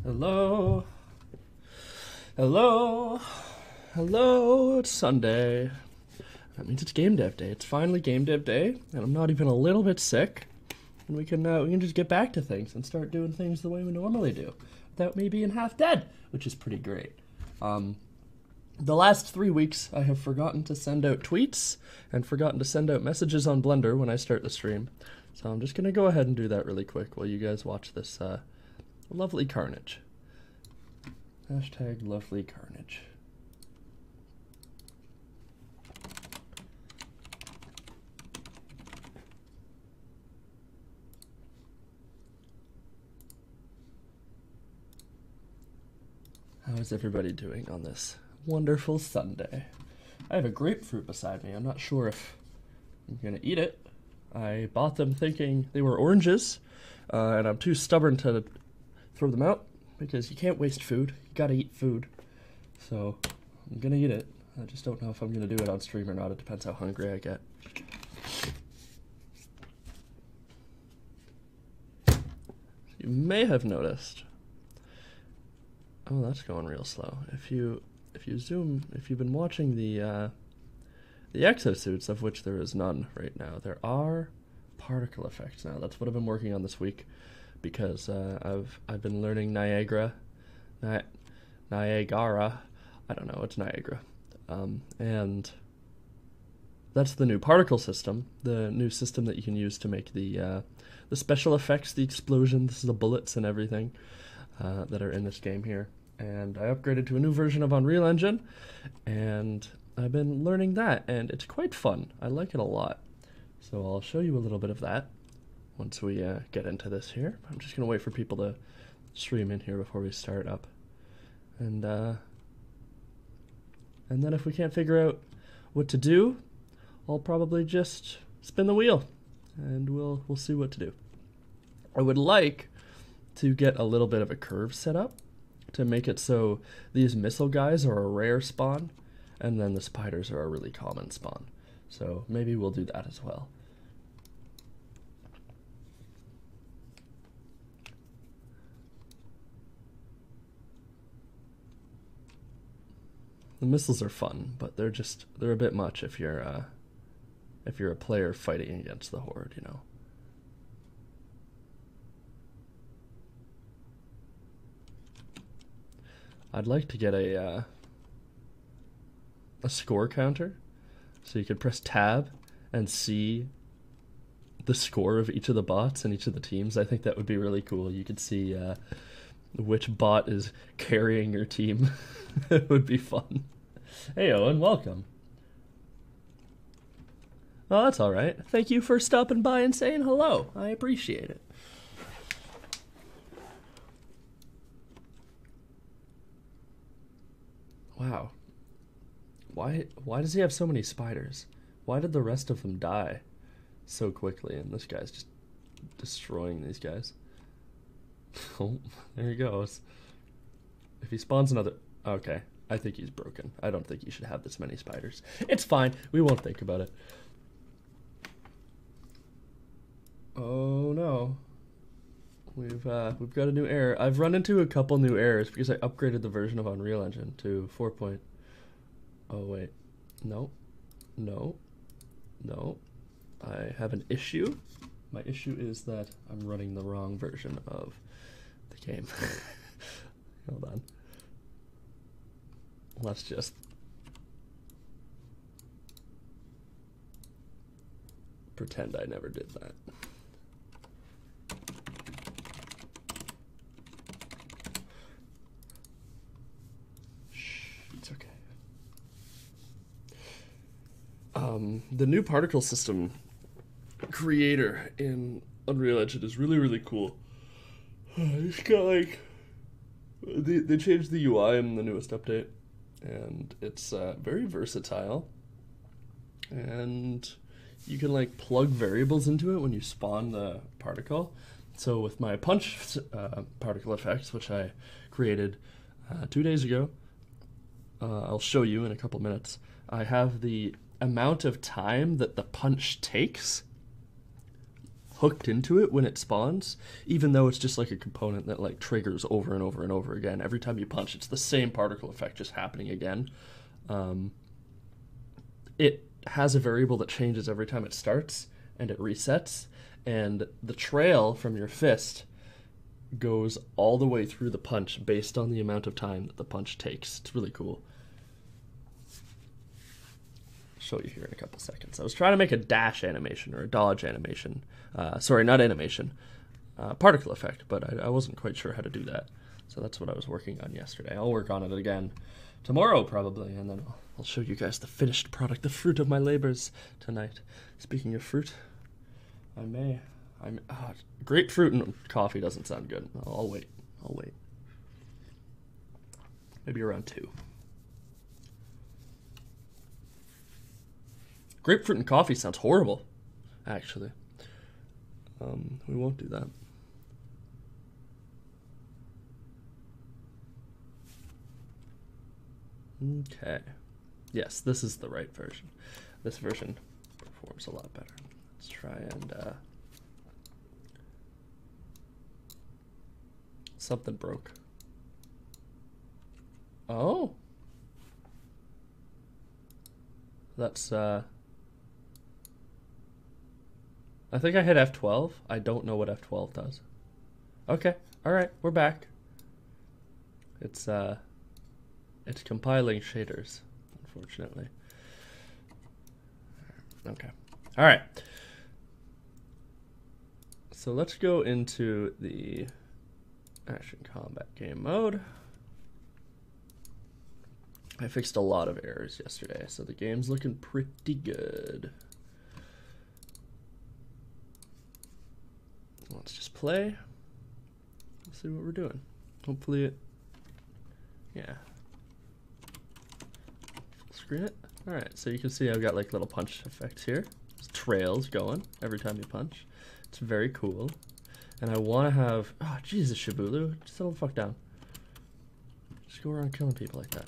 Hello. Hello. Hello. It's Sunday. That means it's game dev day. It's finally game dev day, and I'm not even a little bit sick. And we can just get back to things and start doing things the way we normally do, without me being half dead, which is pretty great. The last 3 weeks, I have forgotten to send out tweets and forgotten to send out messages on Blender when I start the stream. So I'm just gonna go ahead and do that really quick while you guys watch this lovely carnage. Hashtag lovely carnage. How is everybody doing on this wonderful Sunday? I have a grapefruit beside me. I'm not sure if I'm gonna eat it. I bought them thinking they were oranges, and I'm too stubborn to throw them out because you can't waste food. You gotta eat food. So I'm gonna eat it. I just don't know if I'm gonna do it on stream or not. It depends how hungry I get. You may have noticed. Oh, that's going real slow. If you zoom, if you've been watching the exosuits, of which there is none right now, there are particle effects now. That's what I've been working on this week, because I've been learning Niagara. I don't know, it's Niagara, and that's the new particle system, the new system that you can use to make the special effects, the explosions, the bullets, and everything that are in this game here. And I upgraded to a new version of Unreal Engine, and I've been learning that, and it's quite fun. I like it a lot. So I'll show you a little bit of that once we get into this here. I'm just gonna wait for people to stream in here before we start up, and then if we can't figure out what to do, I'll probably just spin the wheel, and we'll see what to do. I would like to get a little bit of a curve set up to make it so these missile guys are a rare spawn, and then the spiders are a really common spawn. So maybe we'll do that as well. The missiles are fun, but they're a bit much if you're a player fighting against the horde, you know. I'd like to get a score counter, so you could press tab and see the score of each of the bots and each of the teams. I think that would be really cool. You could see which bot is carrying your team. It would be fun. Hey Owen, welcome. Oh, that's alright. Thank you for stopping by and saying hello. I appreciate it. Wow. Why does he have so many spiders? Why did the rest of them die so quickly, and this guy's just destroying these guys? Oh, there he goes. If he spawns another... Okay, I think he's broken. I don't think he should have this many spiders. It's fine. We won't think about it. Oh no. We've got a new error. I've run into a couple new errors because I upgraded the version of Unreal Engine to 4. Oh wait, no. I have an issue. My issue is that I'm running the wrong version of the game. Hold on. Let's just pretend I never did that. It's okay. The new particle system creator in Unreal Engine is really, really cool. It's got like... They changed the UI in the newest update, and it's very versatile. And you can like plug variables into it when you spawn the particle. So with my punch particle effects, which I created 2 days ago, I'll show you in a couple minutes. I have the amount of time that the punch takes hooked into it when it spawns, even though it's just like a component that like triggers over and over and over again. Every time you punch, it's the same particle effect just happening again. It has a variable that changes every time it starts, and it resets, and the trail from your fist goes all the way through the punch based on the amount of time that the punch takes. It's really cool. I'll show you here in a couple seconds. I was trying to make a dash animation or a dodge animation. Sorry, not animation. Particle effect, but I wasn't quite sure how to do that. So that's what I was working on yesterday. I'll work on it again tomorrow probably, and then I'll show you guys the finished product, the fruit of my labors tonight. Speaking of fruit, grapefruit and coffee doesn't sound good. I'll wait. Maybe around 2. Grapefruit and coffee sounds horrible, actually. We won't do that. Okay. Yes, this is the right version. This version performs a lot better. Let's try and... something broke. Oh. That's, I think I hit F12. I don't know what F12 does. Okay. Alright, we're back. It's compiling shaders, unfortunately. Okay. Alright. So let's go into the action combat game mode. I fixed a lot of errors yesterday, so the game's looking pretty good. Let's just play. Let's see what we're doing. Hopefully it... yeah. Full screen it. Alright, so you can see I've got like little punch effects here. There's trails going every time you punch. It's very cool. And I want to have... oh, Jesus, Shibulu. Just settle the fuck down. Just go around killing people like that.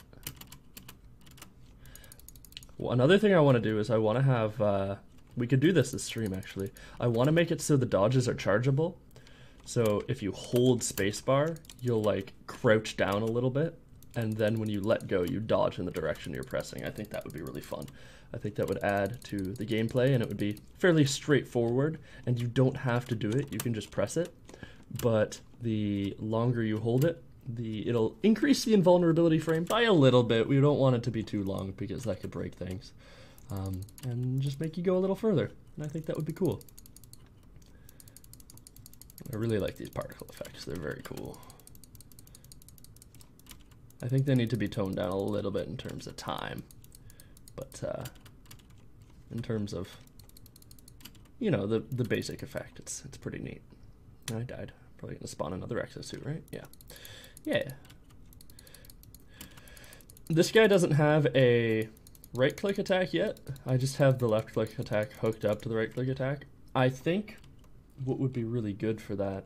Well, another thing I want to do is I want to have... we could do this stream, actually. I want to make it so the dodges are chargeable. So if you hold spacebar, you'll, like, crouch down a little bit. And then when you let go, you dodge in the direction you're pressing. I think that would be really fun. I think that would add to the gameplay, and it would be fairly straightforward, and you don't have to do it, you can just press it. But the longer you hold it, it'll increase the invulnerability frame by a little bit. We don't want it to be too long because that could break things. And just make you go a little further, and I think that would be cool. I really like these particle effects, they're very cool. I think they need to be toned down a little bit in terms of time. But in terms of, you know, the basic effect, it's pretty neat. I died. Probably gonna spawn another exosuit, right? Yeah. Yeah. This guy doesn't have a right-click attack yet. I just have the left-click attack hooked up to the right-click attack. I think what would be really good for that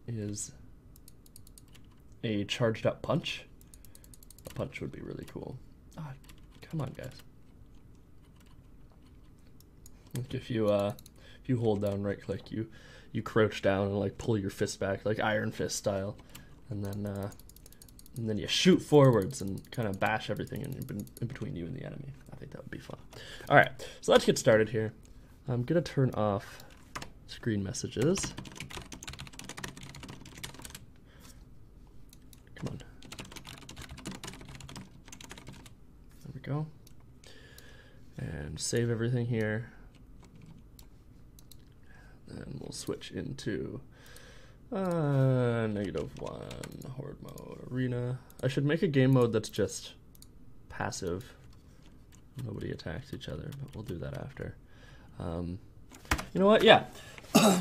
is a charged-up punch. A punch would be really cool. Ah, come on, guys. Like if you hold down right click, you crouch down and like pull your fist back like Iron Fist style, and then you shoot forwards and kind of bash everything in between you and the enemy. I think that would be fun. All right, so let's get started here. I'm gonna turn off screen messages. Come on. There we go. And save everything here. And we'll switch into -1 horde mode arena. I should make a game mode that's just passive. Nobody attacks each other, but we'll do that after. You know what? Yeah,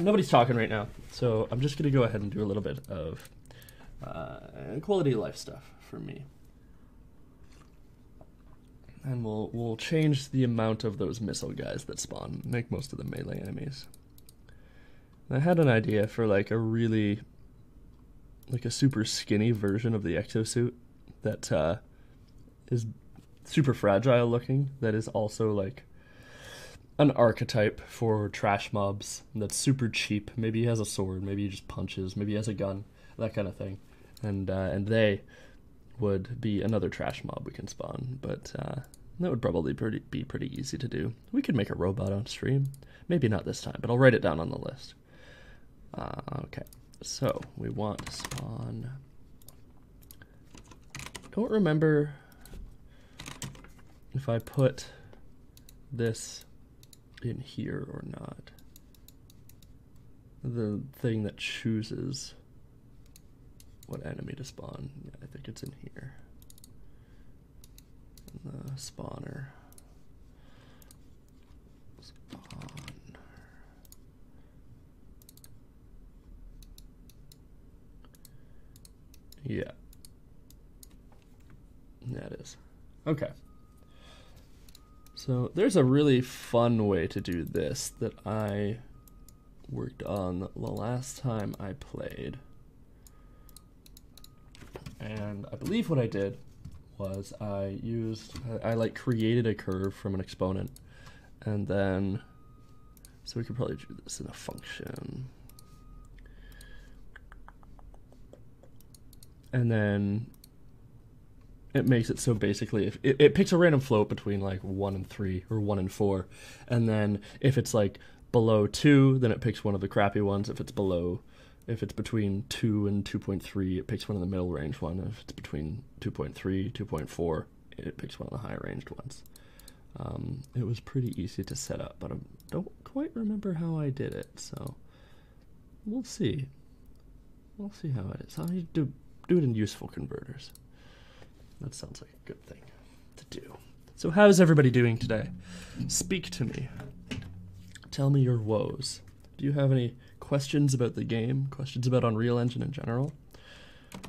nobody's talking right now, so I'm just gonna go ahead and do a little bit of quality of life stuff for me. And we'll change the amount of those missile guys that spawn, make most of them melee enemies. I had an idea for like a super skinny version of the exosuit that is super fragile looking, that is also like an archetype for trash mobs that's super cheap. Maybe he has a sword, maybe he just punches, maybe he has a gun, that kind of thing. And they would be another trash mob we can spawn, but that would probably be pretty easy to do. We could make a robot on stream. Maybe not this time, but I'll write it down on the list. Okay, so we want to spawn... Don't remember if I put this in here or not. The thing that chooses what enemy to spawn. Yeah, I think it's in here. In the spawner. Spawn. Yeah. That is. Okay. So there's a really fun way to do this that I worked on the last time I played. And I believe what I did was I like created a curve from an exponent, and then, so we could probably do this in a function. And then it makes it so basically if it picks a random float between like 1 and 3 or 1 and 4, and then if it's like below 2, then it picks one of the crappy ones. If it's between 2 and 2.3, it picks one of the middle range one. If it's between 2.3, 2.4, it picks one of the high ranged ones. It was pretty easy to set up, but I don't quite remember how I did it, so we'll see. We'll see how it is. How do you do it in useful converters? That sounds like a good thing to do. So how's everybody doing today? Speak to me. Tell me your woes. Do you have any questions about the game? Questions about Unreal Engine in general? I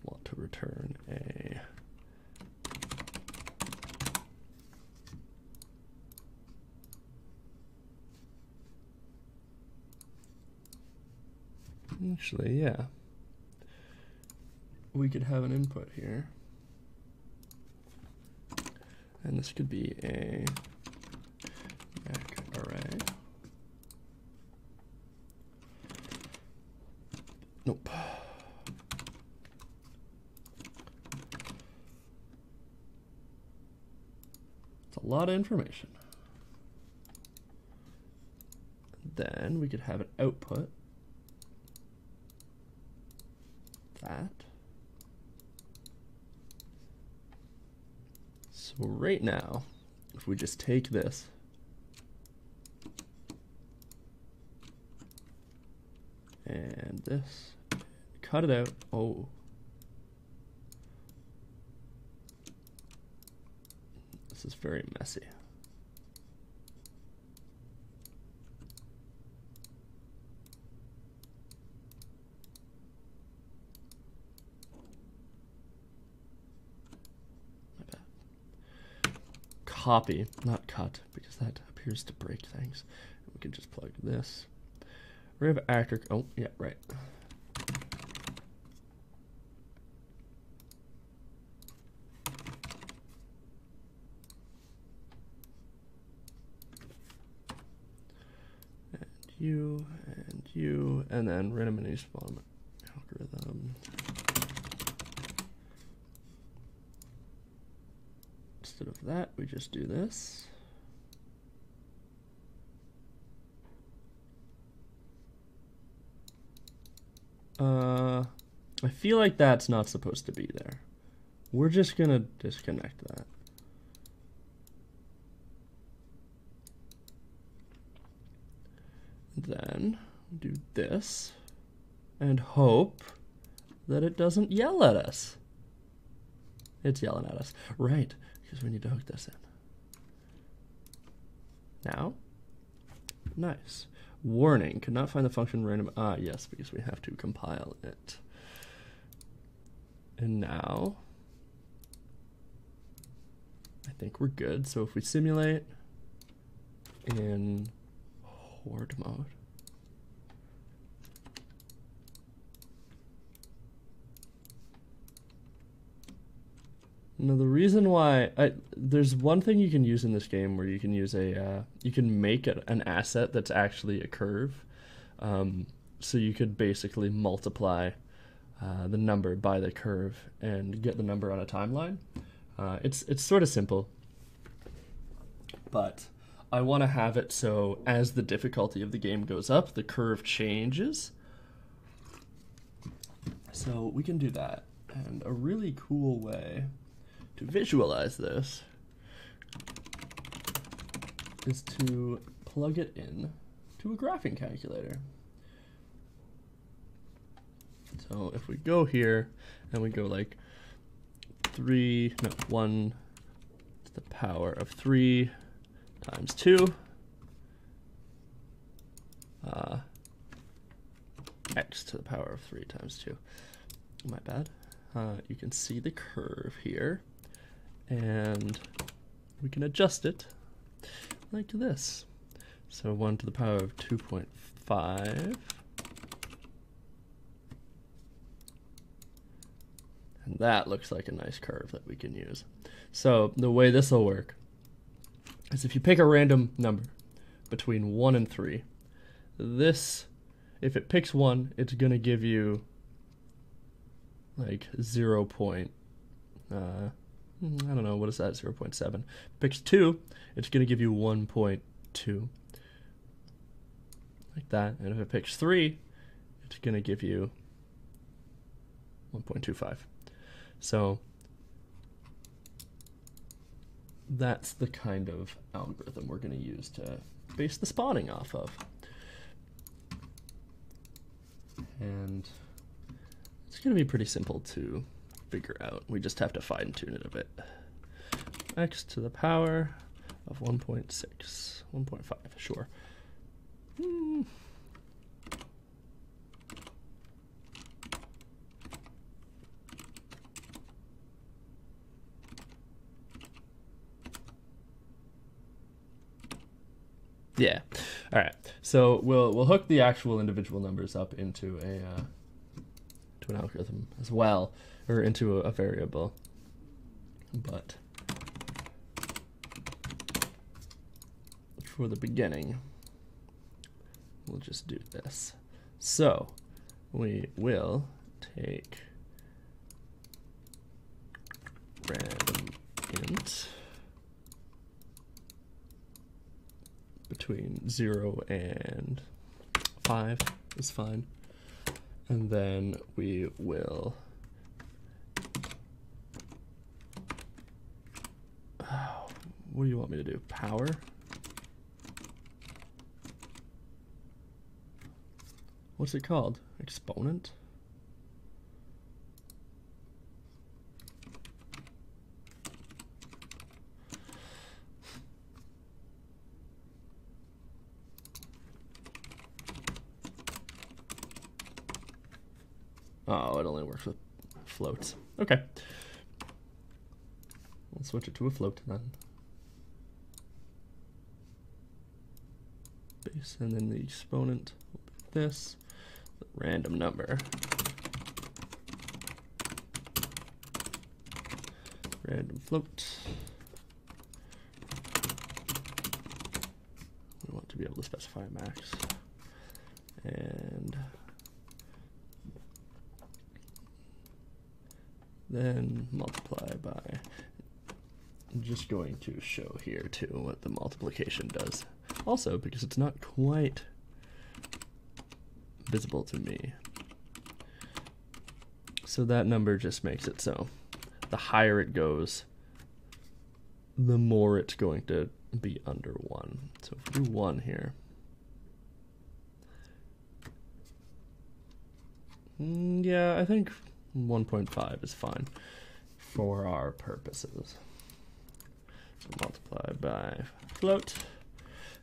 want to return a... Actually, yeah. We could have an input here. And this could be a Mac array. Nope. It's a lot of information. Then we could have an output. That. So right now, if we just take this and this, cut it out. Oh. This is very messy. Copy, not cut, because that appears to break things. We can just plug this. We have actor. Oh, yeah, right. And you, and then random menu spawn algorithm. Instead of that, we just do this. I feel like that's not supposed to be there. We're just gonna disconnect that. Then do this and hope that it doesn't yell at us. It's yelling at us. Right, because we need to hook this in. Now, nice. Warning, could not find the function random. Ah, yes, because we have to compile it. And now, I think we're good. So if we simulate in horde mode, Now the reason why there's one thing you can use in this game where you can use you can make an asset that's actually a curve. So you could basically multiply the number by the curve and get the number on a timeline. It's sort of simple, but I want to have it so as the difficulty of the game goes up, the curve changes. So we can do that. And a really cool way to visualize this is to plug it in to a graphing calculator. So if we go here and we go like 1 to the power of 3 times 2 x to the power of 3 times 2. My bad. You can see the curve here, and we can adjust it like this. So 1 to the power of 2.5, and that looks like a nice curve that we can use. So the way this will work is if you pick a random number between 1 and 3, this, if it picks 1, it's going to give you like 0. I don't know, what is that, 0.7. Picks 2, it's going to give you 1.2. Like that. And if it picks 3, it's going to give you 1.25. So that's the kind of algorithm we're going to use to base the spawning off of. And it's going to be pretty simple to figure out. We just have to fine tune it a bit. X to the power of 1.6, 1.5, sure. Yeah. All right. So we'll hook the actual individual numbers up into an algorithm as well, or into a variable. But for the beginning, we'll just do this. So we will take random int between 0 and 5 is fine. And then we will what do you want me to do? Power? What's it called? Exponent? Oh, it only works with floats. Okay. We'll switch it to a float then. Base, and then the exponent will be this, the random number. Random float. We want to be able to specify max. And then multiply by, I'm just going to show here too what the multiplication does. Also, because it's not quite visible to me. So that number just makes it so the higher it goes, the more it's going to be under 1. So if we do 1 here, yeah, I think 1.5 is fine for our purposes. So multiply by float.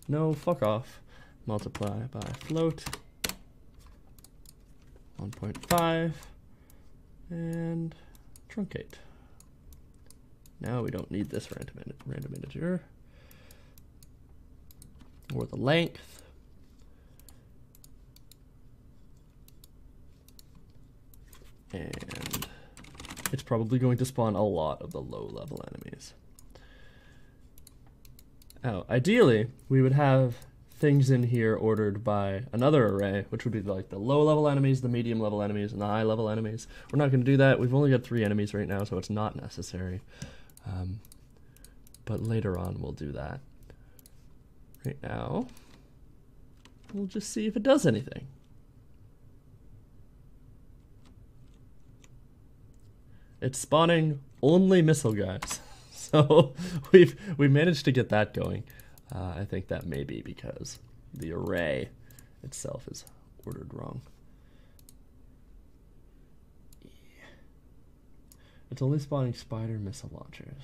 No, fuck off. Multiply by float. 1.5 and truncate. Now we don't need this random integer or the length. And it's probably going to spawn a lot of the low-level enemies. Now, ideally, we would have things in here ordered by another array, which would be like the low-level enemies, the medium-level enemies, and the high-level enemies. We're not going to do that. We've only got 3 enemies right now, so it's not necessary. But later on, we'll do that. Right now, we'll just see if it does anything. It's spawning only missile guys. So we managed to get that going. I think that may be because the array itself is ordered wrong. Yeah. It's only spawning spider missile launchers.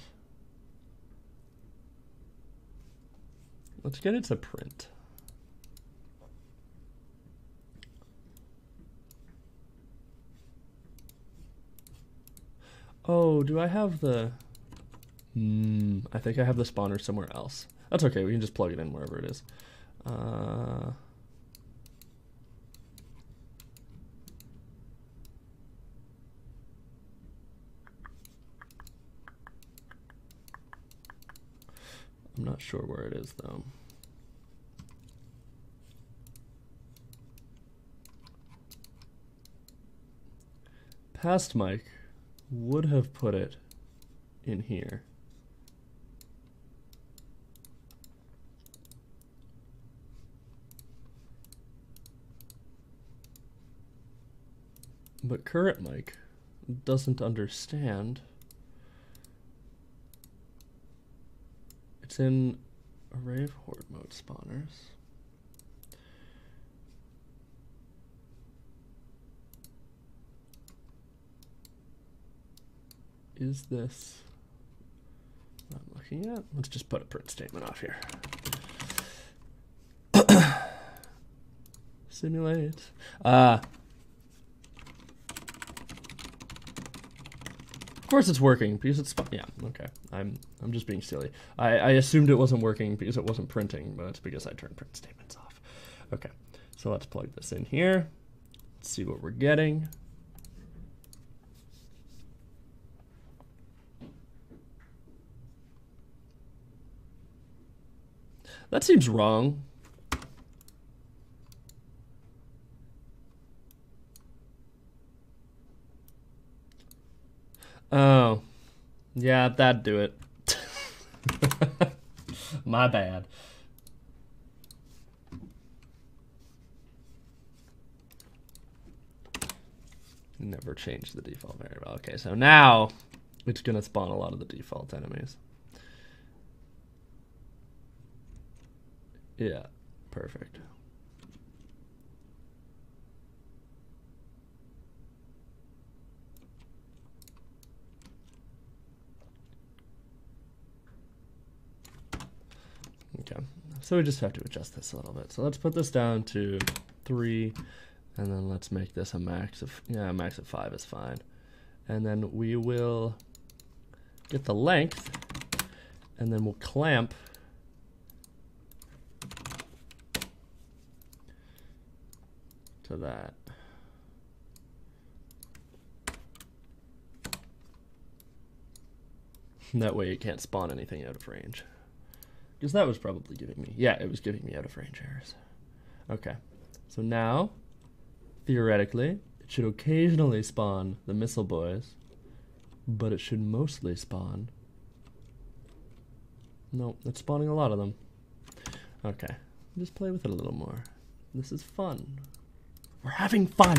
Let's get it to print. Oh, do I have the... I think I have the spawner somewhere else. That's okay, we can just plug it in wherever it is. I'm not sure where it is, though. Past Mike would have put it in here. But current Mike doesn't understand. It's in array of horde mode spawners. Is this what I'm looking at? Let's just put a print statement off here. Simulate. Of course it's working because it's yeah, okay. I'm just being silly. I assumed it wasn't working because it wasn't printing, but it's because I turned print statements off. Okay. So let's plug this in here. Let's see what we're getting. That seems wrong. Oh, yeah, that'd do it. My bad. Never change the default variable. Okay, so now it's going to spawn a lot of the default enemies. Yeah, perfect. Okay, so we just have to adjust this a little bit. So let's put this down to 3, and then let's make this a max of, yeah, a max of 5 is fine. And then we will get the length, and then we'll clamp to that. That way it can't spawn anything out of range. Because that was probably giving me, yeah, it was giving me out of range errors. Okay, so now, theoretically, it should occasionally spawn the missile boys, but it should mostly spawn, no, it's spawning a lot of them. Okay, just play with it a little more. This is fun. We're having fun.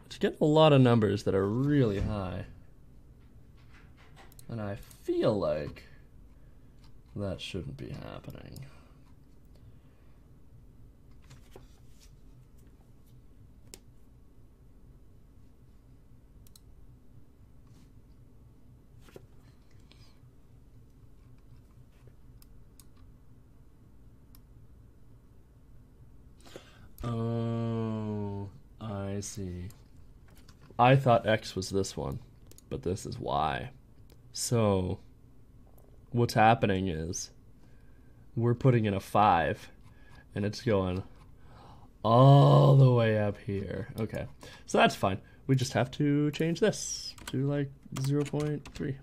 It's getting a lot of numbers that are really high. And I feel like that shouldn't be happening. Oh, I see. I thought X was this one, but this is Y. So what's happening is we're putting in a 5, and it's going all the way up here. Okay, so that's fine. We just have to change this to like 0.3.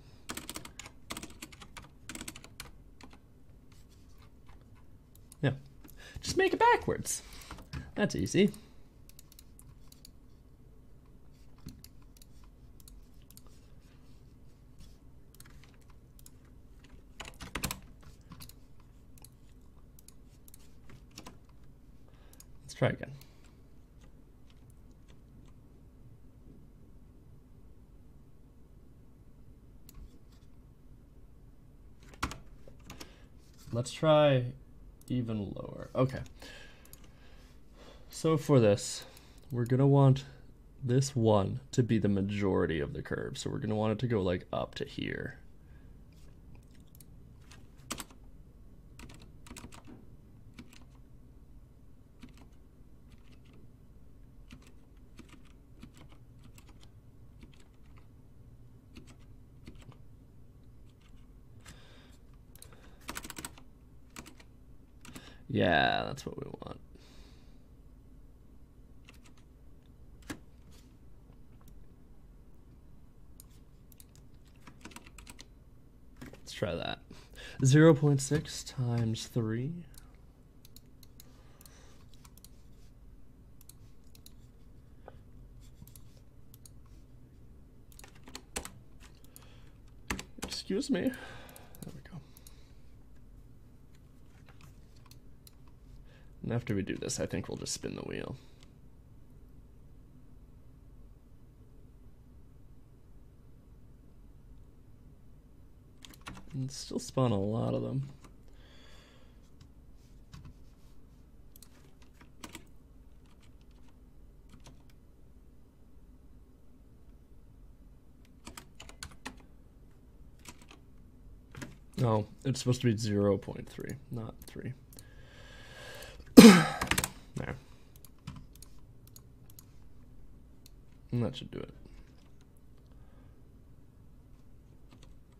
Yeah, just make it backwards. That's easy. Let's try again. Let's try even lower. Okay. So for this, we're going to want this 1 to be the majority of the curve. So we're going to want it to go like up to here. Yeah, that's what we want. Let's try that. 0.6 times 3. Excuse me. There we go. And after we do this, I think we'll just spin the wheel. And still spawn a lot of them. No, it's supposed to be 0.3, not 3. There. And that should do it.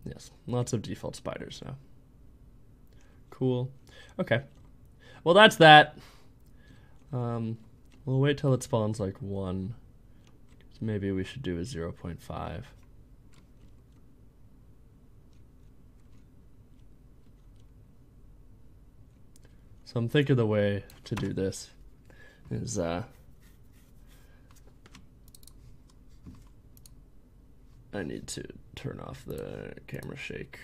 Yes, lots of default spiders now. Cool. Okay. Well, that's that. We'll wait till it spawns like 1. Maybe we should do a 0.5. So I'm thinking the way to do this is I need to turn off the camera shake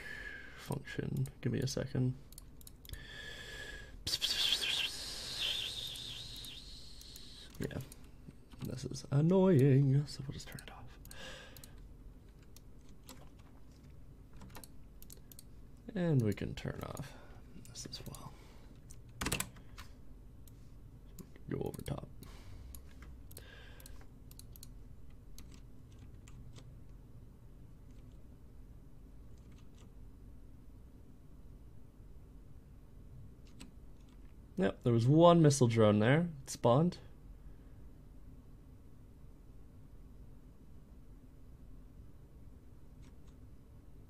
function. Give me a second. Yeah, this is annoying, so we'll just turn it off. And we can turn off this as well. Go over top. Yep, there was one missile drone there. It spawned.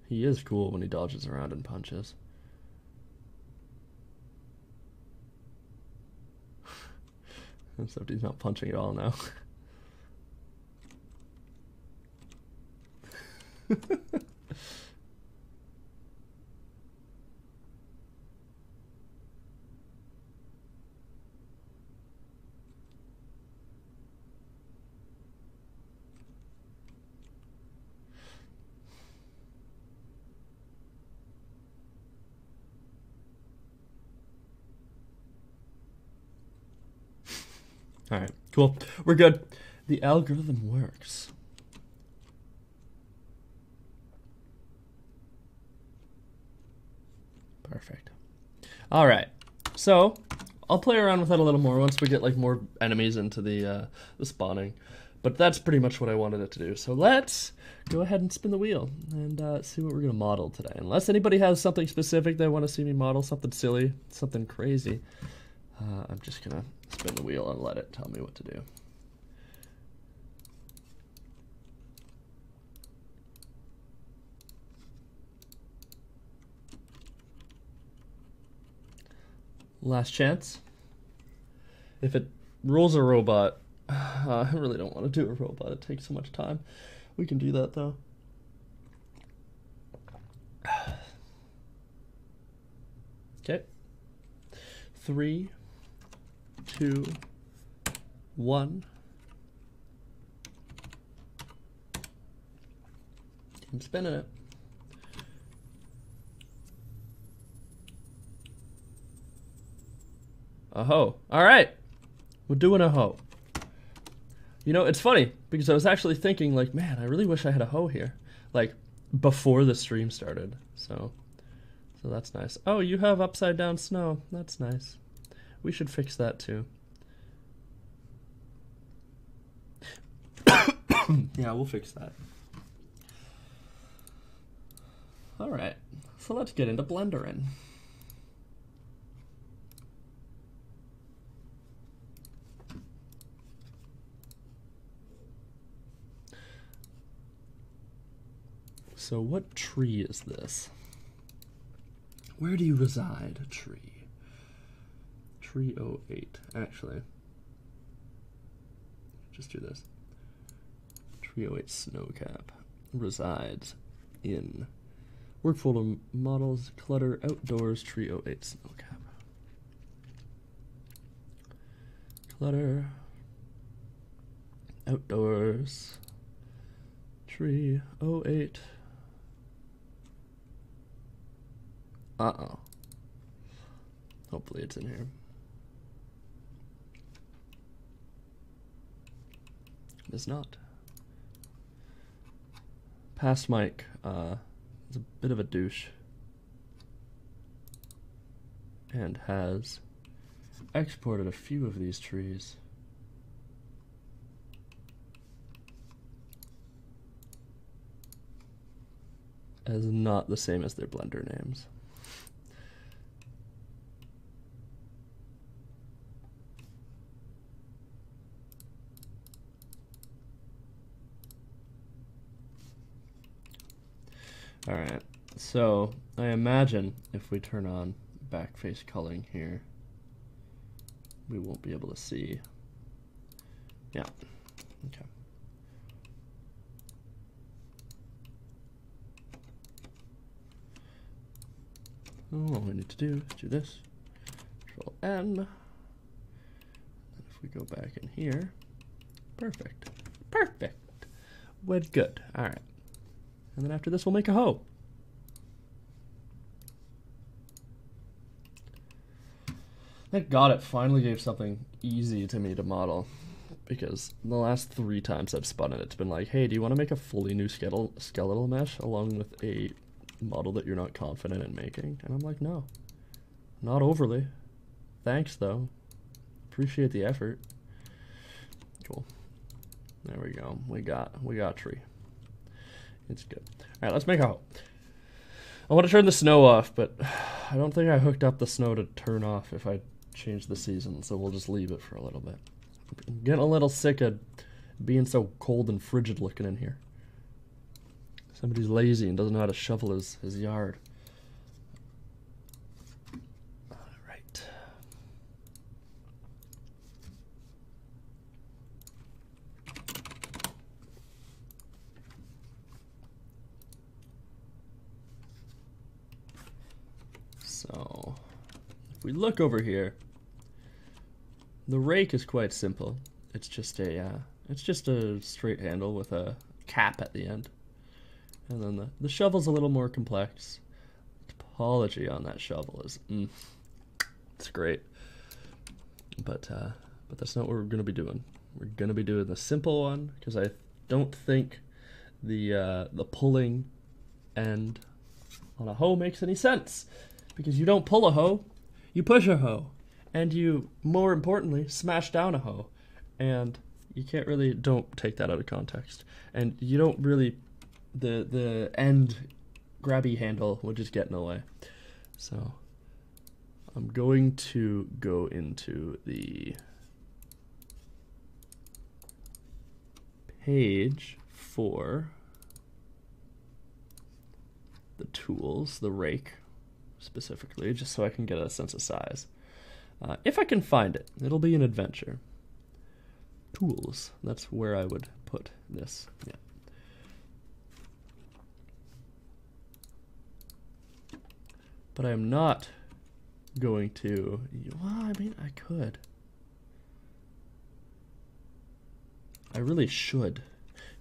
He is cool when he dodges around and punches. Except he's not punching at all now. All right, cool. We're good. The algorithm works. Perfect. All right, so I'll play around with that a little more once we get like more enemies into the spawning. But that's pretty much what I wanted it to do. So let's go ahead and spin the wheel and see what we're gonna model today. Unless anybody has something specific they want to see me model, something silly, something crazy, I'm just gonna spin the wheel and let it tell me what to do. Last chance. If it rolls a robot, I really don't want to do a robot. It takes so much time. We can do that though. Okay. 3, 2, 1. I'm spinning it. A hoe. All right. We're doing a hoe. You know, it's funny because I was actually thinking like, man, I really wish I had a hoe here. Like before the stream started. So that's nice. Oh, you have upside down snow. That's nice. We should fix that too. Yeah, we'll fix that. All right. So let's get into blendering. So what tree is this? Where do you reside, tree? Tree 08. Actually, just do this. Tree 08 Snowcap resides in work folder models, clutter, outdoors, tree 08 Snowcap. Clutter, outdoors, tree 08. Uh-oh. Hopefully it's in here. It is not. Past Mike is a bit of a douche and has exported a few of these trees. As not the same as their Blender names. Alright, so I imagine if we turn on back face culling here, we won't be able to see. Yeah, okay. All we need to do is do this, Control N, and if we go back in here, perfect, perfect, we're good, alright. And then after this, we'll make a hoe. Thank God it finally gave something easy to me to model. Because the last 3 times I've spun it, it's been like, hey, do you want to make a fully new skeletal mesh along with a model that you're not confident in making? And I'm like, no. Not overly. Thanks, though. Appreciate the effort. Cool. There we go. We got tree. It's good. Alright, let's make a hoe. I want to turn the snow off, but I don't think I hooked up the snow to turn off if I change the season, so we'll just leave it for a little bit. I'm getting a little sick of being so cold and frigid looking in here. Somebody's lazy and doesn't know how to shovel his yard. Alright. So, if we look over here, the rake is quite simple. It's just a straight handle with a cap at the end. And then the shovel's a little more complex. The topology on that shovel is, it's great. But that's not what we're gonna be doing. We're gonna be doing the simple one because I don't think the pulling end on a hoe makes any sense. Because you don't pull a hoe, you push a hoe. And you, more importantly, smash down a hoe. And you can't really, don't take that out of context. And you don't really, the end grabby handle will just get in the way. So I'm going to go into the page for the tools, the rake specifically, just so I can get a sense of size. If I can find it, it'll be an adventure. Tools, that's where I would put this. Yeah. But I am not going to, well, I mean, I could. I really should.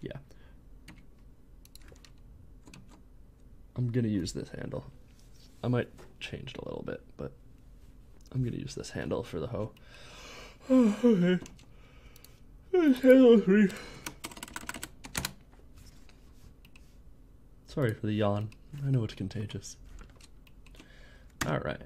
Yeah. I'm gonna use this handle. I might change it a little bit, but I'm gonna use this handle for the hoe. Oh, okay. Handle 3. Sorry for the yawn. I know it's contagious. Alright.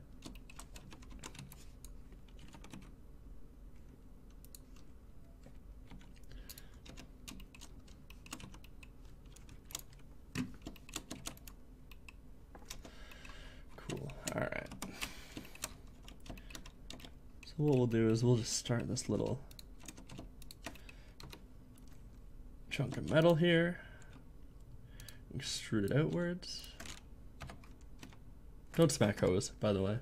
Cool. Alright. So what we'll do is we'll just start this little chunk of metal here. Extrude it outwards. Don't smack hose, by the way.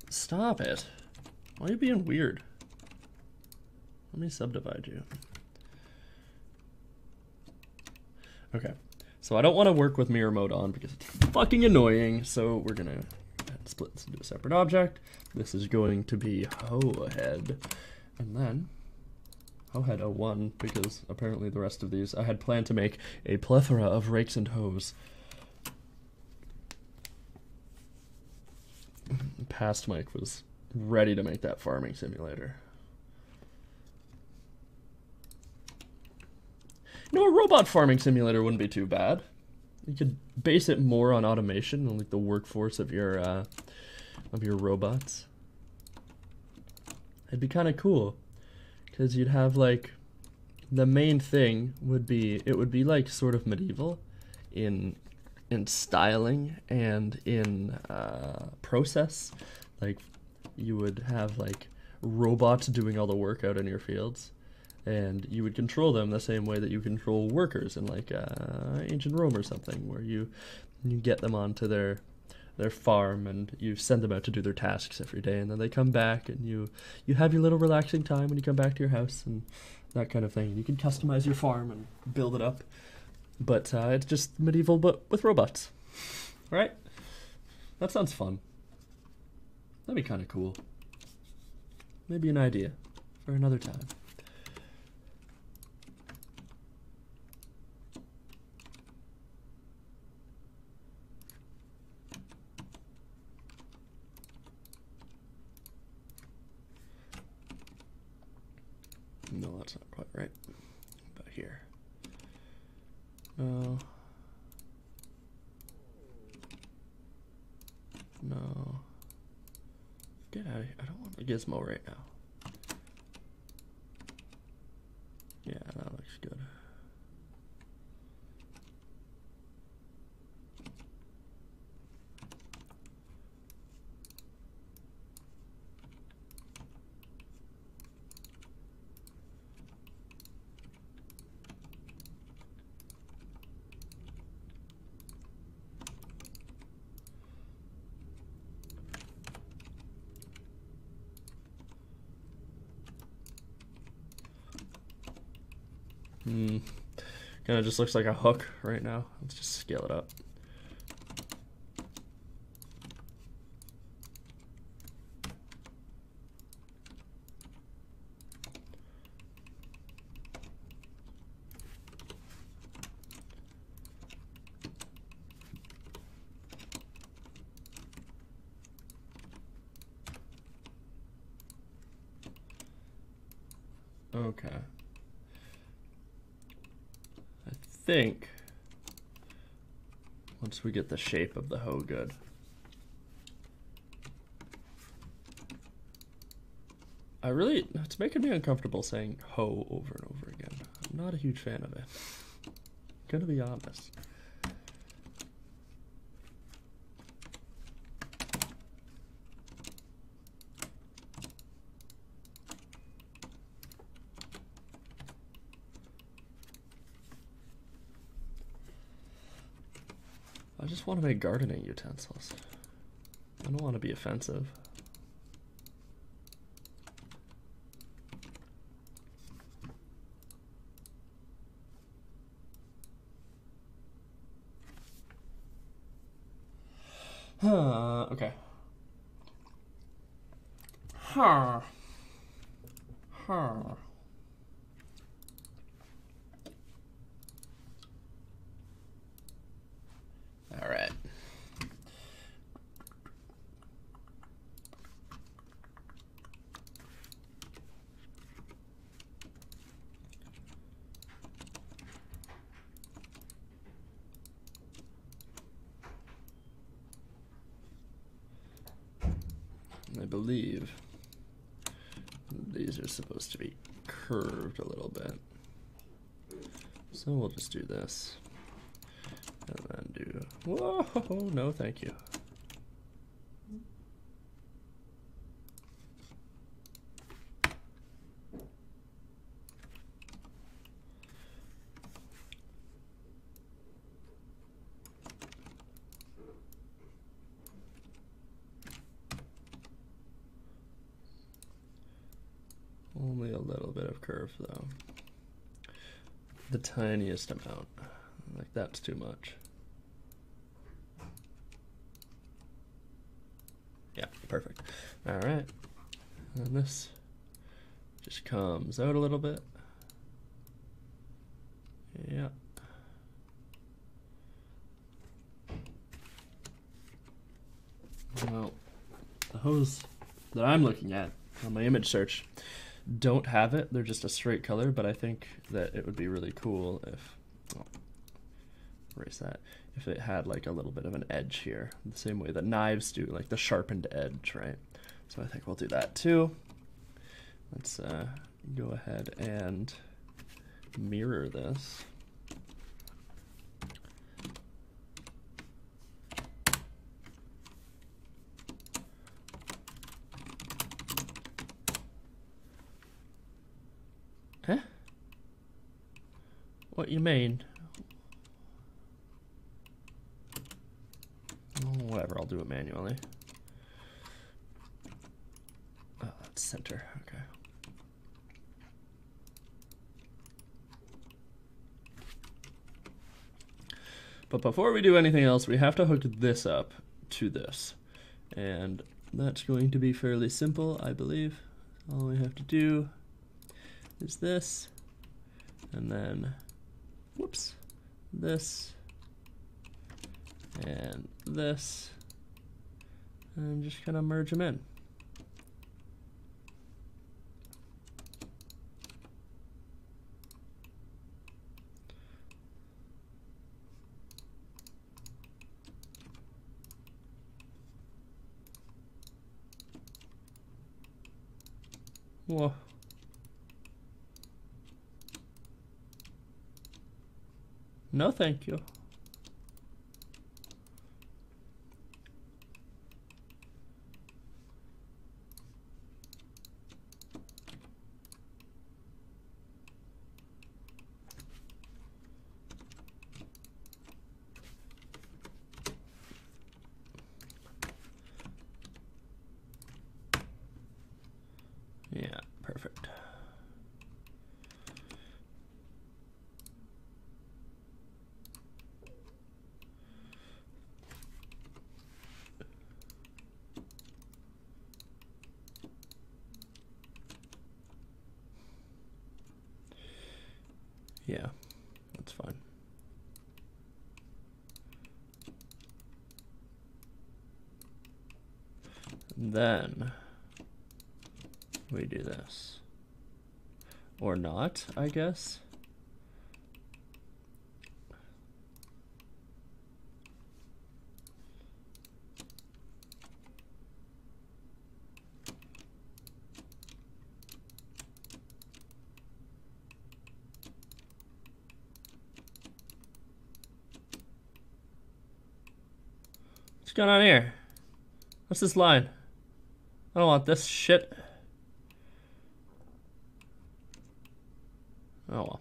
Stop it. Why are you being weird? Let me subdivide you. Okay. So I don't want to work with mirror mode on because it's fucking annoying. So we're going to split this into a separate object. This is going to be hoe head. And then hoe head 01 because apparently the rest of these I had planned to make a plethora of rakes and hoes. Past Mike was ready to make that farming simulator. You know, a robot farming simulator wouldn't be too bad. You could base it more on automation and like the workforce of your robots. It'd be kind of cool because you'd have like the main thing would be it would be like sort of medieval in styling and in process. Like you would have like robots doing all the work out in your fields. And you would control them the same way that you control workers in like ancient Rome or something, where you get them onto their farm and you send them out to do their tasks every day, and then they come back and you have your little relaxing time when you come back to your house and that kind of thing. You can customize your farm and build it up, but it's just medieval but with robots, right? That sounds fun. That'd be kind of cool. Maybe an idea for another time. No, that's not quite right. About here. No. No. Get out of here. I don't want a gizmo right now. Yeah, that looks good. Kind of just looks like a hook right now. Let's just scale it up. Okay. I think once we get the shape of the hoe good, it's making me uncomfortable saying hoe over and over again. I'm not a huge fan of it. I'm gonna be honest. just want to make gardening utensils. I don't want to be offensive. Okay. All right. I believe these are supposed to be curved a little bit. So we'll just do this. And then do, whoa, no thank you. Only a little bit of curve though. The tiniest amount. Like that's too much. Yeah, perfect. All right. And this just comes out a little bit. Yeah. Well, the hose that I'm looking at on my image search don't have it. They're just a straight color, but I think that it would be really cool if, oh, erase that, if it had like a little bit of an edge here, the same way that knives do, like the sharpened edge, right? So I think we'll do that too. Let's go ahead and mirror this. Huh? What you mean? Oh, whatever, I'll do it manually. Oh, that's center, okay. But before we do anything else, we have to hook this up to this. And that's going to be fairly simple, I believe. All we have to do is this, and then, whoops, this, and this, and just kind of merge them in. Whoa. No, thank you. Yeah, perfect. Yeah, that's fine. And then we do this. Or not, I guess. What's going on here? What's this line? I don't want this shit. Oh well.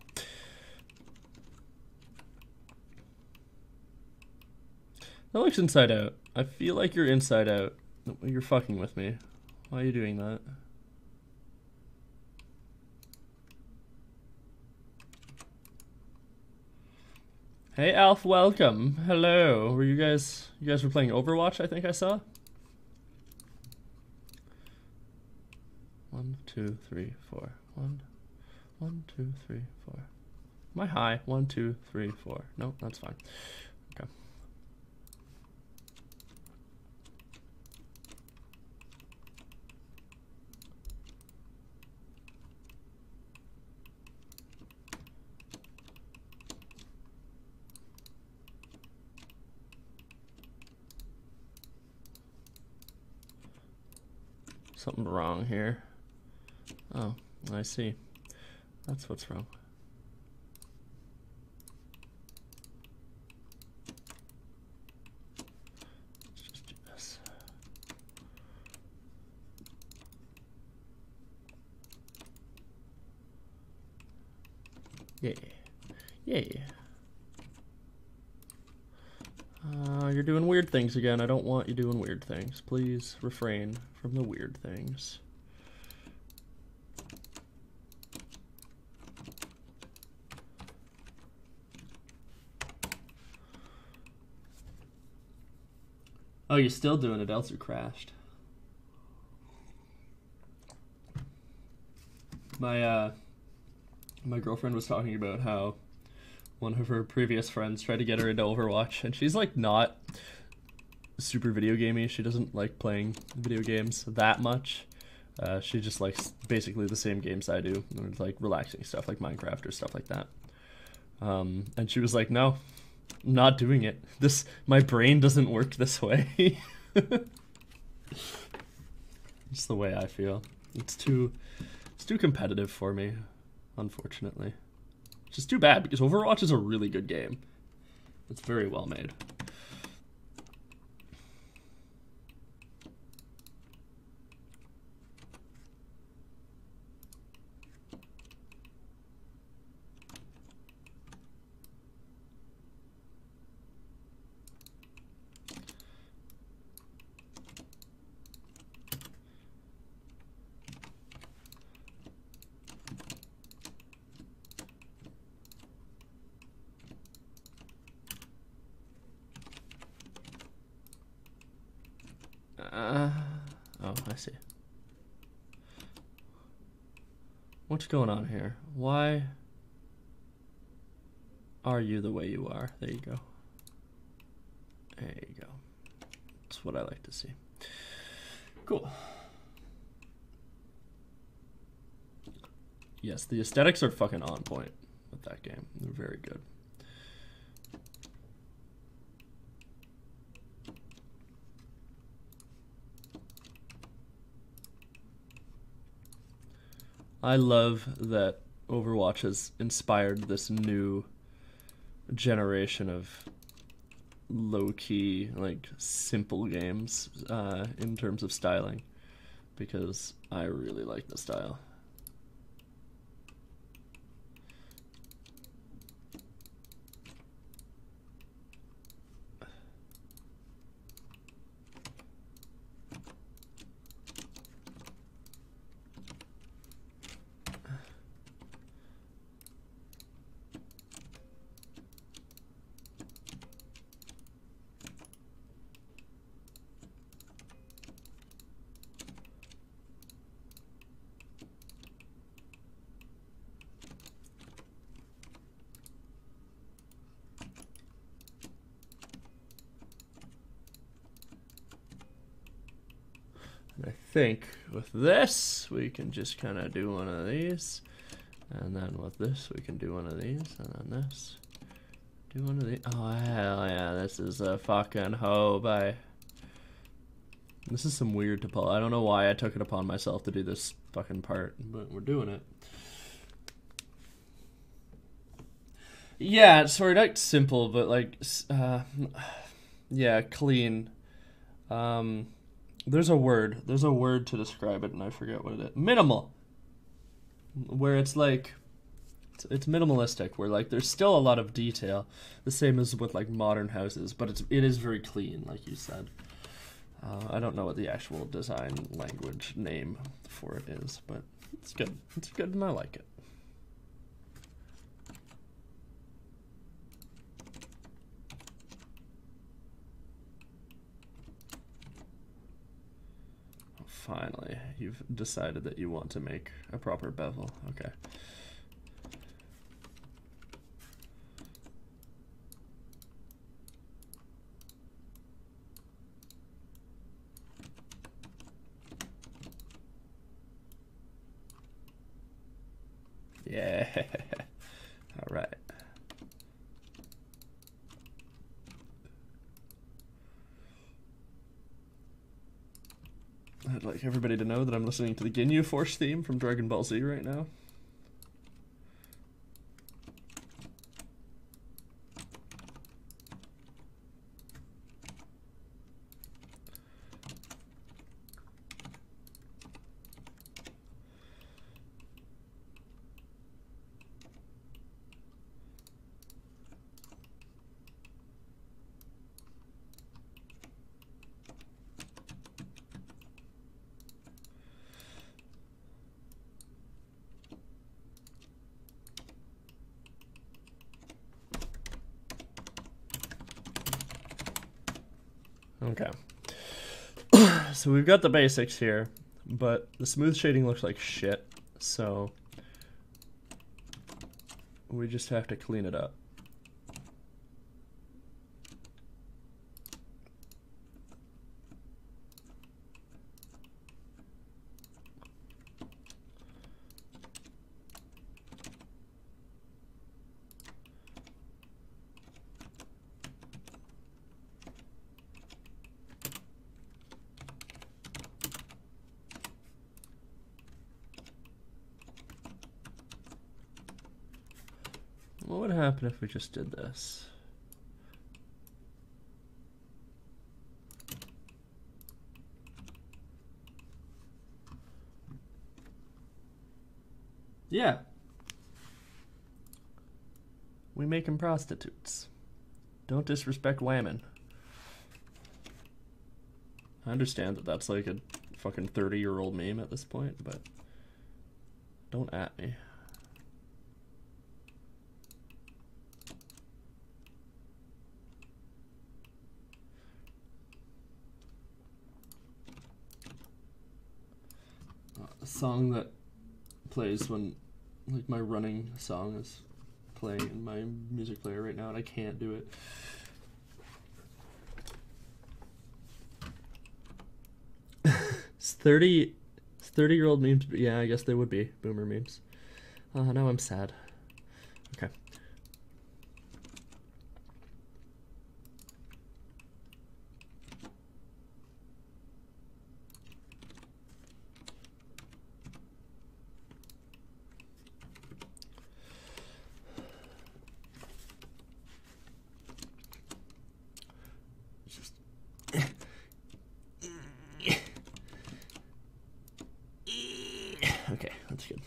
That looks inside out. I feel like you're inside out. You're fucking with me. Why are you doing that? Hey Alf, welcome. Hello. Were you guys were playing Overwatch, I think I saw? 1, 2, 3, 4. 1, 2, 3, 4. Am I high? 1, 2, 3, 4. No, that's fine. Okay. Something wrong here. Oh, I see. That's what's wrong. Let's just do this. Yeah. Yeah. You're doing weird things again. I don't want you doing weird things. Please refrain from the weird things. Oh, you're still doing it. Ezlu crashed. My girlfriend was talking about how one of her previous friends tried to get her into Overwatch, and she's like not super video gamey. She doesn't like playing video games that much. She just likes basically the same games I do, like relaxing stuff like Minecraft or stuff like that. And she was like, "No, I'm not doing it. My brain doesn't work this way." It's the way I feel. It's too competitive for me, unfortunately. Which is too bad, because Overwatch is a really good game. It's very well made. Oh, I see. What's going on here? Why are you the way you are? There you go. There you go. That's what I like to see. Cool. Yes, the aesthetics are fucking on point with that game. They're very good. I love that Overwatch has inspired this new generation of low-key, like, simple games in terms of styling, because I really like the style. I think with this, we can just kind of do one of these. And then with this, we can do one of these. And then this. Do one of these. Oh, hell yeah. This is a fucking hoe by. This is some weird to pull. I don't know why I took it upon myself to do this fucking part, but we're doing it. Yeah, it's sort of like simple, but like, yeah, clean. There's a word to describe it, and I forget what it is. Minimal. Where it's like, It's minimalistic, where like there's still a lot of detail, the same as with like modern houses, but it is very clean, like you said. I don't know what the actual design language name for it is, but it's good. It's good, and I like it. Finally, you've decided that you want to make a proper bevel. Okay. Yeah. All right. I'd like everybody to know that I'm listening to the Ginyu Force theme from Dragon Ball Z right now. Okay. So we've got the basics here, but the smooth shading looks like shit, so we just have to clean it up. What would happen if we just did this? Yeah. We make 'em prostitutes. Don't disrespect women. I understand that that's like a fucking 30-year-old meme at this point, but don't at me. A song that plays when, like, my running song is playing in my music player right now, and I can't do it. It's 30-year-old memes. Yeah, I guess they would be boomer memes. Now I'm sad. Okay. Okay, that's good.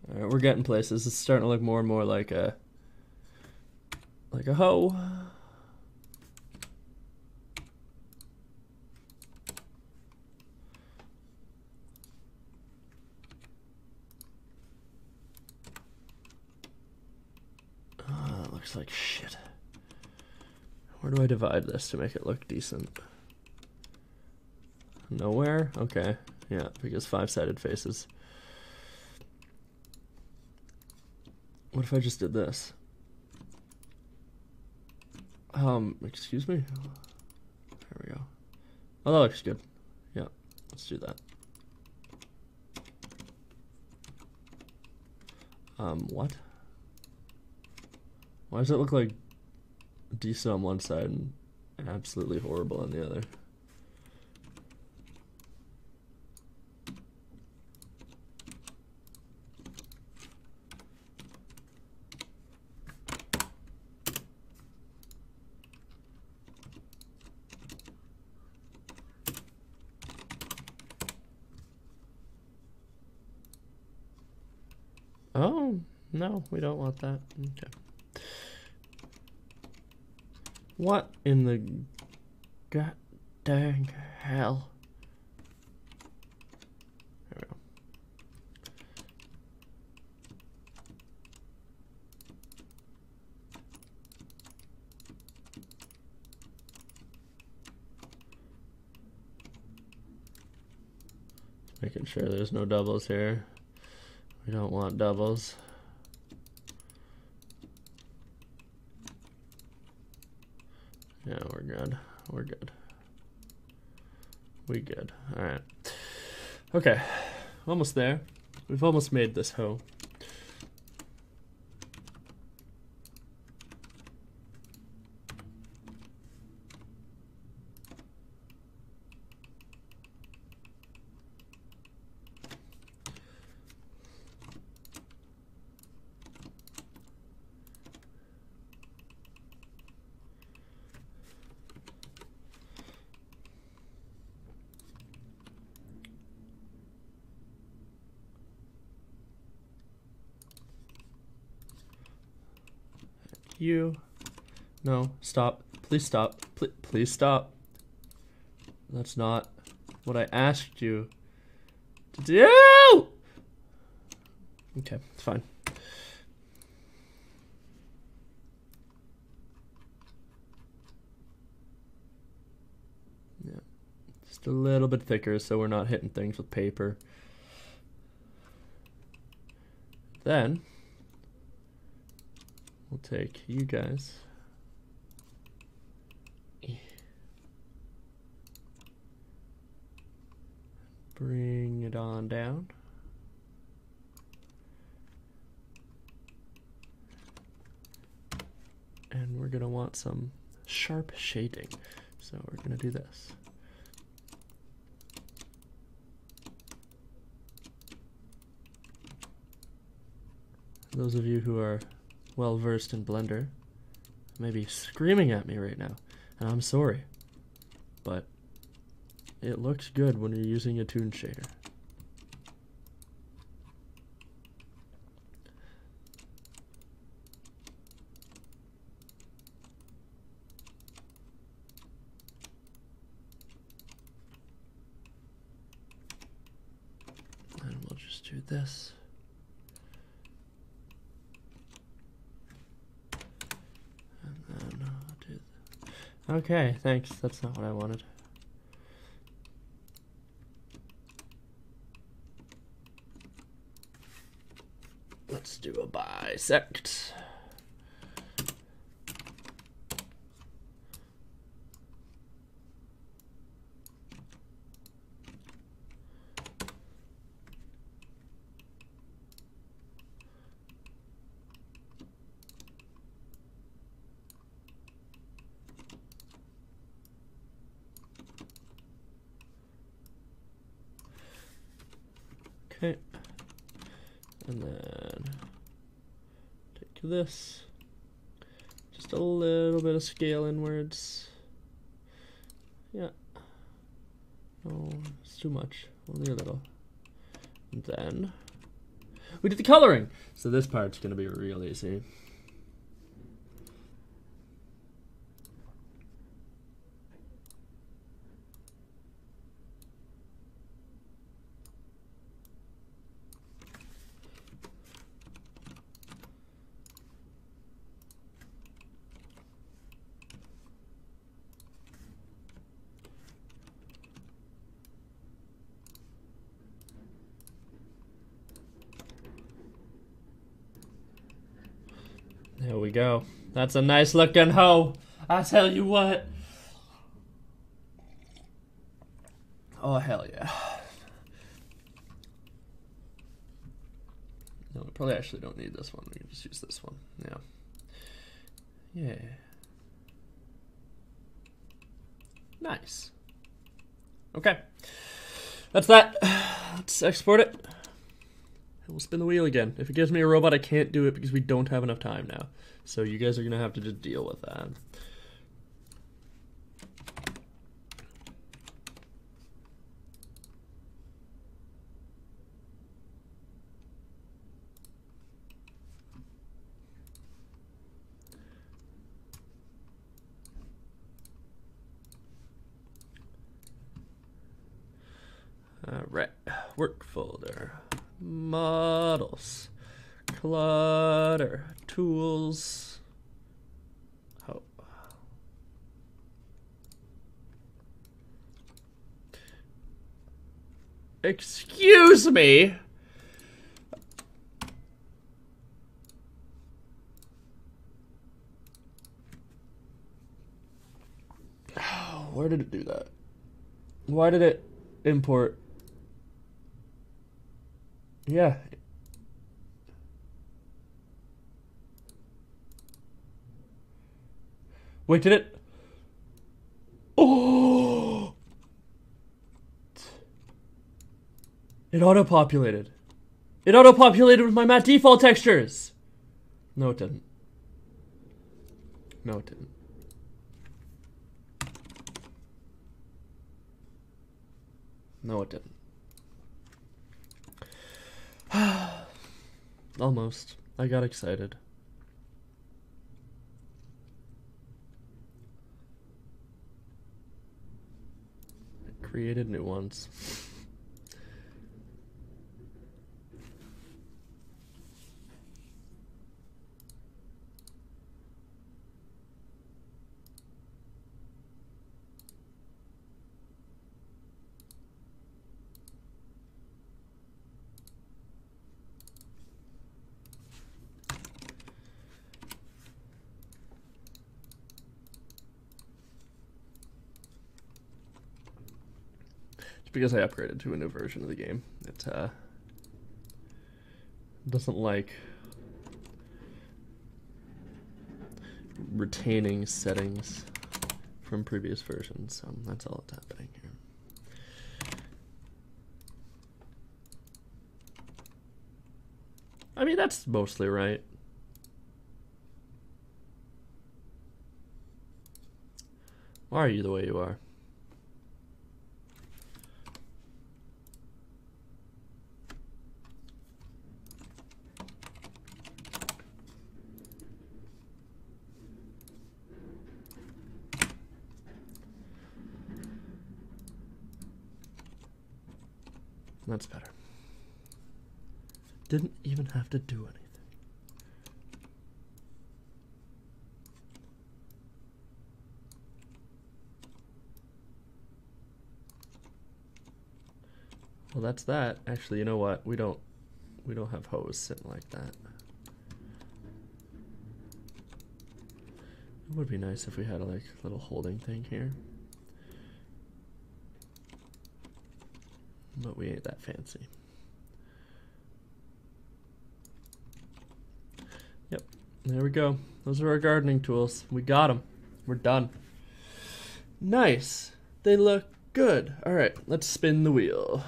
Alright, we're getting places. It's starting to look more and more like a hoe. That looks like shit. Where do I divide this to make it look decent? Nowhere? Okay. Yeah, because 5-sided faces. What if I just did this? Excuse me? There we go. Oh, that looks good. Yeah, let's do that. What? Why does it look like decent on one side and absolutely horrible on the other? Oh, No, we don't want that. Okay. What in the god dang hell? There we go. Making sure there's no doubles here. We don't want doubles. Yeah, we're good. We're good. We good. All right. Okay. Almost there. We've almost made this hoe. You. No, stop. Please stop. Please stop. That's not what I asked you to do. Okay, it's fine. Yeah, just a little bit thicker so we're not hitting things with paper. Then we'll take you guys. Bring it on down. And we're gonna want some sharp shading. So we're gonna do this. Those of you who are well versed in Blender may be screaming at me right now, and I'm sorry, but it looks good when you're using a toon shader. And we'll just do this. Okay, thanks. That's not what I wanted. Let's do a bisect. Okay, and then take this, just a little bit of scale inwards. Yeah, no, it's too much, only a little. And then we did the coloring, so this part's gonna be real easy. There we go. That's a nice looking hoe. I tell you what. Oh, hell yeah. No, we probably actually don't need this one. We can just use this one. Yeah. Yeah. Nice. Okay. That's that. Let's export it. And we'll spin the wheel again. If it gives me a robot, I can't do it because we don't have enough time now. So you guys are going to have to just deal with that. Alright, work folder, models, clutter, tools. Oh. Excuse me? Where did it do that? Why did it import? Yeah. Wait, did it? Oh! It auto-populated. It auto-populated with my matte default textures! No, it didn't. No, it didn't. No, it didn't. Almost. I got excited. I created new ones. Because I upgraded to a new version of the game. It doesn't like retaining settings from previous versions, so that's all that's happening here. I mean, that's mostly right. Why are you the way you are? That's better. Didn't even have to do anything. Well, that's that. Actually, you know what? We don't have hose sitting like that. It would be nice if we had a like little holding thing here. But we ain't that fancy. Yep, there we go. Those are our gardening tools. We got them. We're done. Nice. They look good. All right, let's spin the wheel.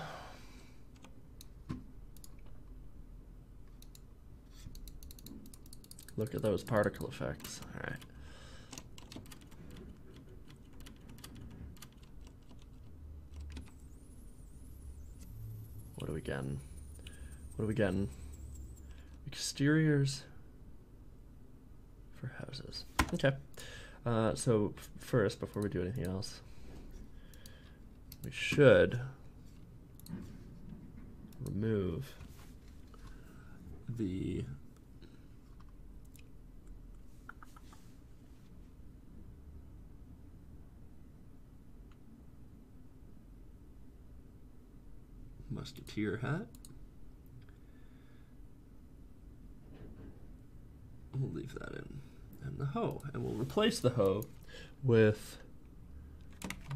Look at those particle effects. All right. What are we getting? What are we getting? Exteriors for houses. Okay. So first, before we do anything else, we should remove the musketeer hat. We'll leave that in. And the hoe. And we'll replace the hoe with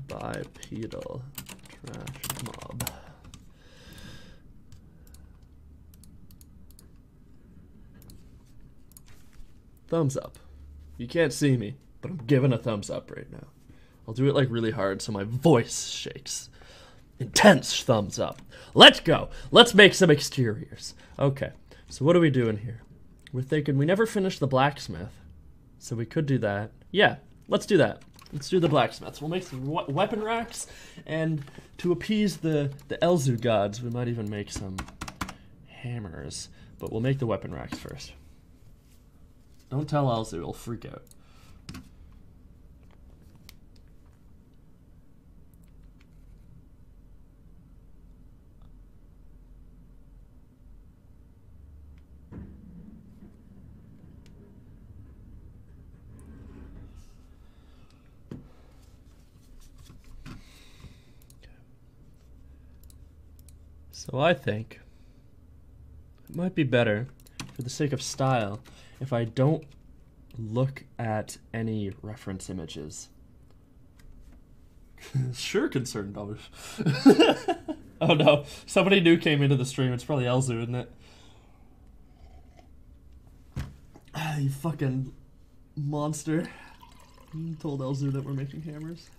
bipedal trash mob. Thumbs up. You can't see me, but I'm giving a thumbs up right now. I'll do it like really hard so my voice shakes. Intense thumbs up. Let's go. Let's make some exteriors. Okay, so what are we doing here? We're thinking we never finished the blacksmith, so we could do that. Yeah, let's do that. Let's do the blacksmiths. We'll make some weapon racks, and to appease the Ezlu gods, we might even make some hammers. But we'll make the weapon racks first. Don't tell Ezlu, he'll freak out. So I think it might be better, for the sake of style, if I don't look at any reference images. Sure, concerned dollars. Oh no, somebody new came into the stream. It's probably Elzu, isn't it? Ah, you fucking monster. You told Elzu that we're making hammers.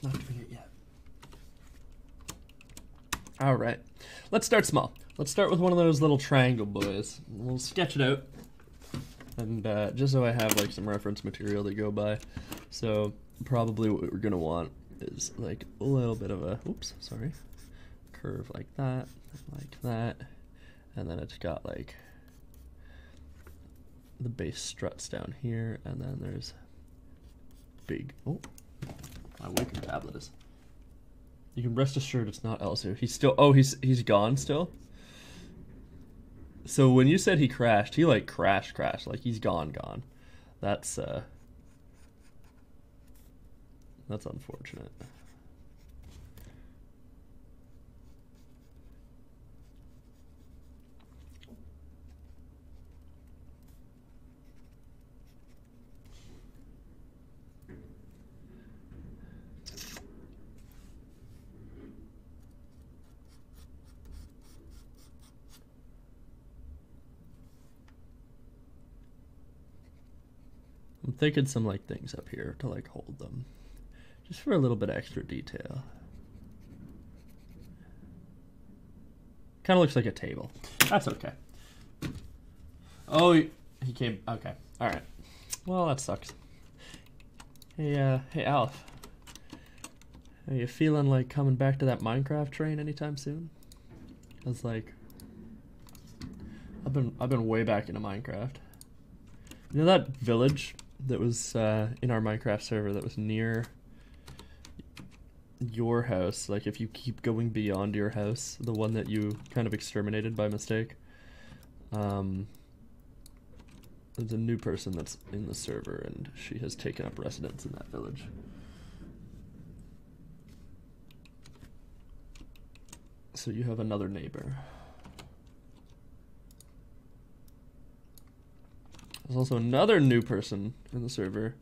Not doing it yet. Alright, let's start small. Let's start with one of those little triangle boys. We'll sketch it out. And just so I have like some reference material to go by. So probably what we're gonna want is like a little bit of a, oops, sorry, curve like that, and then it's got like the base struts down here, and then there's big, oh, my Waker tablet is. You can rest assured it's not Elsu. He's still, oh, he's gone still? So when you said he crashed, he like crashed, like he's gone. That's unfortunate. I'm thinking some like things up here to like hold them, just for a little bit of extra detail. Kind of looks like a table. That's okay. Oh, he came. Okay, all right. Well, that sucks. Hey, Alf. Are you feeling like coming back to that Minecraft train anytime soon? I was like, I've been way back into Minecraft. You know that village that was in our Minecraft server that was near your house? Like if you keep going beyond your house, the one that you kind of exterminated by mistake. There's a new person that's in the server and she has taken up residence in that village. So you have another neighbor. There's also another new person in the server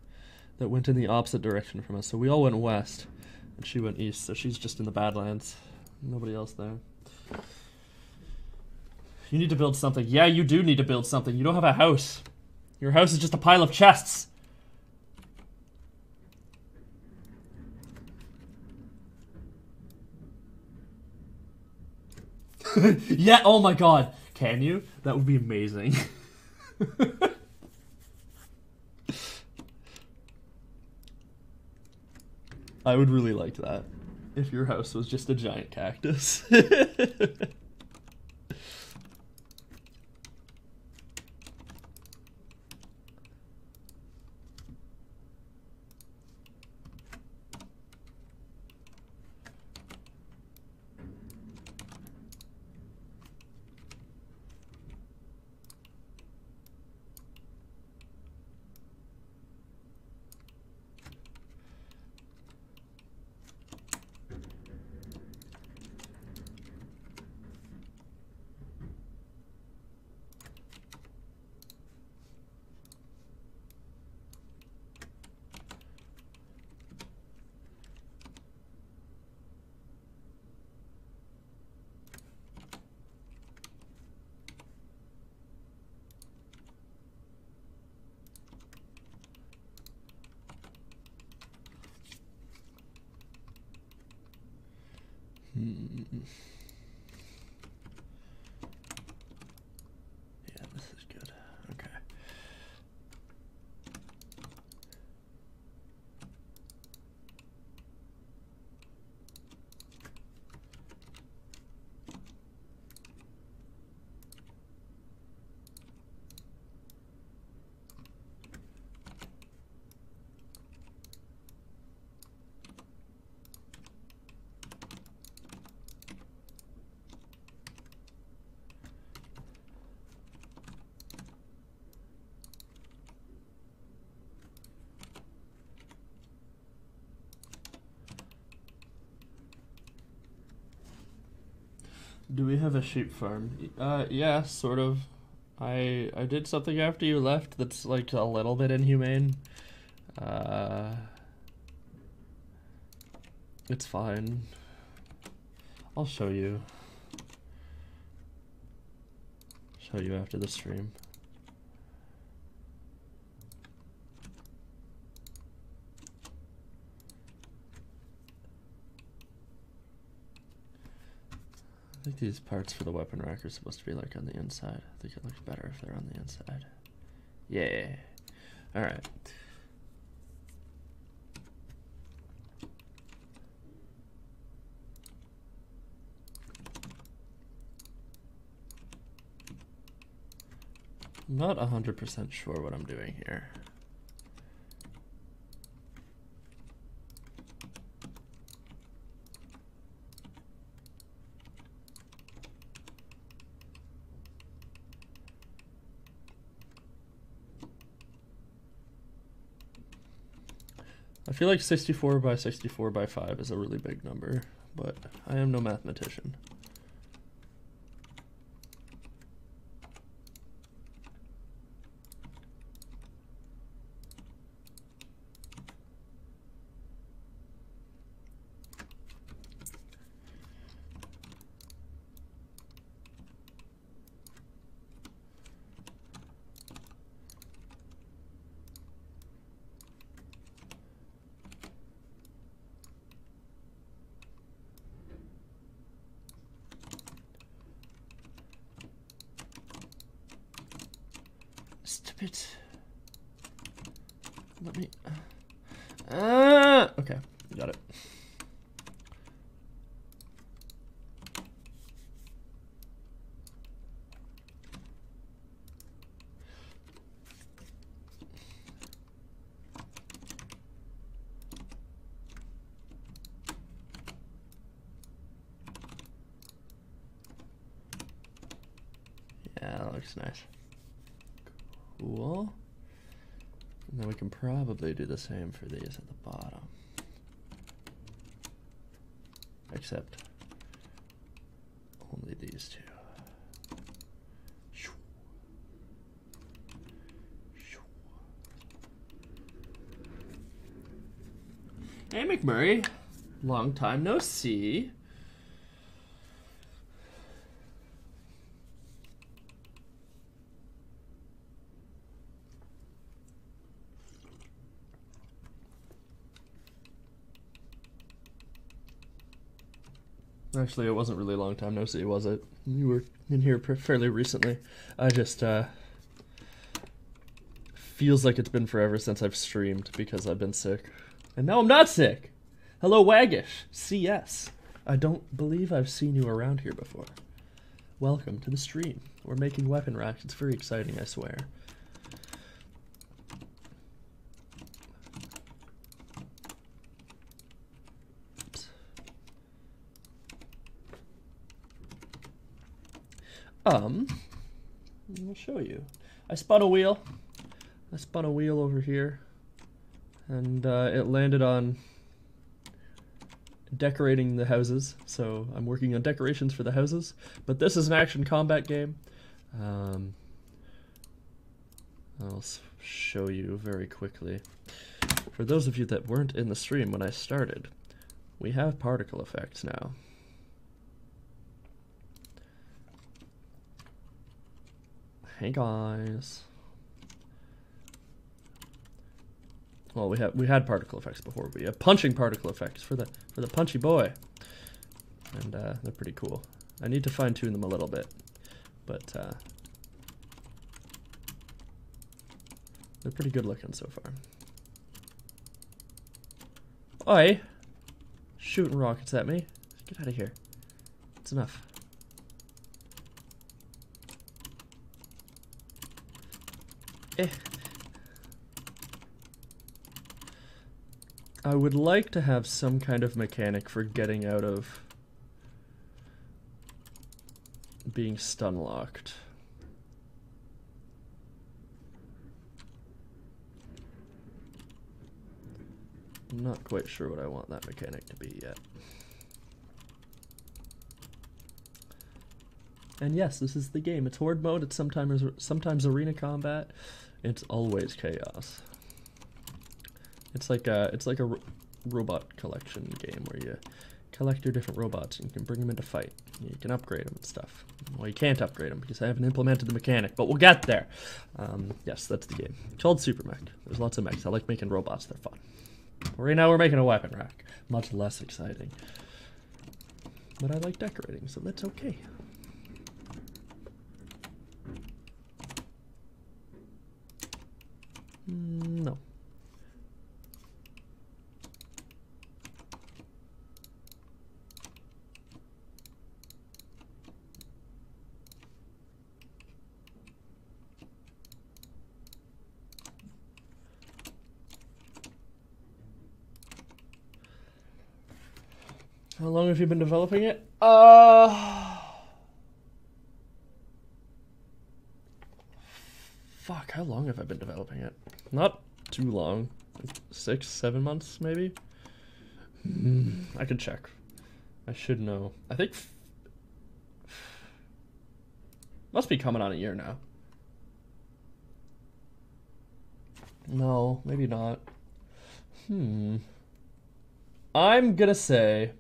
that went in the opposite direction from us. So we all went west, and she went east. So she's just in the Badlands. Nobody else there. You need to build something. Yeah, you do need to build something. You don't have a house. Your house is just a pile of chests. Yeah, oh my god. Can you? That would be amazing. I would really like that if your house was just a giant cactus. Yeah, this is good. Okay. Do we have a sheep farm? Yeah, sort of. I did something after you left that's like a little bit inhumane. It's fine. I'll show you. Show you after the stream. I think these parts for the weapon rack are supposed to be like on the inside. I think it looks better if they're on the inside. Yeah. Alright. I'm not 100% sure what I'm doing here. I feel like 64 by 64 by 5 is a really big number, but I am no mathematician. Stupid. Let me. Okay, got it. Yeah, that looks nice. Cool. And then we can probably do the same for these at the bottom. Except only these two. Hey, MikeMoore. Long time no see. Actually, it wasn't really a long time no see, was it? You were in here fairly recently. I just, feels like it's been forever since I've streamed because I've been sick. And now I'm not sick! Hello, Waggish! CS. I don't believe I've seen you around here before. Welcome to the stream. We're making weapon racks. It's very exciting, I swear. I'll show you. I spun a wheel. I spun a wheel over here, and it landed on decorating the houses. So I'm working on decorations for the houses, but this is an action combat game. I'll show you very quickly. For those of you that weren't in the stream when I started, we have particle effects now. Hey guys. Well, we had particle effects before. We have punching particle effects for the punchy boy, and they're pretty cool. I need to fine tune them a little bit, but they're pretty good looking so far. Oi! Shooting rockets at me. Get out of here. It's enough. I would like to have some kind of mechanic for getting out of being stun locked. I'm not quite sure what I want that mechanic to be yet. And yes, this is the game. It's horde mode. It's sometimes arena combat. It's always chaos. It's like a robot collection game where you collect your different robots and you can bring them into fight. You can upgrade them and stuff. Well, you can't upgrade them because I haven't implemented the mechanic, but we'll get there. Yes, that's the game. It's called Super Mech. There's lots of mechs. I like making robots. They're fun. Right now we're making a weapon rack. Much less exciting. But I like decorating, so that's okay. No. How long have you been developing it? Fuck, how long have I been developing it? Not too long. 6, 7 months, maybe? I could check. I should know. I think... must be coming on a year now. No, maybe not. I'm gonna say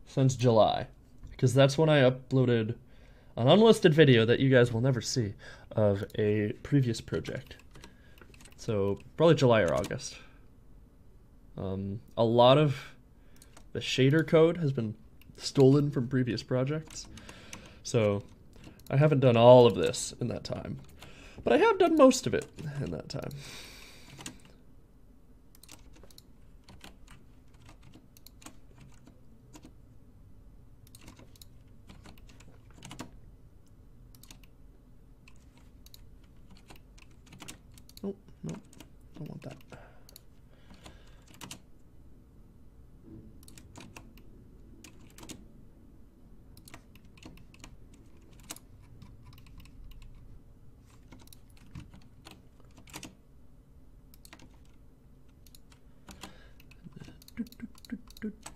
since July, because that's when I uploaded an unlisted video that you guys will never see of a previous project. So probably July or August. A lot of the shader code has been stolen from previous projects, so I haven't done all of this in that time, but I have done most of it in that time. Nope, nope, don't want that.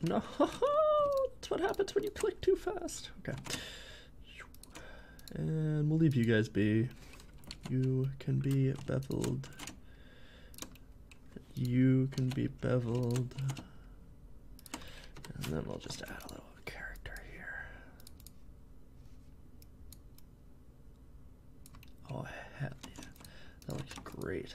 No, that's what happens when you click too fast. Okay. And we'll leave you guys be. You can be beveled. You can be beveled. And then we'll just add a little character here. Oh, hell yeah. That looks great.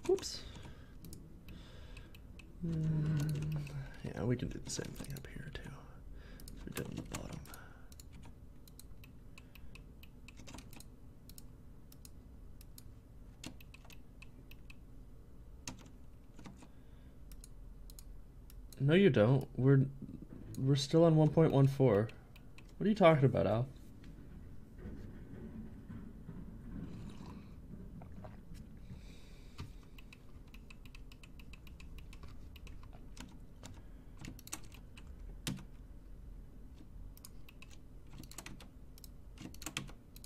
Whoops. Yeah, we can do the same thing up here too, as we did on the bottom. No, you don't. We're still on 1.14. What are you talking about, Al?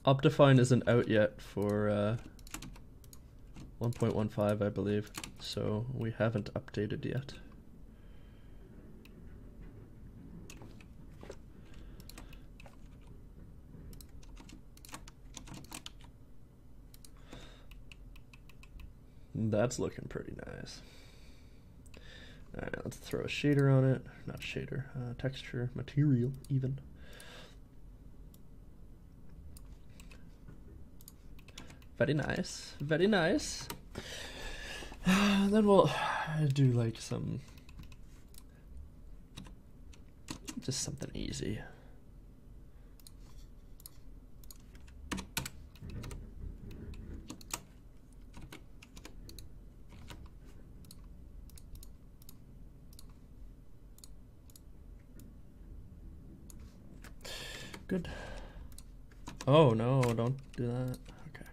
Optifine isn't out yet for 1.15, I believe, so we haven't updated yet. That's looking pretty nice. Alright, let's throw a shader on it. Not shader, texture, material, even. Very nice, very nice. Then we'll do like just something easy. good. Oh no, don't do that. Okay.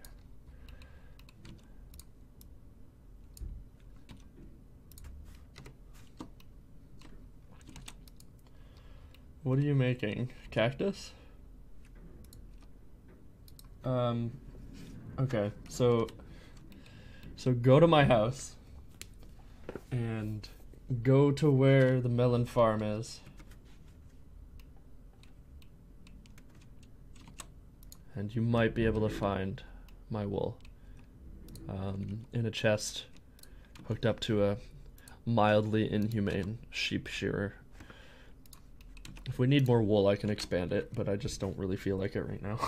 What are you making? Cactus? Okay, so go to my house and go to where the melon farm is. And you might be able to find my wool in a chest hooked up to a mildly inhumane sheep shearer. If we need more wool, I can expand it, but I just don't really feel like it right now.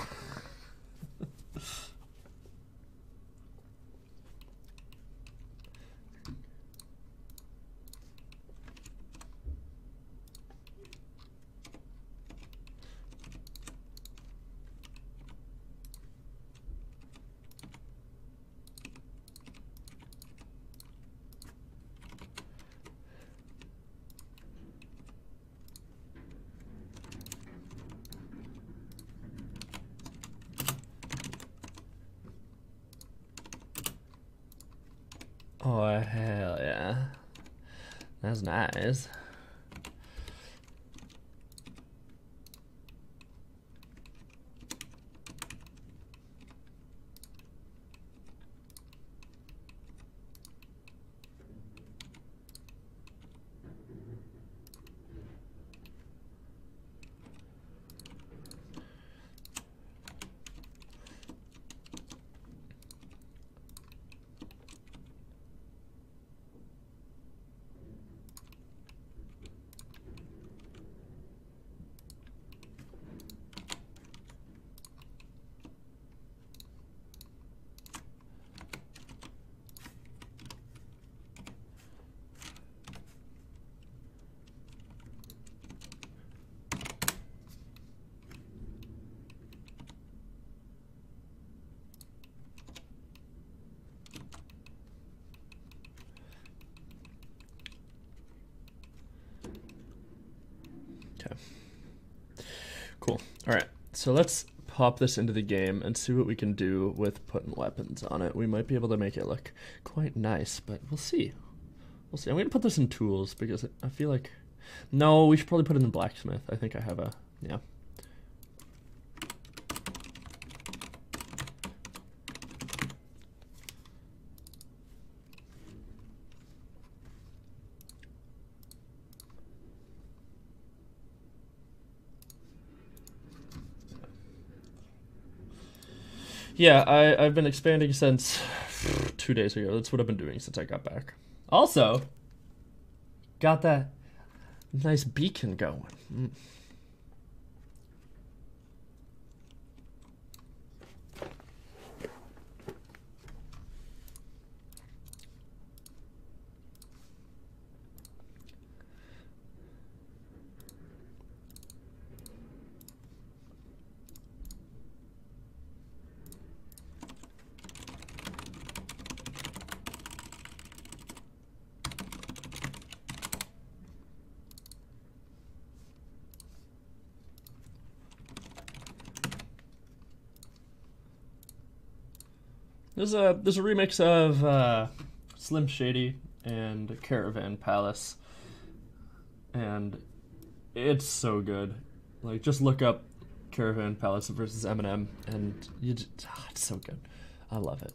Oh, hell yeah. That's nice. Okay. Cool. All right. So let's pop this into the game and see what we can do with putting weapons on it. We might be able to make it look quite nice, but we'll see. We'll see. I'm going to put this in tools because I feel like... No, we should probably put it in blacksmith. I think I have a... Yeah. Yeah, I've been expanding since 2 days ago. That's what I've been doing since I got back. Also, got that nice beacon going. There's a remix of Slim Shady and Caravan Palace, and it's so good. Like, just look up Caravan Palace versus Eminem, and it's so good. I love it.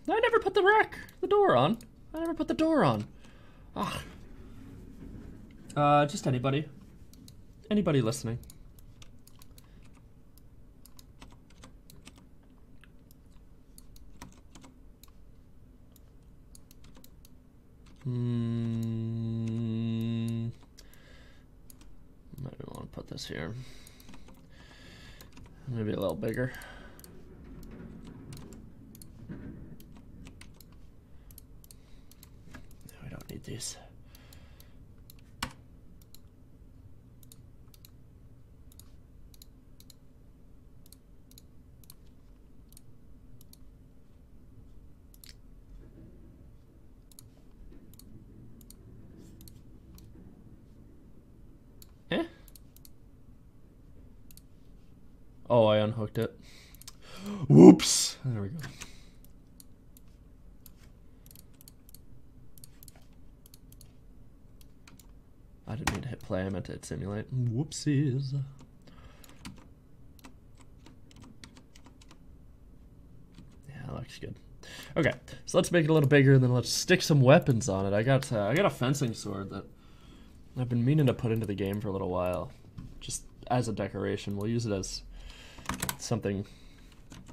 I never put the door on. I never put the door on. Ah. Just anybody. Anybody listening. Maybe I want to put this here. Maybe a little bigger. We don't need these. Oh, I unhooked it. Whoops. There we go. I didn't mean to hit play, I meant to hit simulate. Whoopsies. Yeah, that looks good. Okay, so let's make it a little bigger and then let's stick some weapons on it. I got a fencing sword that I've been meaning to put into the game for a little while. Just as a decoration. We'll use it as something.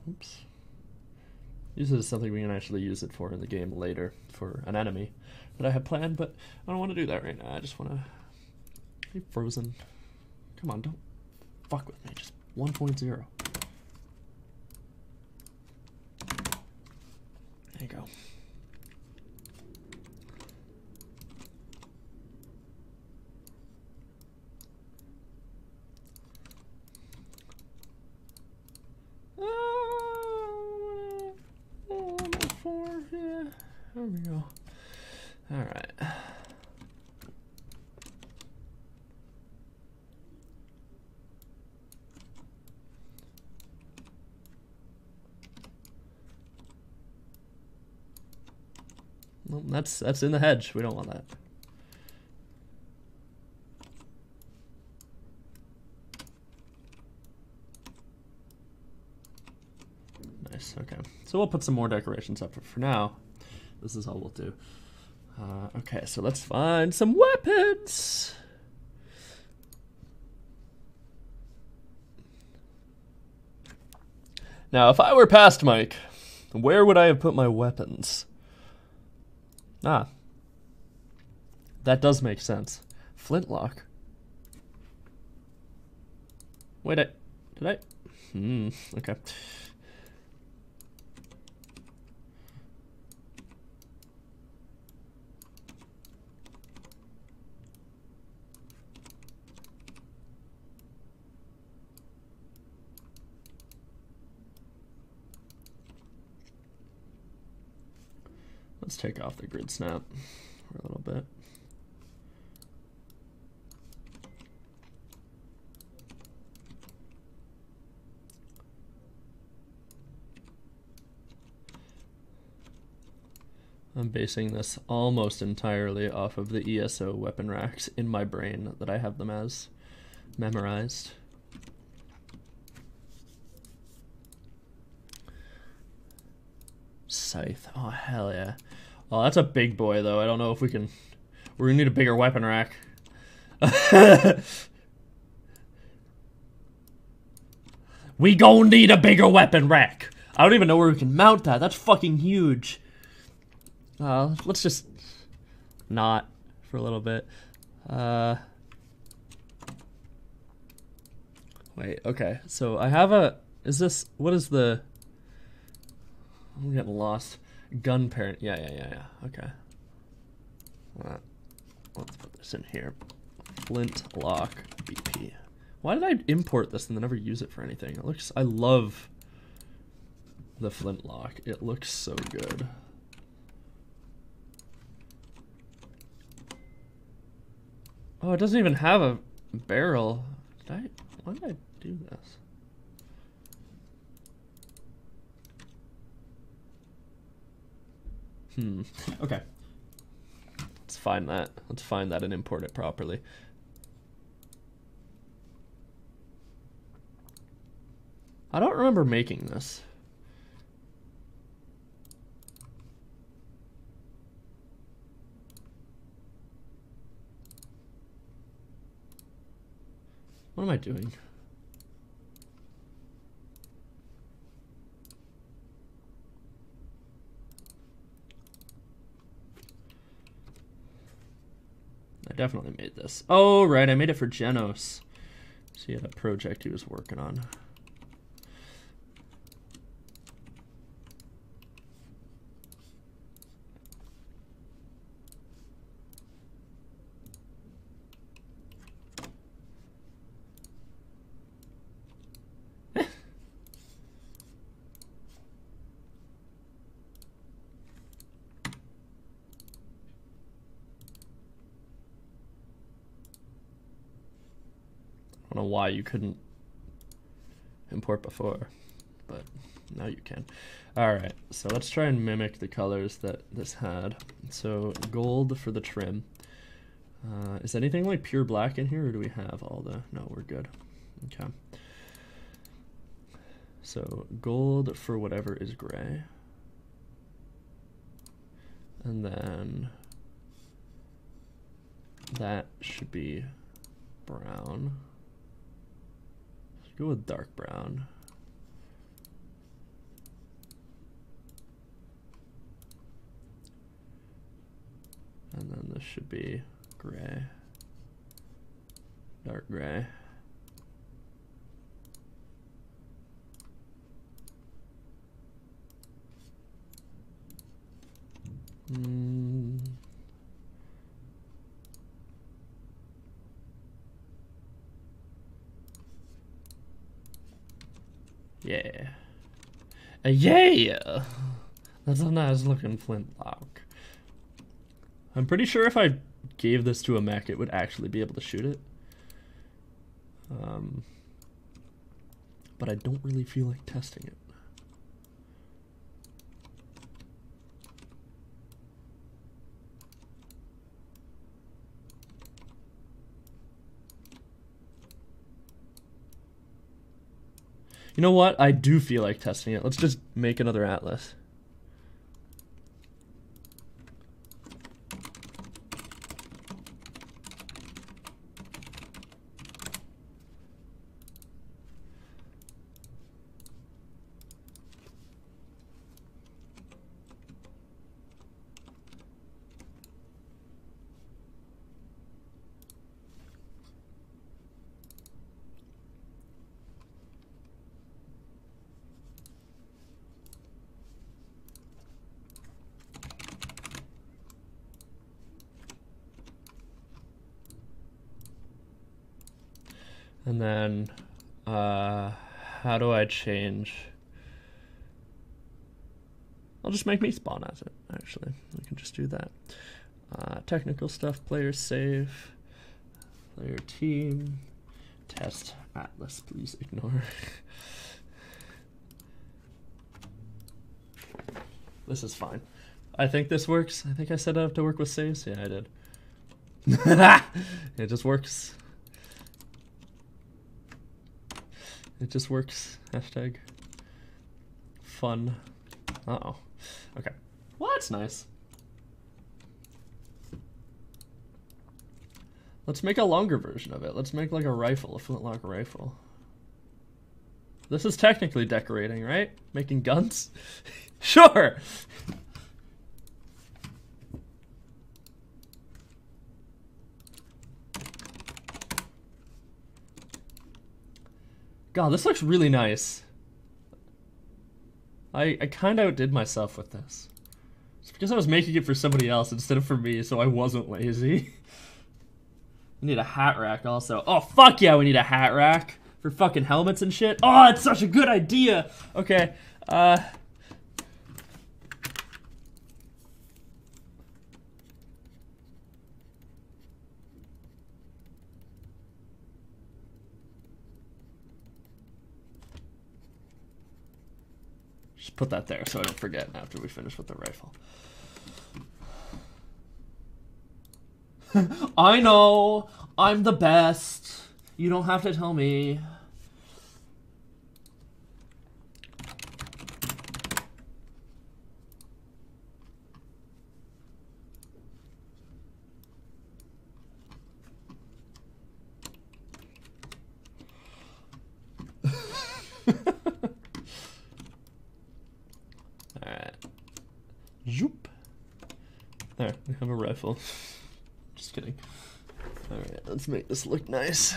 Oops. Use it as something we can actually use it for in the game later for an enemy that I have planned, but I don't want to do that right now. I just want to be frozen. Come on, don't fuck with me. Just 1.0. There you go. Yeah, there we go. All right. Well, that's in the hedge. We don't want that. Nice. Okay. So we'll put some more decorations up, but for now, this is all we'll do. Okay, so let's find some weapons. Now, if I were past Mike, where would I have put my weapons? Ah. That does make sense. Flintlock. Wait, did I? Okay. Let's take off the grid snap for a little bit. I'm basing this almost entirely off of the ESO weapon racks in my brain that I have them as memorized. Scythe. Oh, hell yeah. Oh, that's a big boy, though. I don't know if we can... We're gonna need a bigger weapon rack. We gonna need a bigger weapon rack. I don't even know where we can mount that. That's fucking huge. Let's just... not for a little bit. Wait, okay. So I have a... Is this... What is the... I'm getting lost. Gun parent. Yeah. Okay. Let's put this in here. Flintlock BP. Why did I import this and then never use it for anything? It looks... I love the flintlock. It looks so good. Oh, it doesn't even have a barrel. Why did I do this? Okay. Let's find that. Let's find that and import it properly. I don't remember making this. What am I doing? I definitely made this. Oh, right, I made it for Genos. So he had a project he was working on. I don't know why you couldn't import before, but now you can. All right, so let's try and mimic the colors that this had. So gold for the trim. Is anything like pure black in here, or do we have all the... No, we're good. Okay. So gold for whatever is gray. And then that should be brown. Let's go with dark brown. And then this should be gray, dark gray. Yeah. Yeah! That's a nice looking flintlock. I'm pretty sure if I gave this to a mech, it would actually be able to shoot it. But I don't really feel like testing it. You know what? I do feel like testing it. Let's just make another atlas. And then, how do I change? I'll just make me spawn as it, actually. We can just do that. Technical stuff, player save, player team, test atlas, please ignore. This is fine. I think this works. I think I set it up to work with saves. Yeah, I did. It just works. It just works. Hashtag fun. Uh-oh. Okay. Well, that's nice. Let's make a longer version of it. Let's make like a rifle, a flintlock rifle. This is technically decorating, right? Making guns? Sure! God, this looks really nice. I kind of outdid myself with this. It's because I was making it for somebody else instead of for me, so I wasn't lazy. We need a hat rack also. Oh, fuck yeah, we need a hat rack for fucking helmets and shit. Oh, it's such a good idea. Okay, just put that there so I don't forget after we finish with the rifle. I know, I'm the best. You don't have to tell me. Alright. Zoop. There, we have a rifle. Just kidding. Alright, let's make this look nice.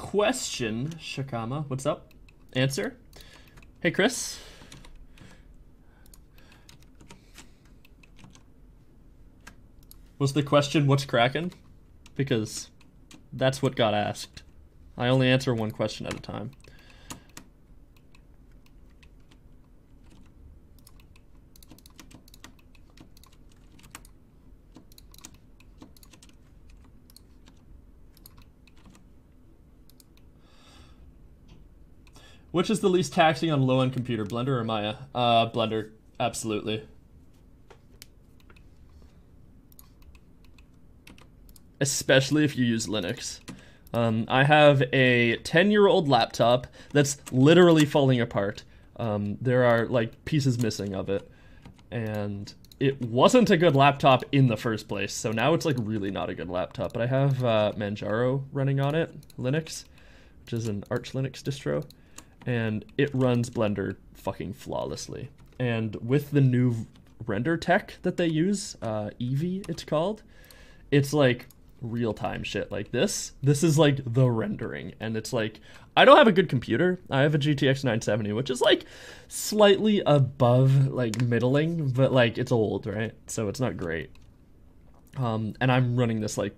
question, Shakama. What's up? Answer. Hey, Chris. Was the question, what's cracking? Because that's what got asked. I only answer one question at a time. Which is the least taxing on low-end computer, Blender or Maya? Blender, absolutely. Especially if you use Linux. I have a 10-year-old laptop that's literally falling apart. There are like pieces missing of it, and it wasn't a good laptop in the first place, so now it's like really not a good laptop. But I have Manjaro running on it, Linux, which is an Arch Linux distro, and it runs Blender fucking flawlessly. And with the new render tech that they use, Eevee it's called, it's like real-time shit like this. This is like the rendering, and it's like, I don't have a good computer. I have a GTX 970, which is like slightly above like middling, but like it's old, right? So it's not great. And I'm running this like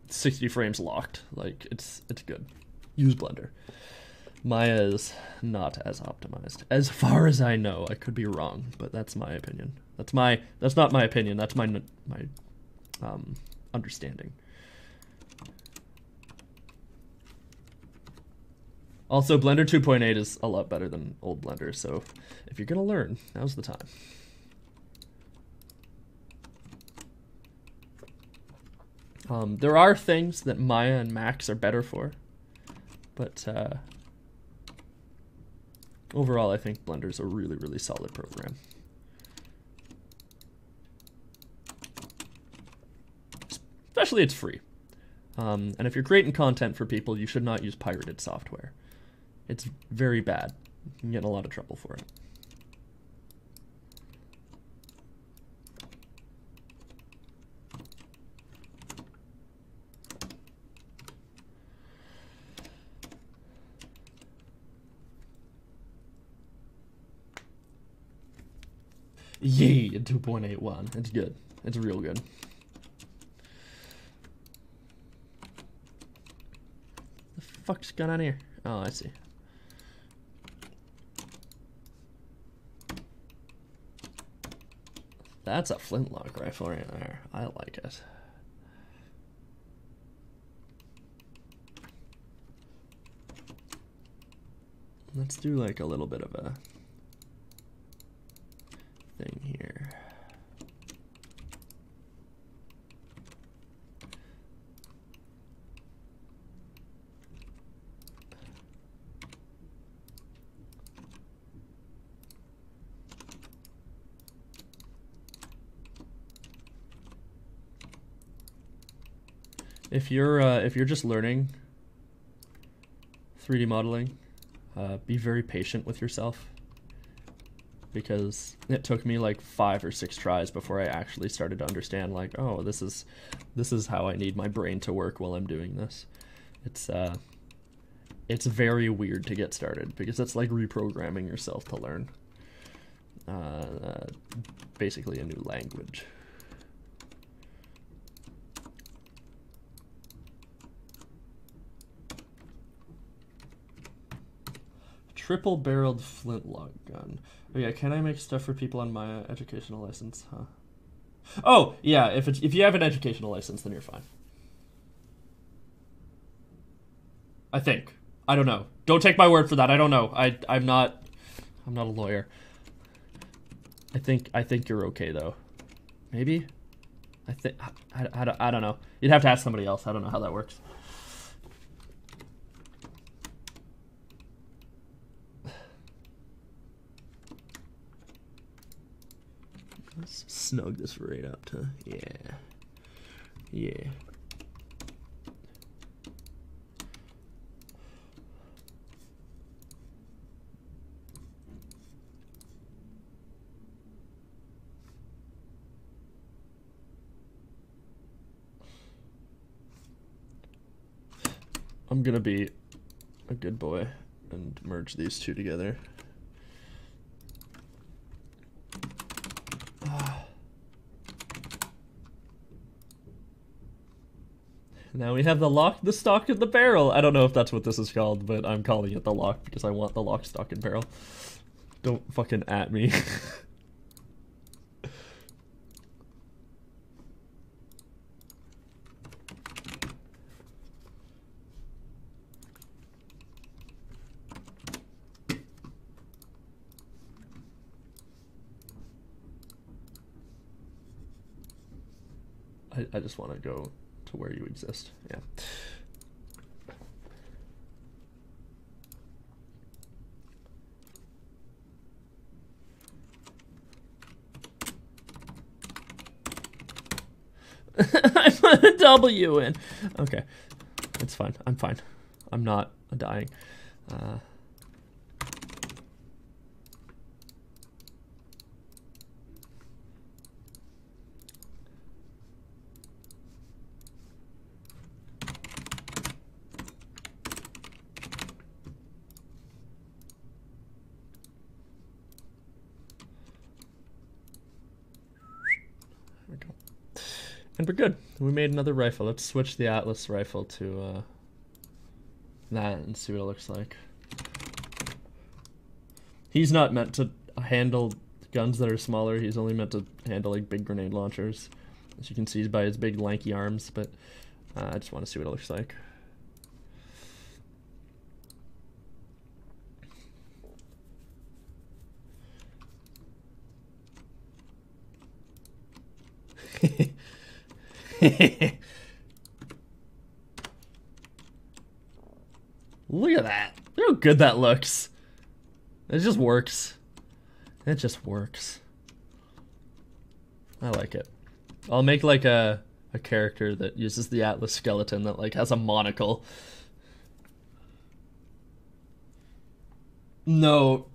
60 frames locked. Like it's good. Use Blender. Maya is not as optimized, as far as I know. I could be wrong, but that's my opinion. That's not my opinion. That's my understanding. Also, Blender 2.8 is a lot better than old Blender, so if you're gonna learn, now's the time. There are things that Maya and Max are better for, but overall, I think Blender's a really, really solid program. Especially it's free. And if you're creating content for people, you should not use pirated software. It's very bad. You can get in a lot of trouble for it. Yay, 2.81. It's good. It's real good. The fuck's going on here? Oh, I see. That's a flintlock rifle right there. I like it. Let's do like a little bit of a thing here. If you're just learning 3D modeling, be very patient with yourself, because it took me like 5 or 6 tries before I actually started to understand, like, oh, this is how I need my brain to work while I'm doing this. It's very weird to get started, because it's like reprogramming yourself to learn basically a new language. Triple-barreled flintlock gun. Oh yeah, can I make stuff for people on my educational license? Huh? Oh yeah, if you have an educational license, then you're fine. I think. I don't know. Don't take my word for that. I don't know. I'm not a lawyer. I think you're okay though. Maybe. I don't know. You'd have to ask somebody else. I don't know how that works. Let's snug this right up to, yeah. Yeah. I'm gonna be a good boy and merge these two together. Now we have the lock, the stock, and the barrel. I don't know if that's what this is called, but I'm calling it the lock because I want the lock, stock, and barrel. Don't fucking at me. I just want to go to where you exist. Yeah. I put a W in. Okay. It's fine. I'm fine. I'm not dying. And we're good. We made another rifle. Let's switch the Atlas rifle to that and see what it looks like. He's not meant to handle guns that are smaller. He's only meant to handle like big grenade launchers, as you can see by his big lanky arms. But I just want to see what it looks like. Look at that. Look how good that looks. It just works. It just works. I like it. I'll make like a character that uses the Atlas skeleton that like has a monocle. No.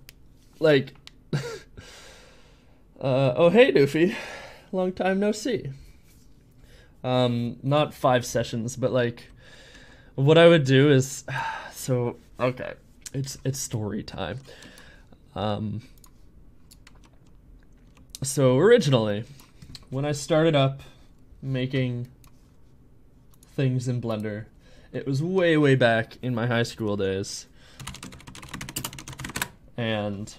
Like oh hey Doofy. Long time no see. Not 5 sessions, but like what I would do is so okay. It's story time. So originally, when I started up making things in Blender, it was way back in my high school days. And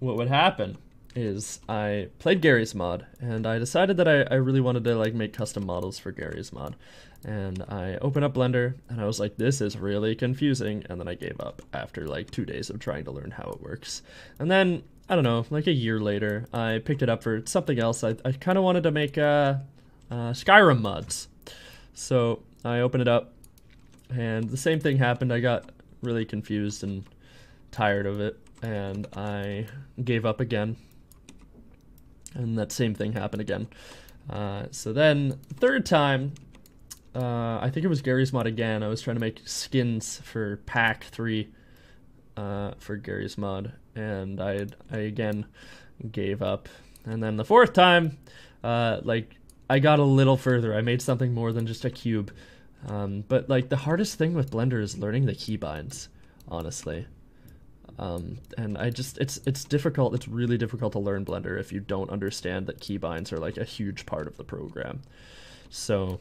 what would happen is I played Gary's mod, and I decided that I really wanted to like make custom models for Gary's mod. And I opened up Blender, and I was like, this is really confusing, and then I gave up after like 2 days of trying to learn how it works. And then, I don't know, like a year later, I picked it up for something else. I kind of wanted to make Skyrim mods. So I opened it up, and the same thing happened. I got really confused and tired of it, and I gave up again. And that same thing happened again. So then, third time, I think it was Gary's mod again. I was trying to make skins for pack 3 for Gary's mod, and I again gave up. And then the fourth time, like I got a little further. I made something more than just a cube. But like the hardest thing with Blender is learning the keybinds, honestly. And I just, it's difficult. It's really difficult to learn Blender if you don't understand that keybinds are like a huge part of the program. So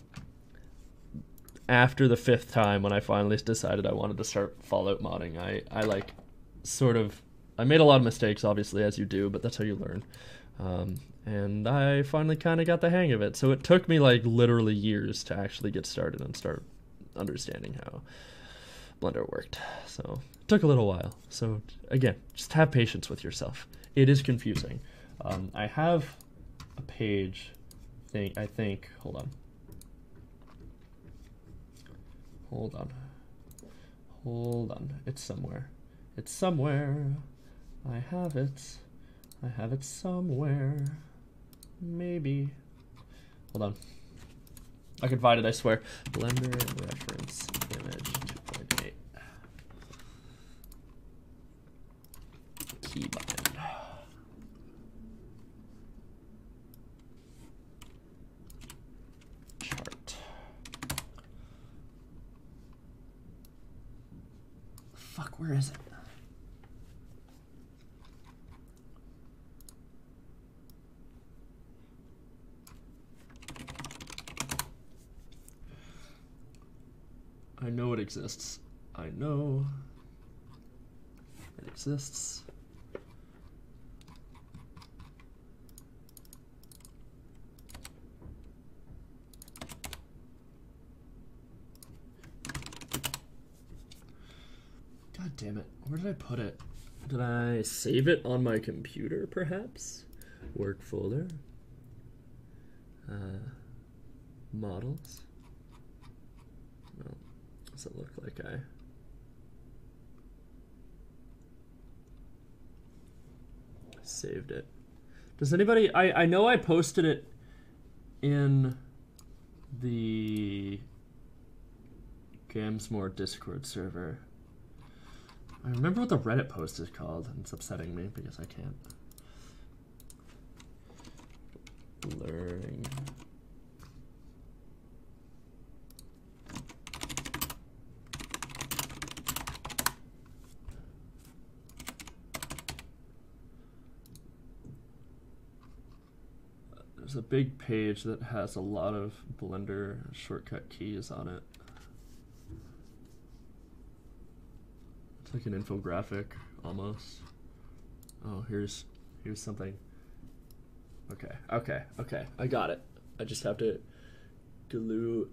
after the 5th time, when I finally decided I wanted to start Fallout modding, I like sort of, I made a lot of mistakes, obviously, as you do, but that's how you learn. And I finally kind of got the hang of it. So it took me like literally years to actually get started and start understanding how Blender worked. So it took a little while. So again, just have patience with yourself. It is confusing. I have a page thing, I think, hold on. Hold on, it's somewhere. It's somewhere. I have it somewhere. Maybe. Hold on. I can find it, I swear. Blender reference image 2.8. Keybind. Chart. Fuck, where is it? I know it exists. I know it exists. God damn it. Where did I put it? Did I save it on my computer, perhaps? Work folder. Models. No. Does it look like I... saved it? Does anybody... I know I posted it in the Gamedev Discord server. I remember what the Reddit post is called, and it's upsetting me because I can't. Learning. There's a big page that has a lot of Blender shortcut keys on it. It's like an infographic, almost. Oh, here's something. Okay. I got it. I just have to... Gludansky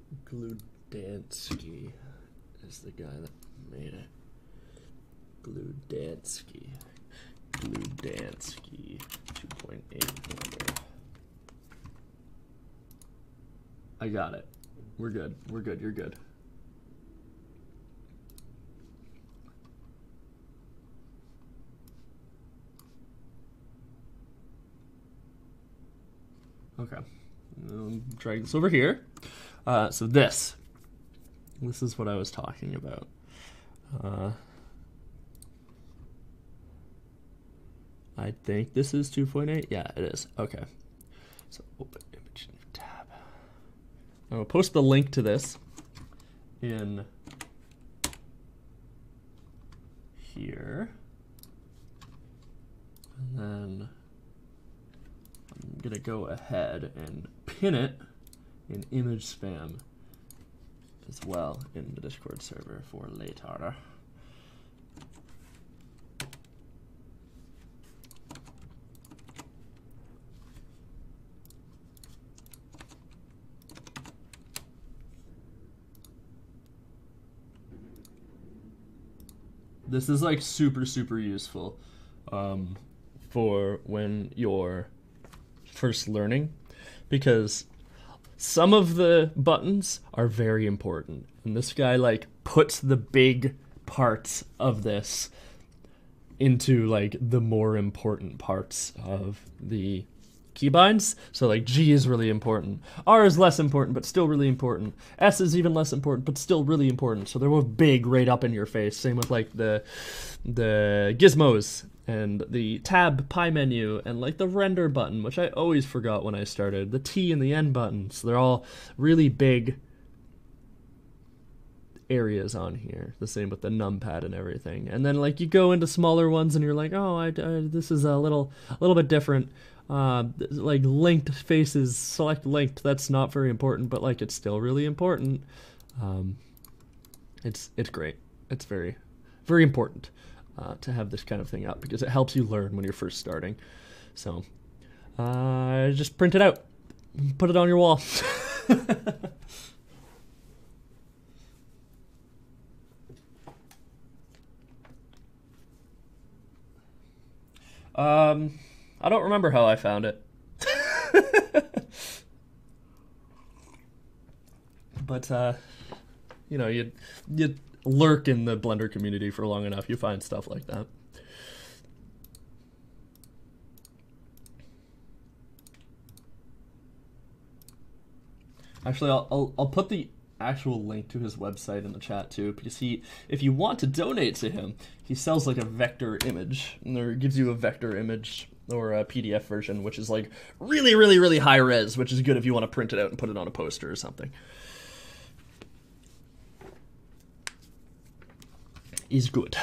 is the guy that made it. Gludansky 2.8. I got it. We're good. You're good. Okay, drag this over here. So this is what I was talking about. I think this is 2.8. Yeah, it is. Okay. So open image, new tab. I'll post the link to this in here, and then I'm gonna go ahead and pin it in image spam as well in the Discord server for later. This is like super useful for when you're first learning, because some of the buttons are very important, and this guy like puts the big parts of this into like the more important parts of the keybinds. So like G is really important, R is less important but still really important, S is even less important but still really important. So they're both big right up in your face. Same with like the gizmos and the tab pie menu and like the render button, which I always forgot when I started, the T and the N buttons. They're all really big areas on here. The same with the numpad and everything. And then like you go into smaller ones and you're like, oh, this is a little bit different. Like linked faces, select linked. That's not very important, but like it's still really important. It's great. It's very important to have this kind of thing up, because it helps you learn when you're first starting. So just print it out, put it on your wall. I don't remember how I found it. But you know, you lurk in the Blender community for long enough, you find stuff like that. Actually, I'll put the actual link to his website in the chat too, because if you want to donate to him, he sells like a vector image, and there gives you a vector image or a PDF version, which is like really high res, which is good if you want to print it out and put it on a poster or something. Is good.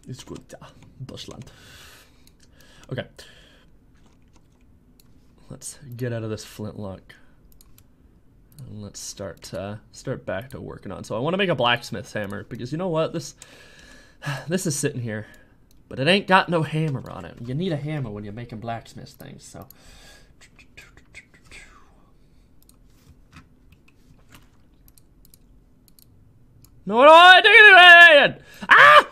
It's good. Bushland. Okay. Let's get out of this flintlock. And let's start back to working on. So I want to make a blacksmith's hammer because you know what? This is sitting here, but it ain't got no hammer on it. You need a hammer when you're making blacksmith things. So no, ah!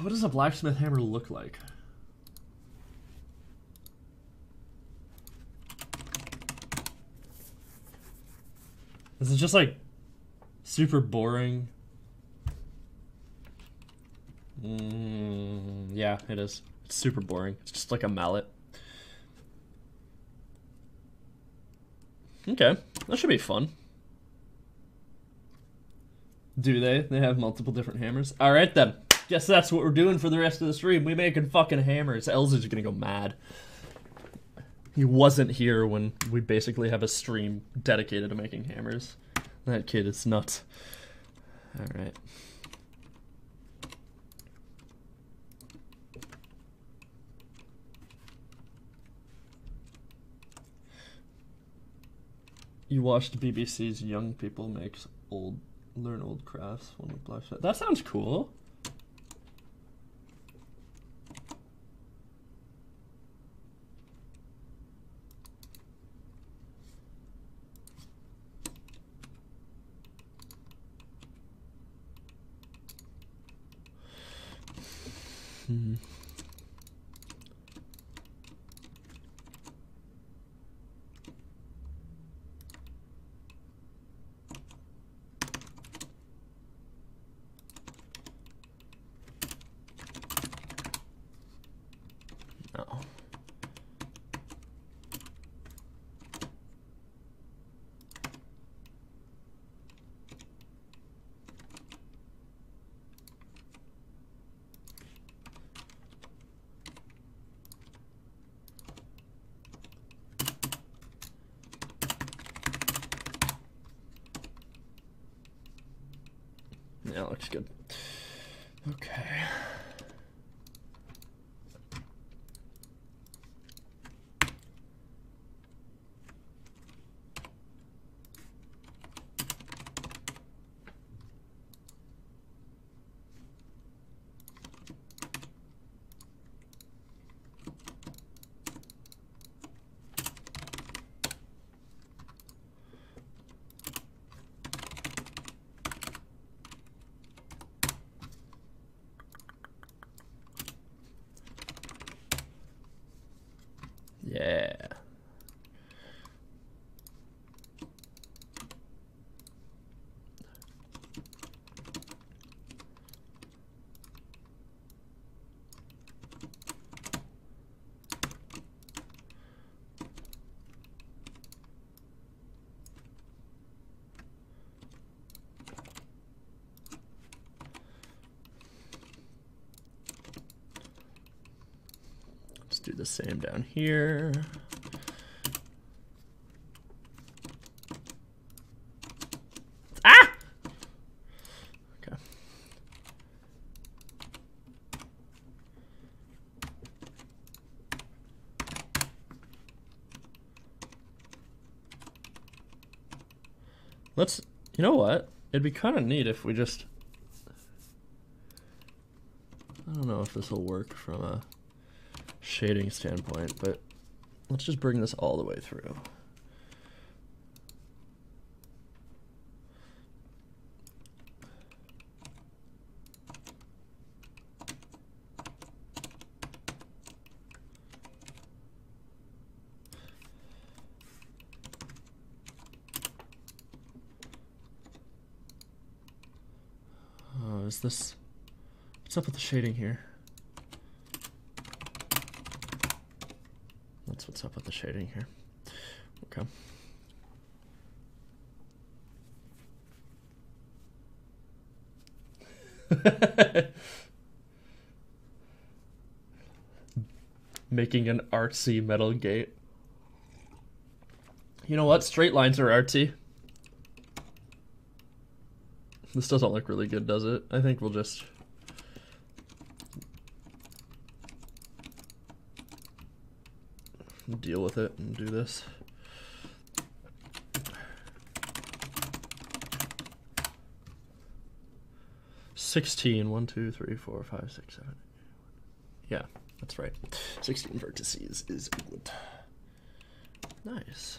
What does a blacksmith hammer look like? Is it just like super boring? Yeah, it is. It's super boring. It's just like a mallet. Okay, that should be fun. Do they? They have multiple different hammers? Alright then. Guess that's what we're doing for the rest of the stream. We making fucking hammers. Elza's gonna go mad. He wasn't here when we basically have a stream dedicated to making hammers. That kid is nuts. Alright. You watched BBC's Young People Learn Old Crafts. That sounds cool. No. Yeah, looks good. Okay. Yeah. Let's do the same down here. Ah! Okay. Let's, you know what? It'd be kind of neat if we just, I don't know if this will work from a shading standpoint, but let's just bring this all the way through. Oh, is this, what's up with the shading here? That's what's mess up with the shading here. Okay. Making an artsy metal gate. You know what? Straight lines are artsy. This doesn't look really good, does it? I think we'll just... deal with it and do this. $16. 1, 2, 3, 4, 5, 6, 7. Yeah, that's right. 16 vertices is good. Nice.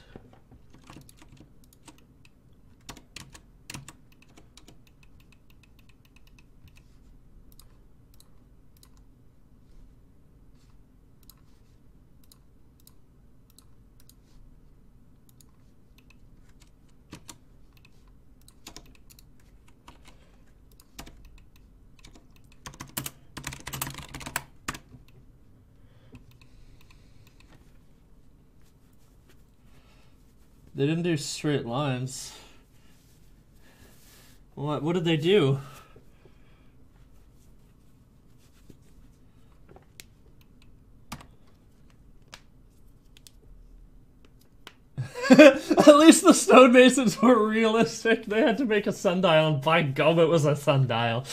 They didn't do straight lines. What did they do? At least the stonemasons were realistic. They had to make a sundial, and by gum, it was a sundial.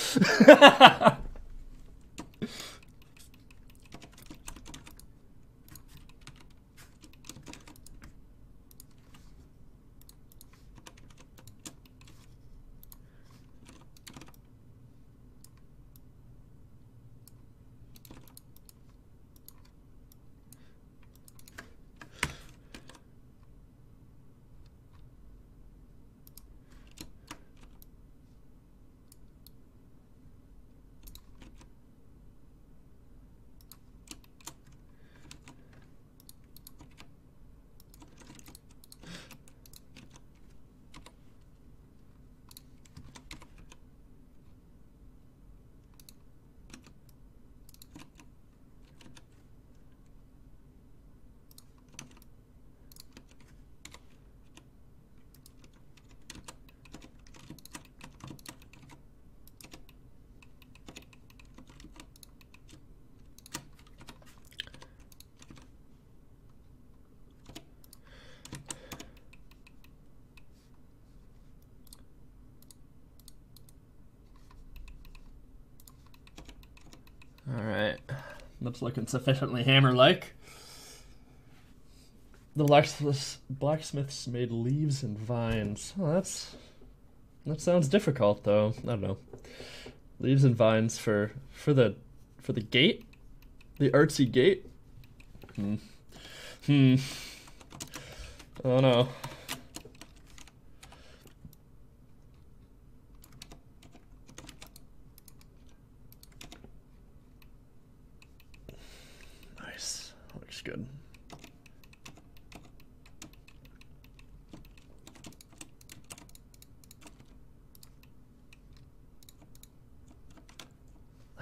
Alright. That's looking sufficiently hammer-like. The blacksmiths made leaves and vines. Oh, that sounds difficult, though. I don't know. Leaves and vines for the gate? The artsy gate? Oh no. Nice. Looks good.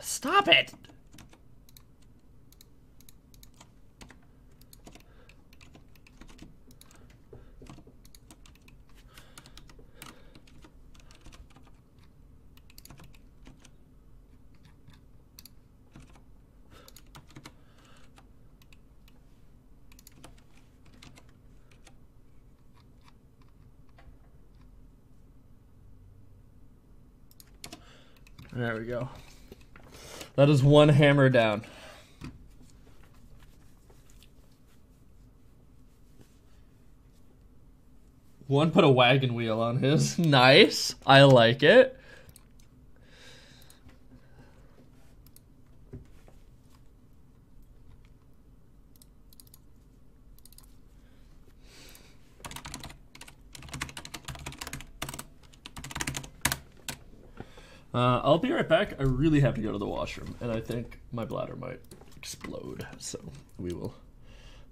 Stop it! There we go. That is one hammer down. One put a wagon wheel on his. Nice. I like it. I'll be right back. I really have to go to the washroom, and I think my bladder might explode. So we will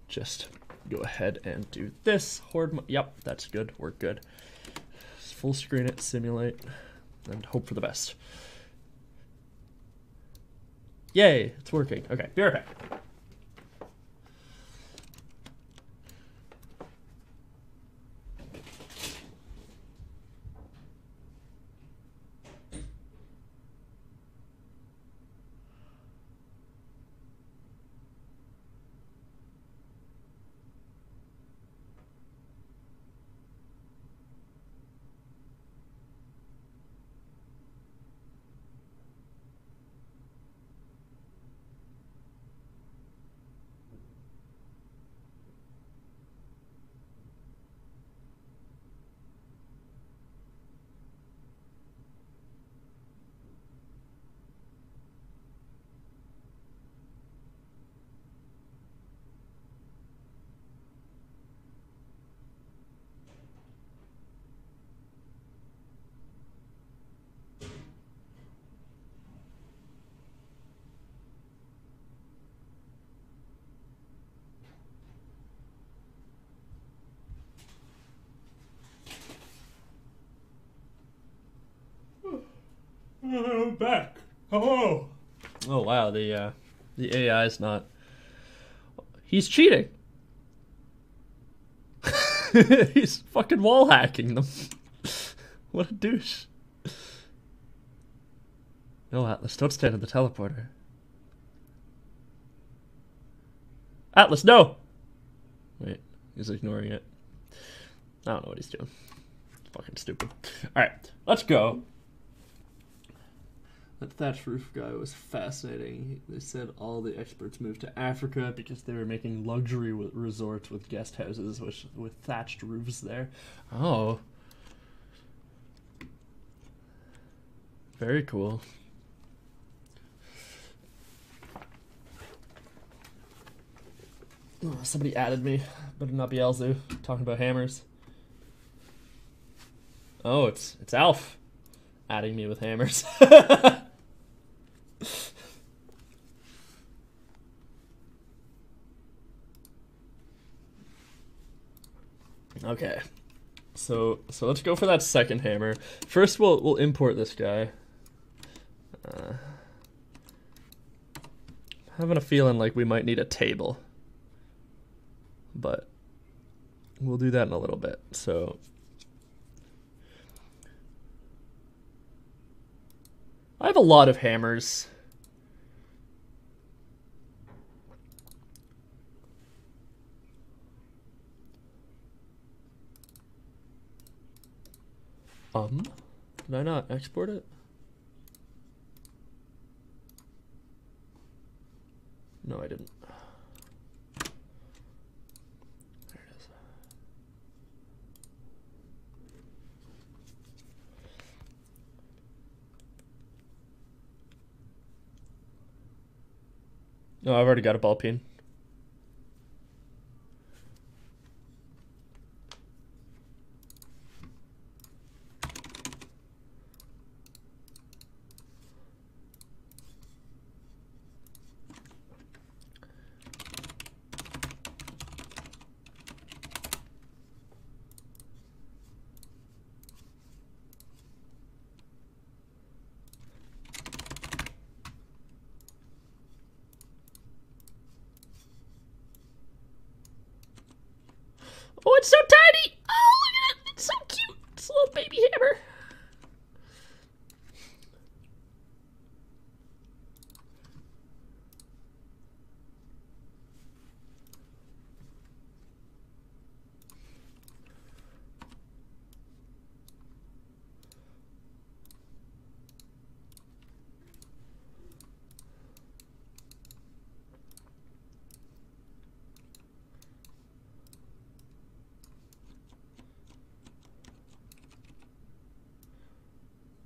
just go ahead and do this. Yep, that's good. We're good. Just full screen it, simulate, and hope for the best. Yay, it's working. Okay, be right back. back. Hello. Oh wow, the AI is not. He's cheating. He's fucking wall hacking them. What a douche. No, Atlas, don't stand in the teleporter. Atlas, no! Wait, he's ignoring it. I don't know what he's doing. It's fucking stupid. Alright, let's go. That thatched roof guy was fascinating. They said all the experts moved to Africa because they were making luxury resorts with guest houses with thatched roofs there. Oh. Very cool. Oh, somebody added me. Better not be Ezlu talking about hammers. Oh, it's Alf adding me with hammers. Okay, so let's go for that second hammer. First, we'll import this guy. Having a feeling like we might need a table, but we'll do that in a little bit. So I have a lot of hammers. Did I not export it? No, I didn't. There it is. No, I've already got a ball peen. Oh, it's so tiny! Oh, look at it! It's so cute! It's a little baby hammer.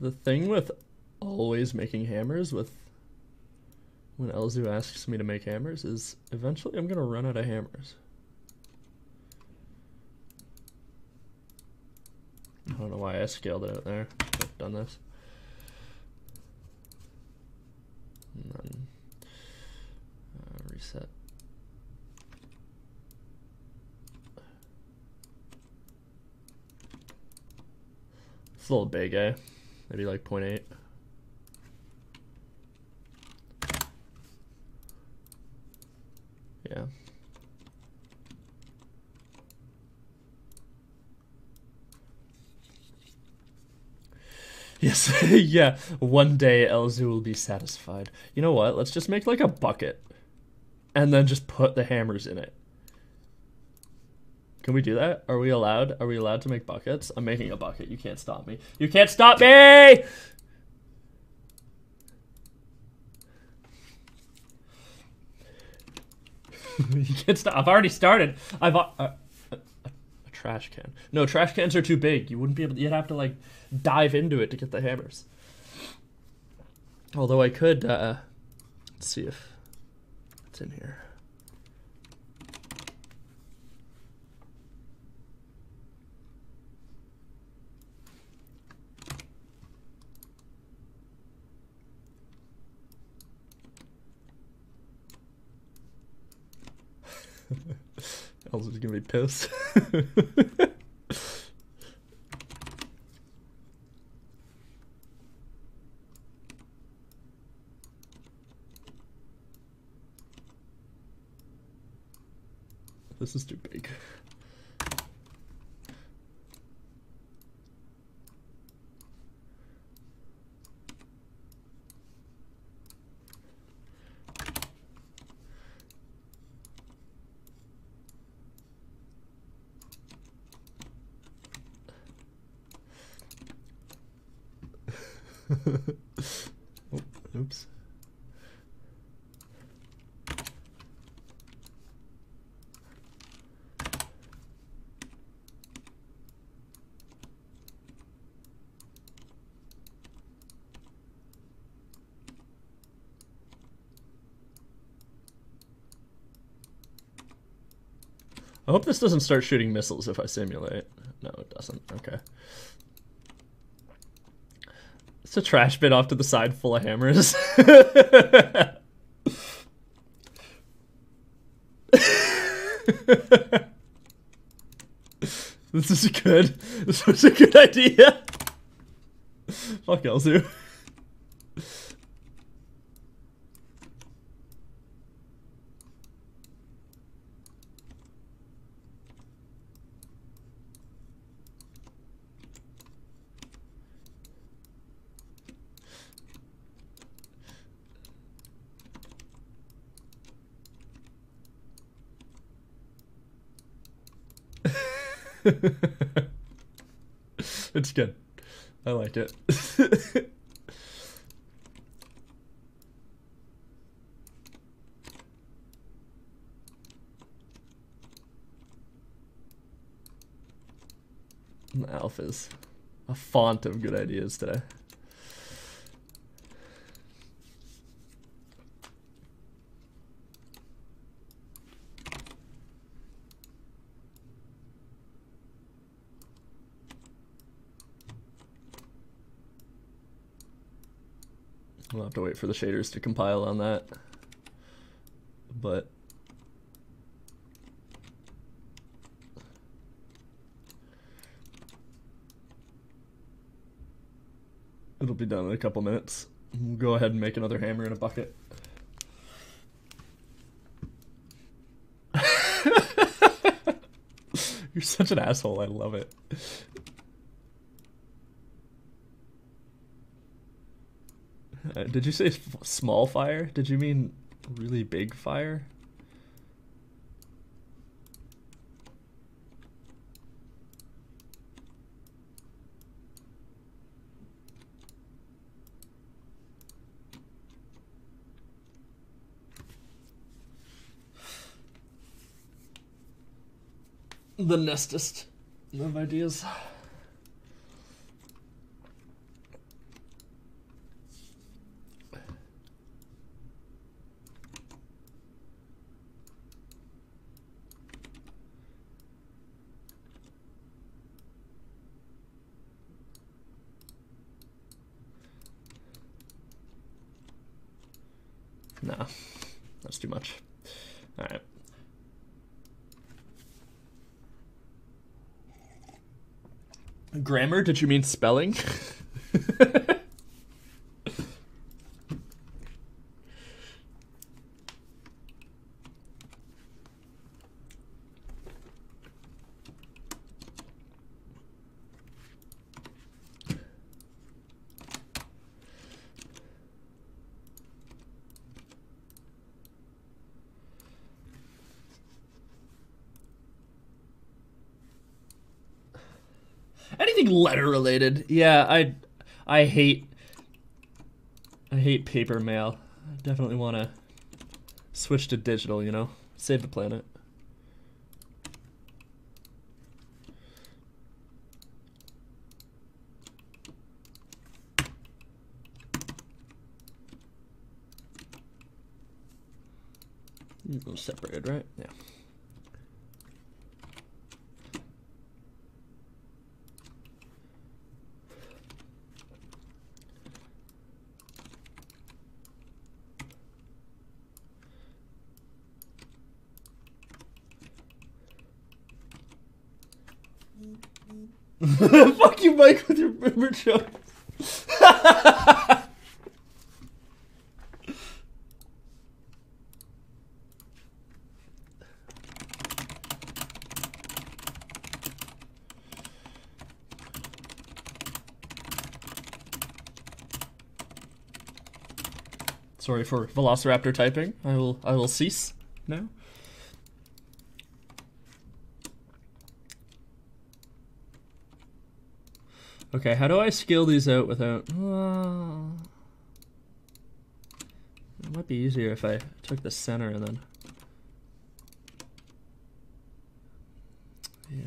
The thing with always making hammers with when Ezlu asks me to make hammers is eventually I'm gonna run out of hammers. I don't know why I scaled it out there. I've done this. And then reset. It's a little big, eh? Maybe like 0.8. Yeah. Yes, yeah. One day Ezlu will be satisfied. You know what? Let's just make like a bucket. And then just put the hammers in it. Can we do that? Are we allowed? Are we allowed to make buckets? I'm making a bucket. You can't stop me. You can't stop me! You can't stop. I've already started. I've a trash can. No, trash cans are too big. You wouldn't be able to, you'd have to like dive into it to get the hammers. Although I could let's see if it's in here. Ezlu's gonna be pissed. This is too big. Oh, oops. I hope this doesn't start shooting missiles if I simulate. No, it doesn't. Okay. It's a trash bin off to the side full of hammers. This is good. This was a good idea. Fuck Ezlu. It's good. I like it. Alpha's a font of good ideas today. We'll have to wait for the shaders to compile on that, but it'll be done in a couple minutes. We'll go ahead and make another hammer in a bucket. You're such an asshole, I love it. Did you say small fire? Did you mean really big fire? The nestest of ideas. Nah, that's too much. All right. Grammar? Did you mean spelling? Anything letter related? Yeah, I hate paper mail. I definitely want to switch to digital, you know? Save the planet. Those separated, right? Yeah. Fuck you, Mike, with your member joke. Sorry for Velociraptor typing. I will cease now. Okay, how do I scale these out without... It might be easier if I took the center and then... Yeah.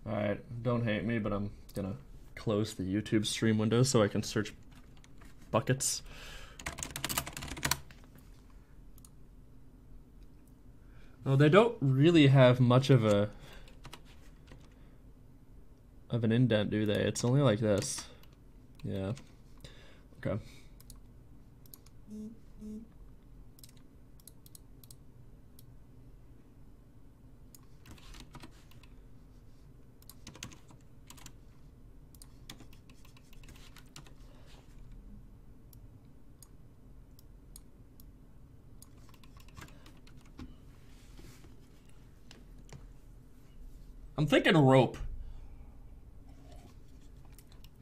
Alright, don't hate me, but I'm gonna close the YouTube stream window so I can search buckets. Oh, they don't really have much of an indent, do they? It's only like this. Yeah. Okay. I'm thinking rope.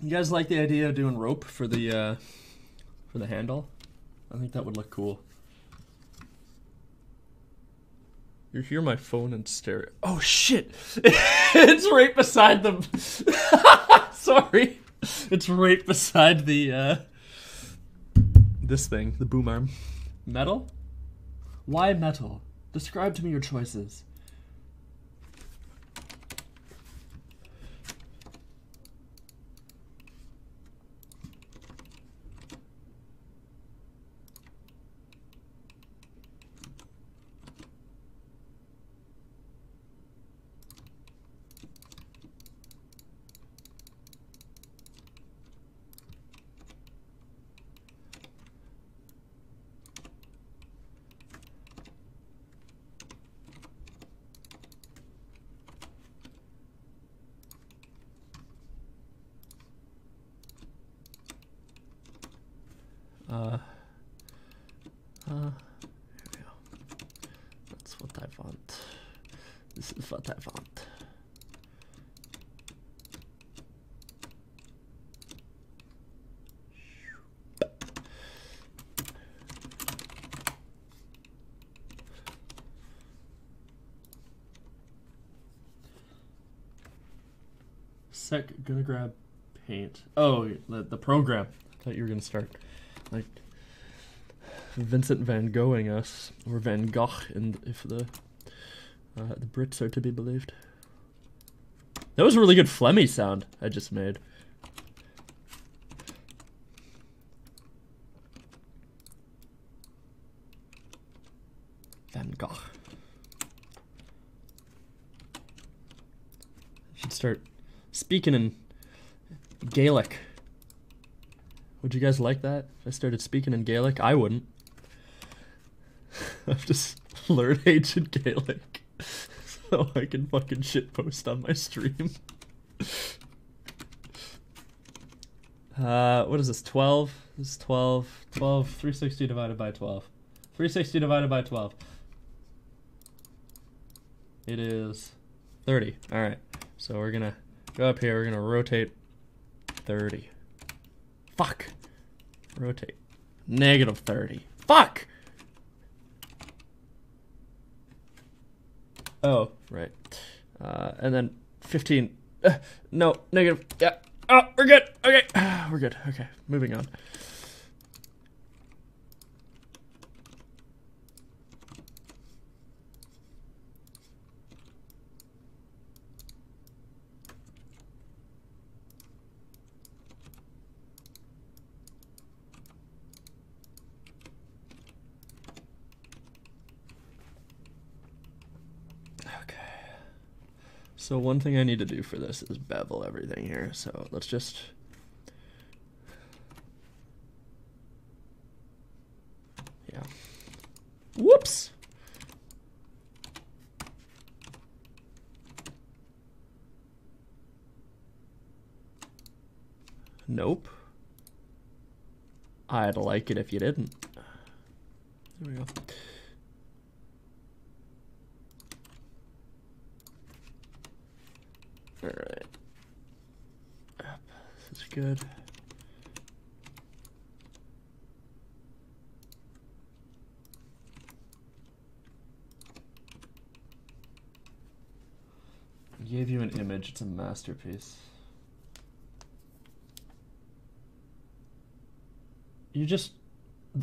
You guys like the idea of doing rope for the handle? I think that would look cool. You hear my phone in stereo. Oh shit! It's right beside them. Sorry. It's right beside the this thing, the boom arm. Metal? Why metal? Describe to me your choices. Here we go. That's what I want. This is what I want. Gonna grab paint. Oh, the program. I thought you were gonna start like Vincent Van Goghing us, or Van Gogh, and if the Brits are to be believed. That was a really good phlegmy sound I just made. Van Gogh. I should start speaking in Gaelic. Would you guys like that? If I started speaking in Gaelic? I wouldn't. I've just learned ancient Gaelic so I can fucking shitpost on my stream. What is this? 12? This is 12. 360 divided by 12. 360 divided by 12. It is 30. Alright. So we're gonna go up here. We're gonna rotate 30. Fuck. Rotate. Negative 30. Fuck! Oh, right. And then 15. No, negative. Yeah. Oh, we're good. Okay. We're good. Okay. Moving on. So one thing I need to do for this is bevel everything here. So let's just... Yeah. Whoops! Nope. I'd like it if you didn't. There we go. Alright. This That's good. I gave you an image. It's a masterpiece. You just...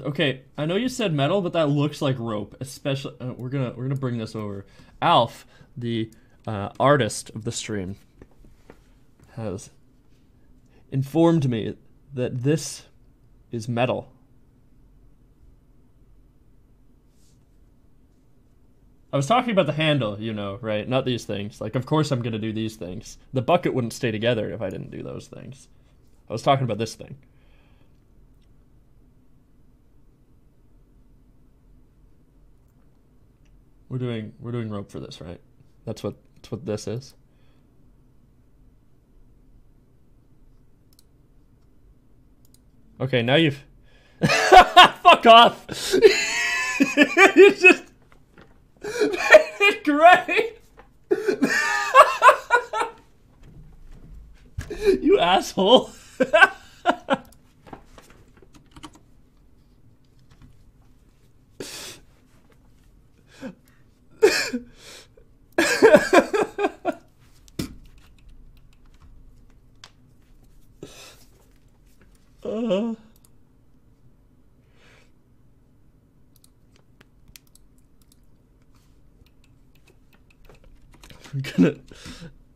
Okay, I know you said metal, but that looks like rope. Especially, we're gonna bring this over. Alf, the artist of the stream, has informed me that this is metal. I was talking about the handle, you know, right? Not these things. Like, of course I'm gonna do these things. The bucket wouldn't stay together if I didn't do those things. I was talking about this thing. We're doing rope for this, right? That's what this is. Okay, now you've fuck off. You just made it great. You asshole.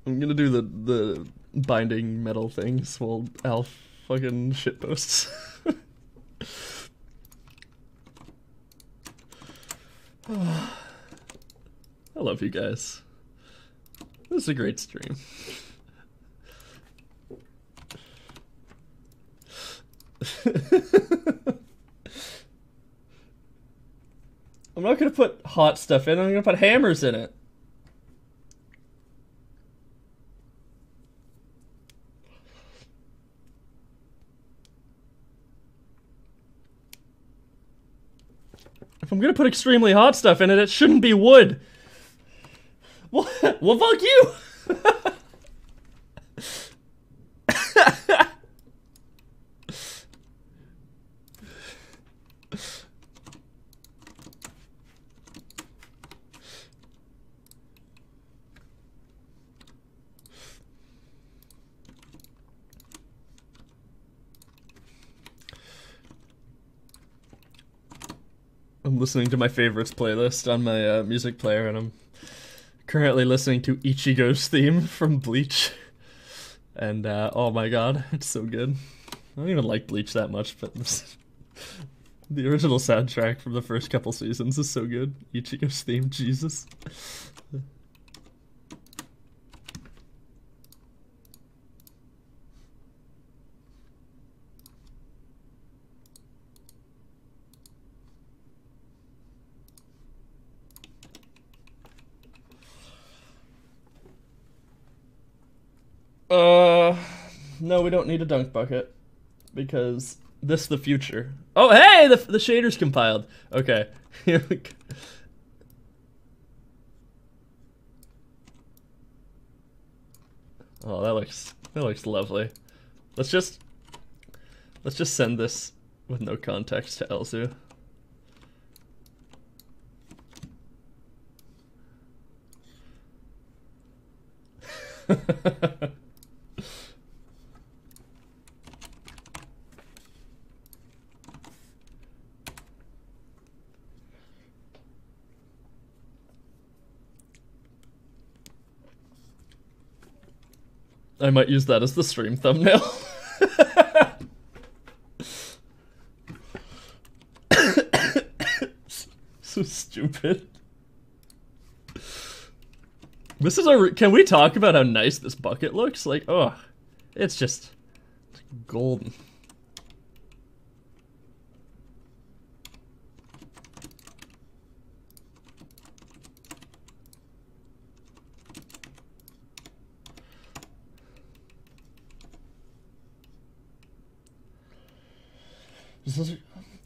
I'm gonna do the binding metal things while Alf fucking shitposts. I love you guys. This is a great stream. I'm not gonna put hot stuff in, I'm gonna put hammers in it. If I'm gonna put extremely hot stuff in it, it shouldn't be wood. Well, fuck you! I'm listening to my favorites playlist on my music player, and I'm currently listening to Ichigo's theme from Bleach. And oh my god, it's so good. I don't even like Bleach that much, but the original soundtrack from the first couple seasons is so good. Ichigo's theme, Jesus. No, we don't need a dunk bucket because this is the future. Oh, hey, the shader's compiled. Okay, here we go. Oh, that looks lovely. Let's just send this with no context to Ezlu. I might use that as the stream thumbnail. So stupid. This is can we talk about how nice this bucket looks? Like, oh, it's just golden.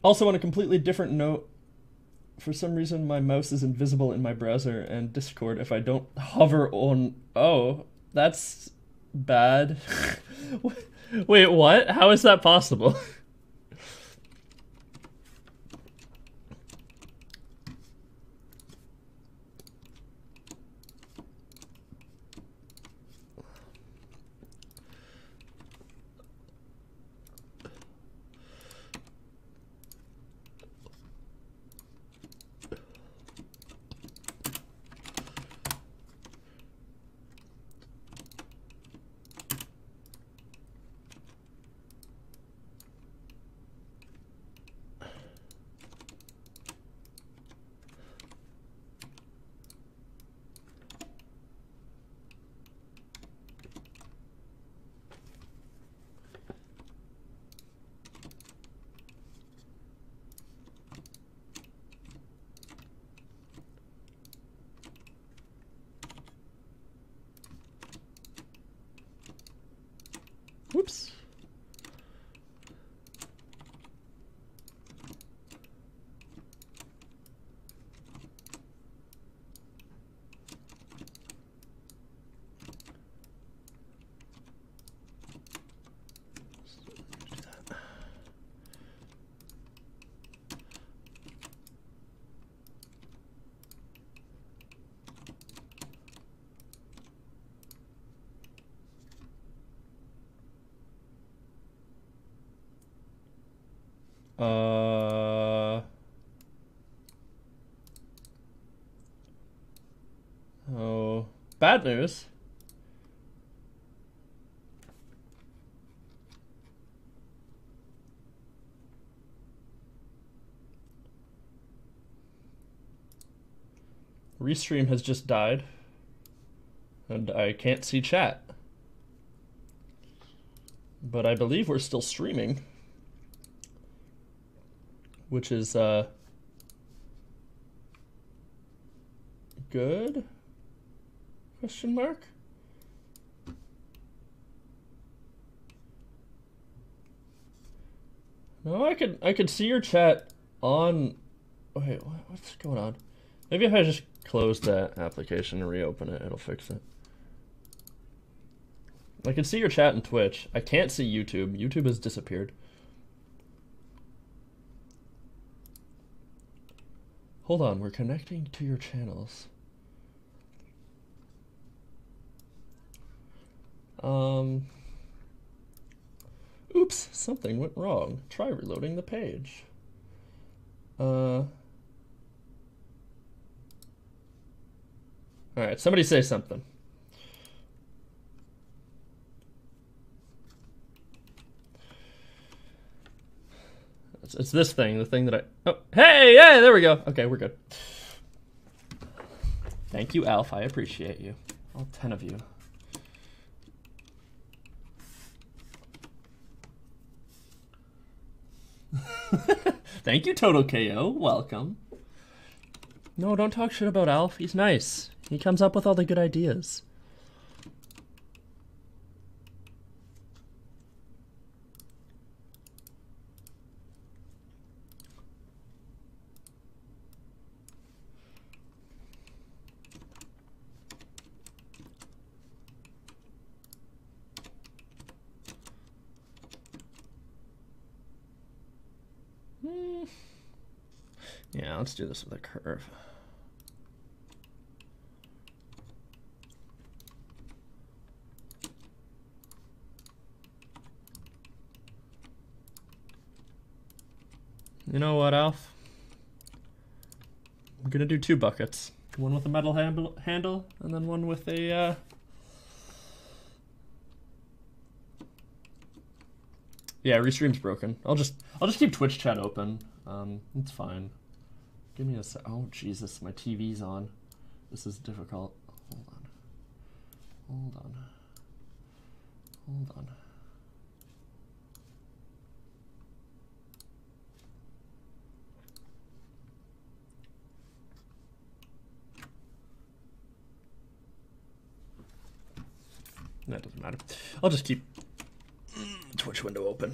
Also, on a completely different note, for some reason my mouse is invisible in my browser and Discord if I don't hover on... Oh, that's bad. Wait, what? How is that possible? Whoops. Oh, bad news. Restream has just died, and I can't see chat. But I believe we're still streaming, which is good? Question mark? No, I could see your chat on. Wait, what's going on? Maybe if I just close that application and reopen it, it'll fix it. I can see your chat in Twitch. I can't see YouTube. YouTube has disappeared. Hold on, we're connecting to your channels. Oops, something went wrong. Try reloading the page. Alright, somebody say something. It's this thing, the thing that I... Oh, hey, there we go. Okay, we're good. Thank you, Alf. I appreciate you. All 10 of you. Thank you, Total KO. Welcome. No, don't talk shit about Alf. He's nice. He comes up with all the good ideas. Yeah, let's do this with a curve. You know what, Alf? I'm gonna do 2 buckets. One with a metal handle, and then one with a, Yeah, Restream's broken. I'll just keep Twitch chat open. It's fine. Give me a sec. Oh, Jesus, my TV's on. This is difficult. Hold on. Hold on. Hold on. That doesn't matter. I'll just keep Twitch window open.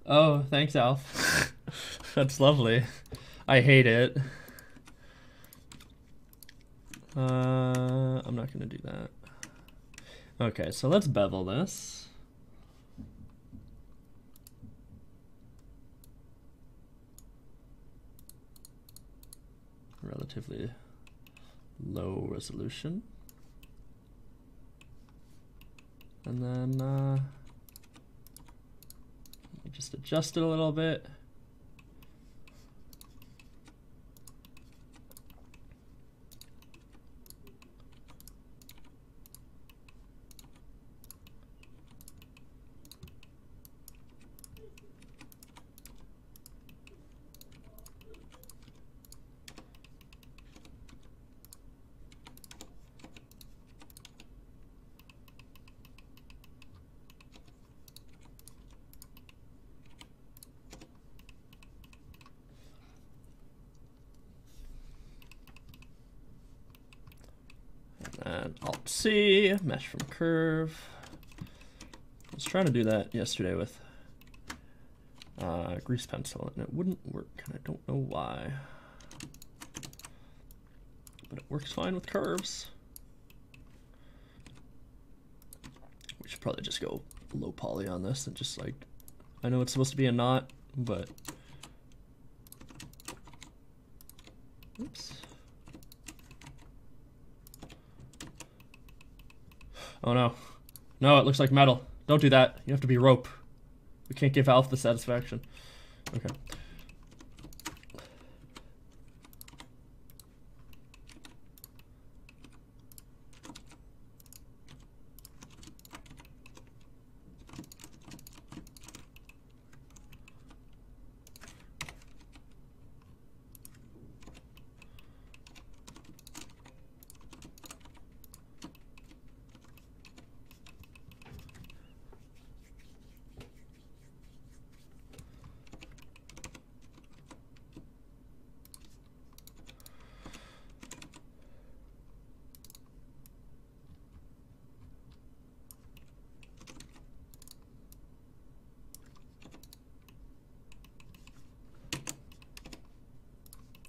Oh, thanks, Alf. That's lovely. I hate it. I'm not gonna do that. Okay, so let's bevel this. Relatively low resolution. And then just adjust it a little bit. And Alt-C, mesh from curve. I was trying to do that yesterday with grease pencil, and it wouldn't work, and I don't know why. But it works fine with curves. We should probably just go low poly on this and just like, I know it's supposed to be a knot, but oops. Oh no. No, it looks like metal. Don't do that. You have to be rope. We can't give Alf the satisfaction. Okay.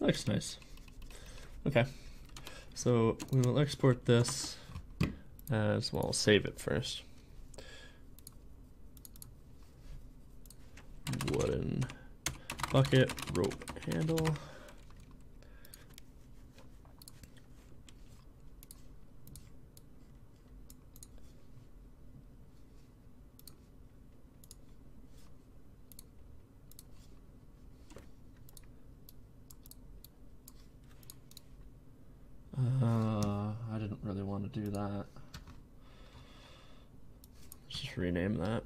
Looks nice. Okay, so we will export this as well. Save it first. Wooden bucket, rope handle. I didn't really want to do that. Let's just rename that.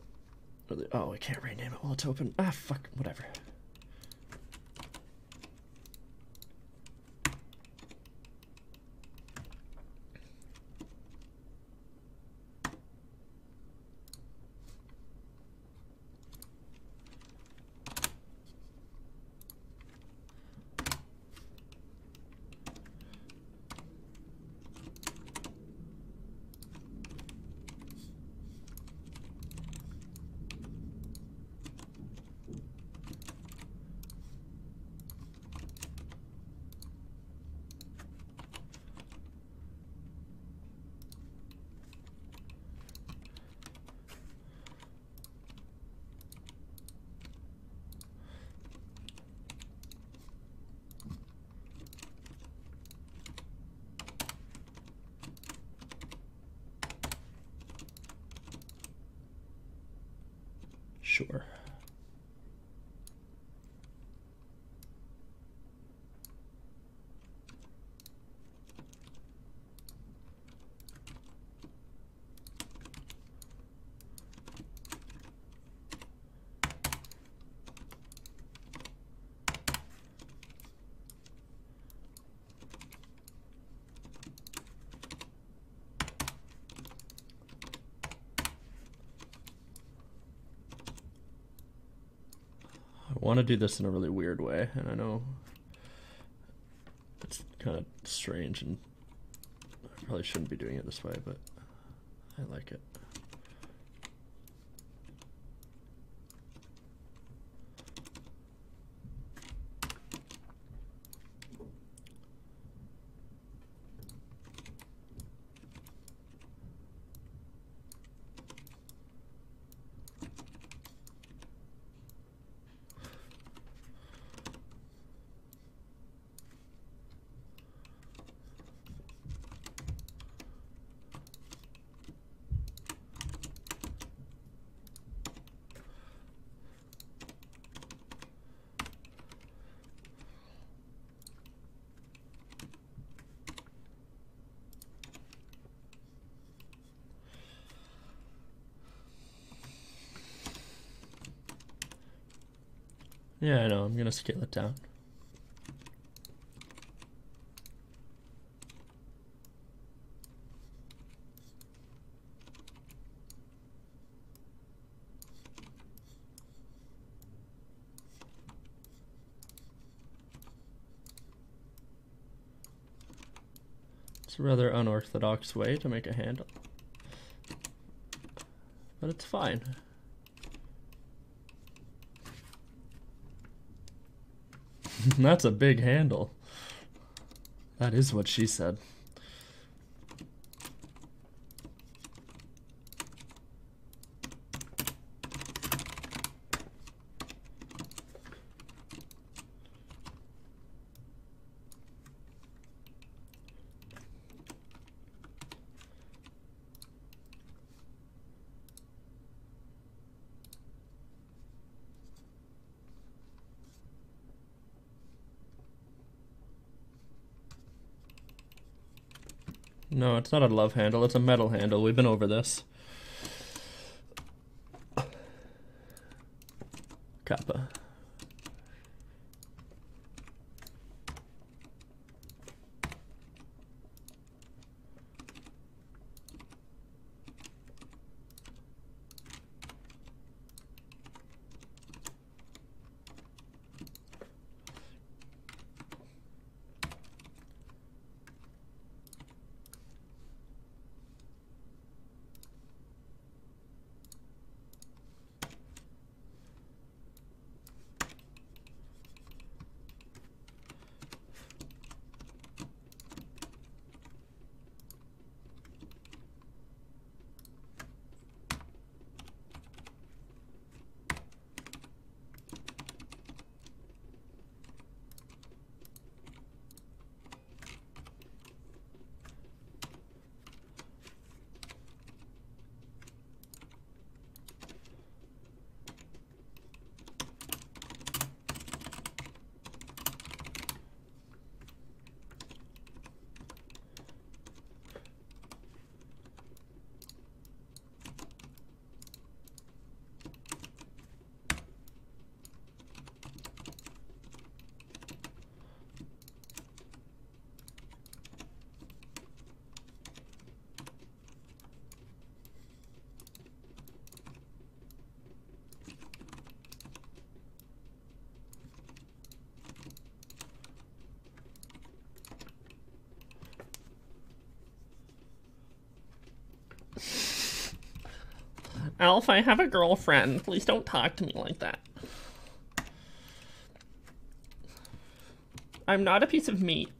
Oh, I can't rename it while it's open. Ah, fuck, whatever. Sure. I want to do this in a really weird way, and I know it's kind of strange, and I probably shouldn't be doing it this way, but I like it. Yeah, I know. I'm gonna scale it down. It's a rather unorthodox way to make a handle, but it's fine. That's a big handle. That is what she said. No, it's not a love handle, it's a metal handle. We've been over this. Kappa. Alf, I have a girlfriend. Please don't talk to me like that. I'm not a piece of meat.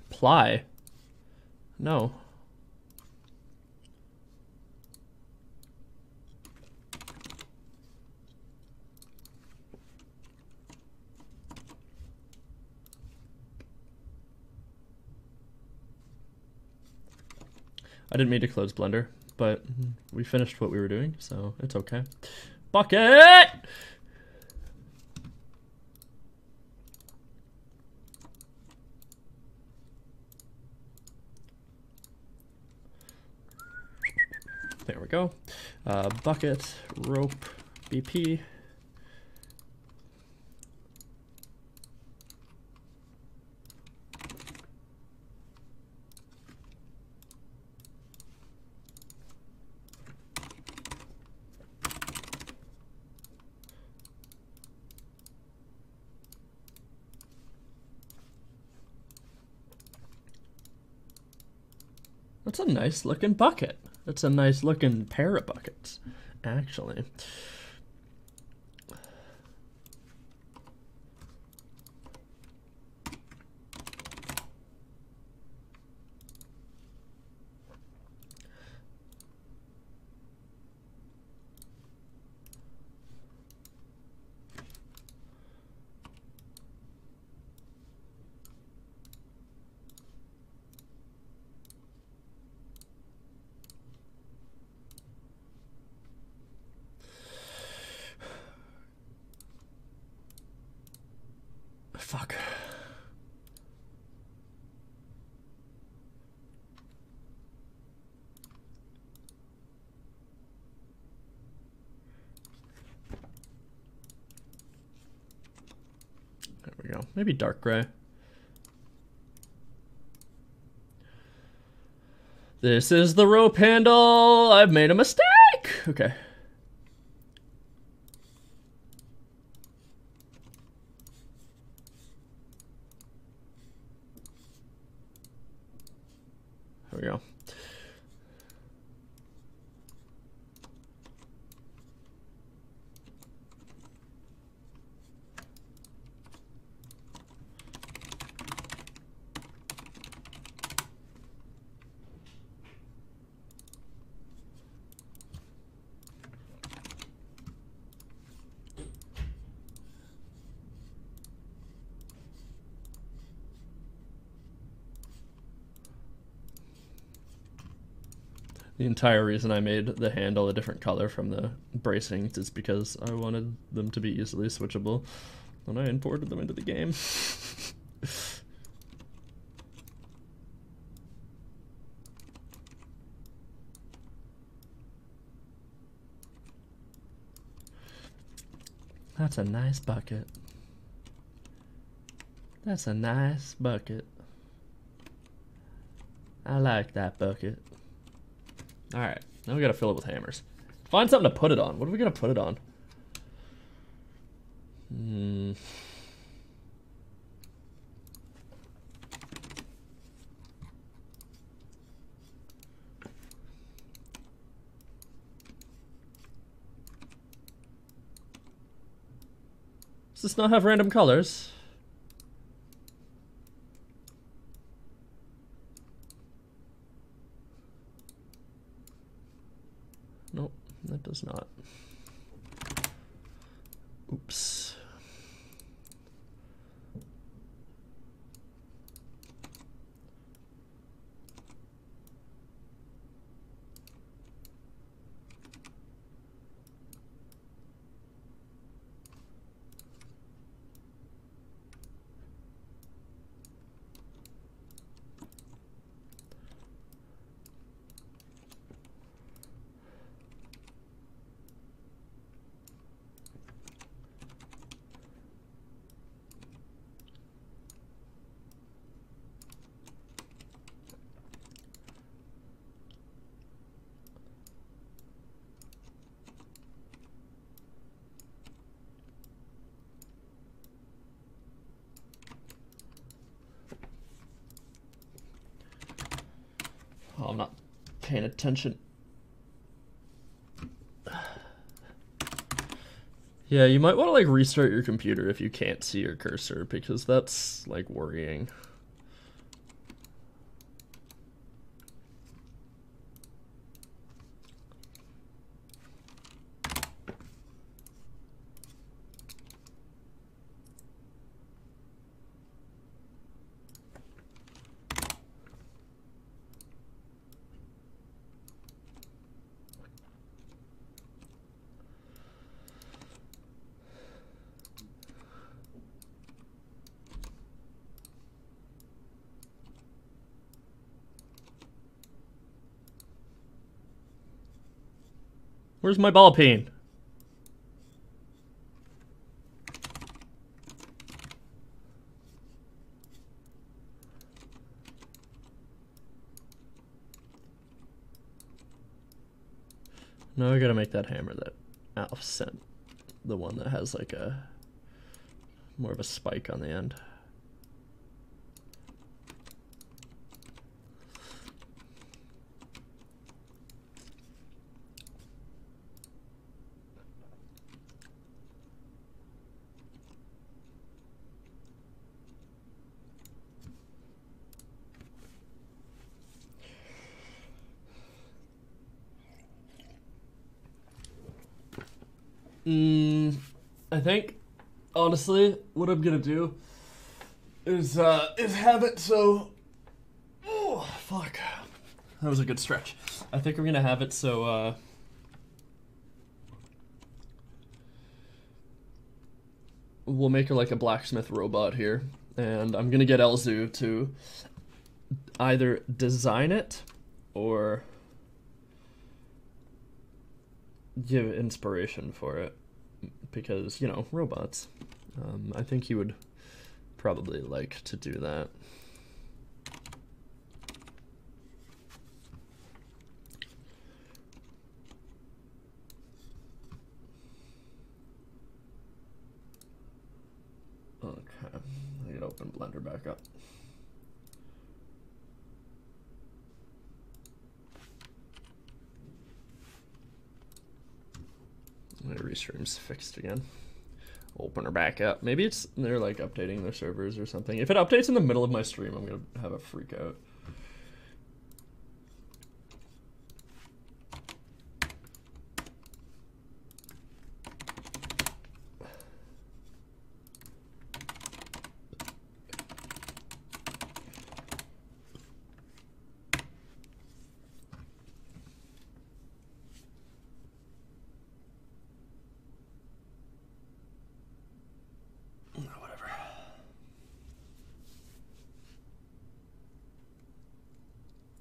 Apply? No. I didn't mean to close Blender, but we finished what we were doing, so it's okay. Bucket! There we go. Bucket, rope, BP. That's a nice looking bucket. That's a nice looking pair of buckets, actually. go. Maybe dark gray. This is the rope handle. I've made a mistake. Okay. There we go. The entire reason I made the handle a different color from the bracings is because I wanted them to be easily switchable when I imported them into the game. That's a nice bucket. That's a nice bucket. I like that bucket. Alright, now we gotta fill it with hammers. Find something to put it on. What are we gonna put it on? Does this not have random colors? Nope, that does not. Oops. Oh, I'm not paying attention. Yeah, you might want to like restart your computer if you can't see your cursor, because that's like worrying. Where's my ball peen? No, I gotta make that hammer that Alf sent. The one that has like a more of a spike on the end. I think, honestly, what I'm gonna do is have it so. Oh fuck, that was a good stretch. I think I'm gonna have it so. We'll make her like a blacksmith robot here, and I'm gonna get Ezlu to either design it or give inspiration for it, because, you know, robots. I think he would probably like to do that. Okay, I gotta open Blender back up. My restream's fixed again. Open her back up. Maybe it's they're like updating their servers or something. If it updates in the middle of my stream, I'm gonna have a freak out.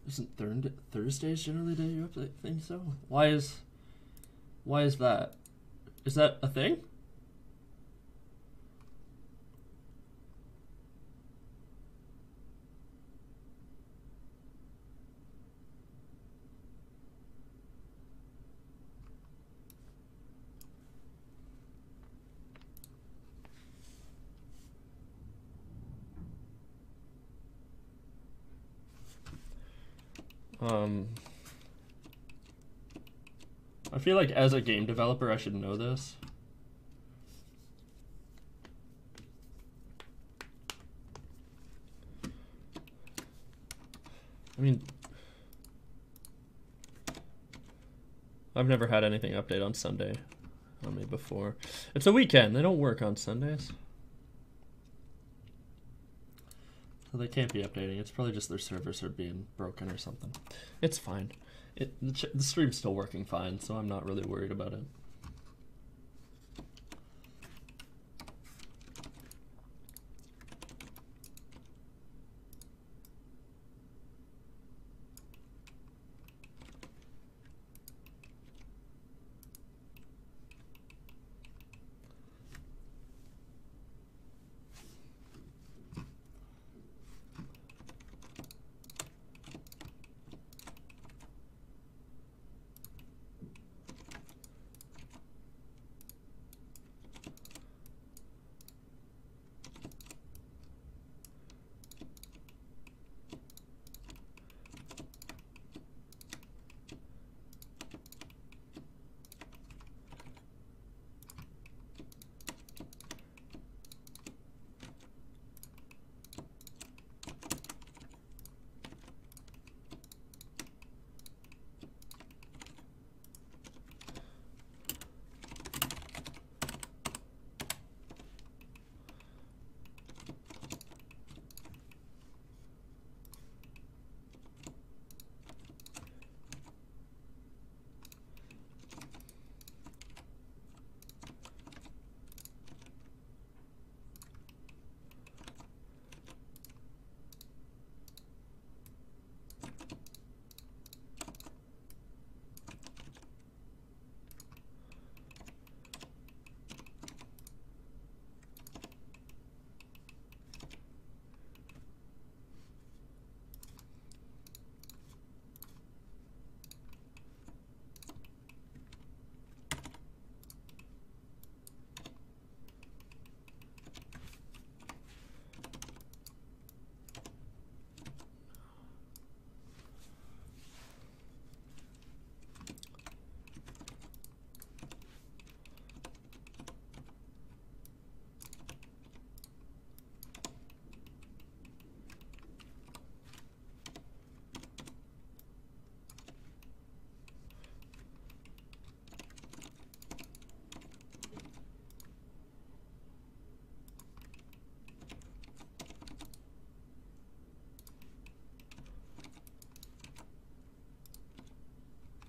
Isn't Thursdays generally the day you update things though? Why is that? Is that a thing? I feel like as a game developer, I should know this. I mean, I've never had anything update on Sunday on me before. It's a weekend. They don't work on Sundays. So they can't be updating. It's probably just their servers are being broken or something. It's fine. The stream's still working fine, so I'm not really worried about it.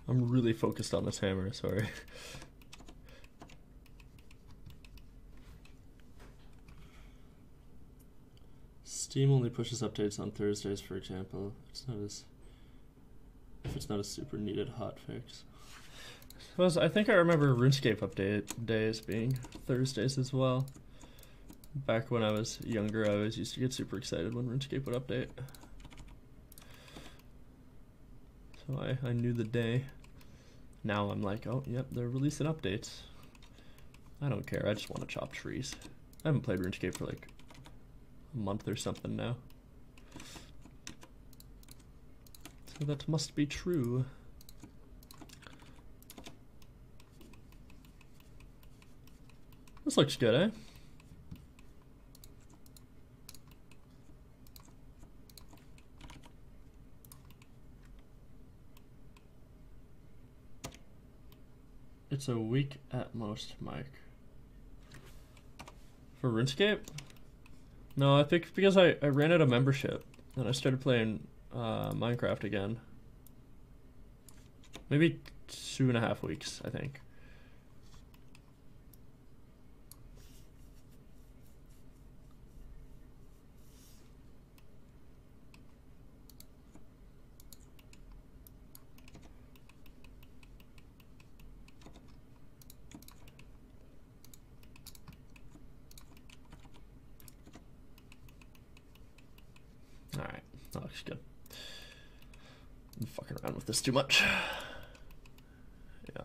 I'm really focused on this hammer, sorry. Steam only pushes updates on Thursdays, for example. If it's not a super needed hotfix. I think I remember RuneScape update days being Thursdays as well. Back when I was younger, I always used to get super excited when RuneScape would update. So I knew the day. Now I'm like, oh, yep, they're releasing updates. I don't care, I just want to chop trees. I haven't played RuneScape for like a month or something now. So that must be true. This looks good, eh? It's a week at most, Mike. For RuneScape? No, I think because I ran out of membership and I started playing Minecraft again. Maybe 2.5 weeks, I think. Alright, that looks good. I'm fucking around with this too much. Yeah.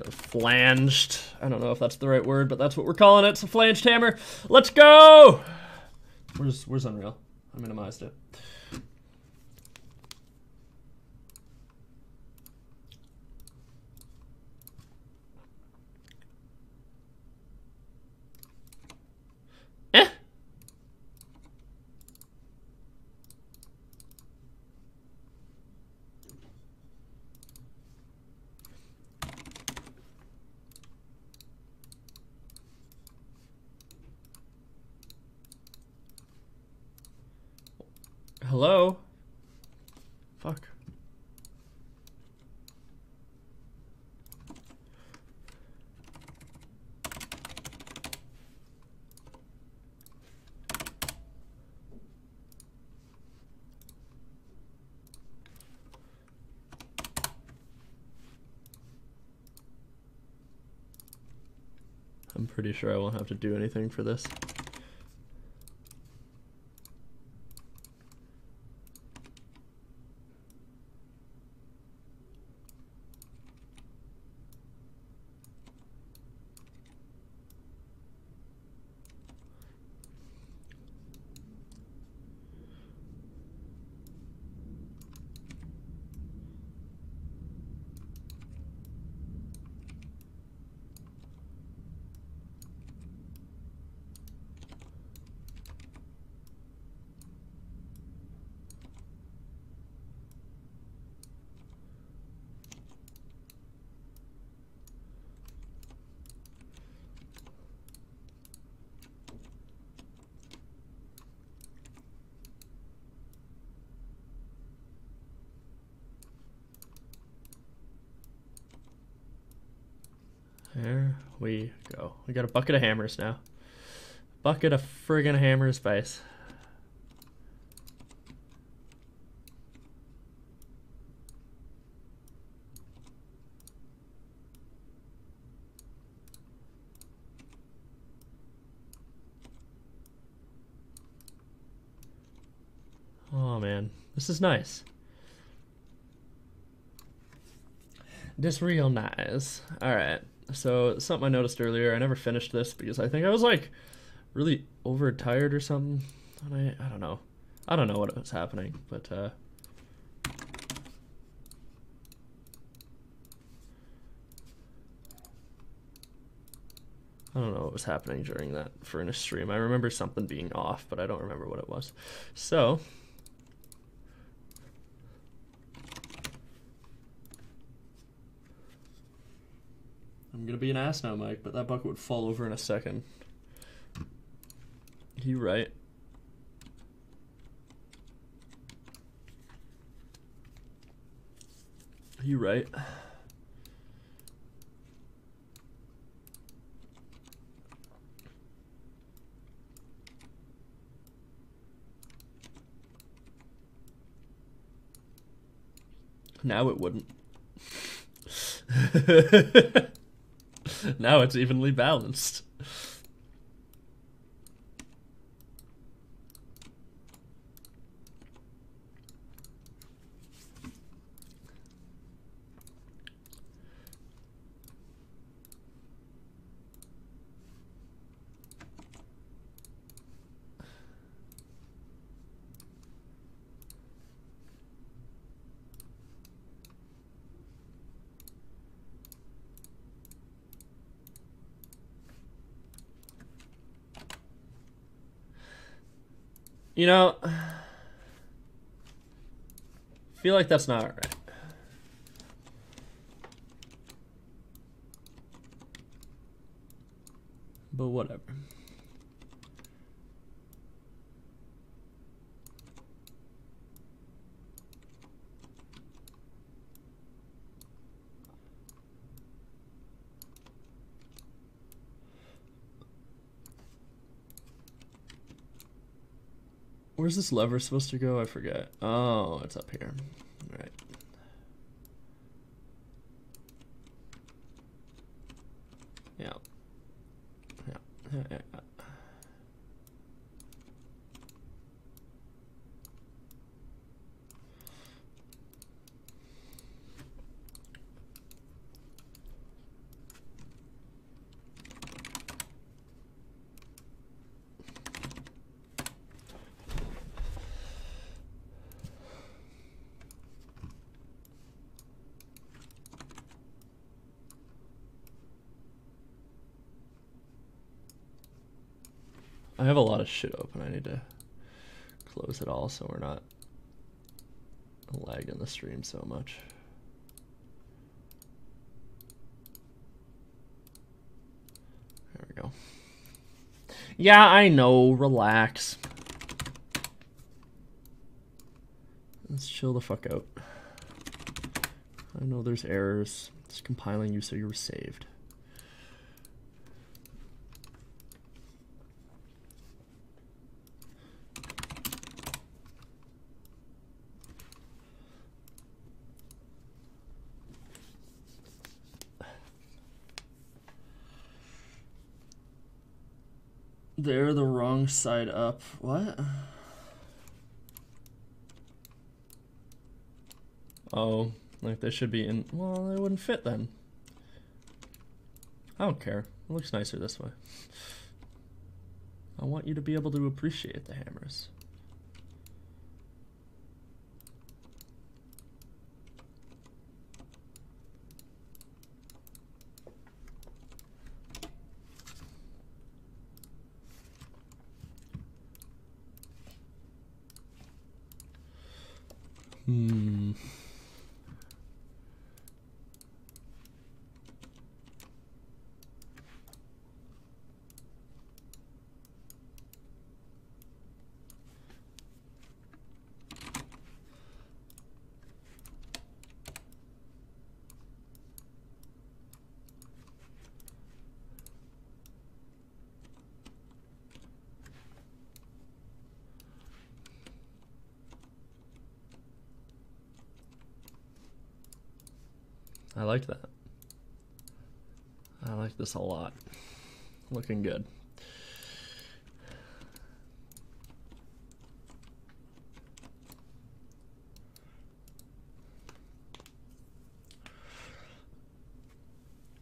Flanged. I don't know if that's the right word, but that's what we're calling it. It's a flanged hammer. Let's go! Where's Unreal? I minimized it. Hello? Fuck. I'm pretty sure I won't have to do anything for this. There we go. We got a bucket of hammers now. Bucket of friggin' hammers, Vice. Oh man, this is nice. This real nice. Alright, so something I noticed earlier, I never finished this because I think I was like really overtired or something. And I don't know. I don't know what was happening, but I don't know what was happening during that furnace stream. I remember something being off, but I don't remember what it was. So I'm gonna be an ass now, Mike, but that bucket would fall over in a second. You right. You right. Now it wouldn't. Now it's evenly balanced. You know, I feel like that's not right. But whatever. Where's this lever supposed to go? I forget. Oh, it's up here. All right. Yeah. Yeah. I have a lot of shit open. I need to close it all so we're not lagging the stream so much. There we go. Yeah, I know. Relax. Let's chill the fuck out. I know there's errors. It's compiling you so you're saved. They're the wrong side up. What? Oh, like they should be in. Well, they wouldn't fit then. I don't care. It looks nicer this way. I want you to be able to appreciate the hammers. I like that. I like this a lot. Looking good.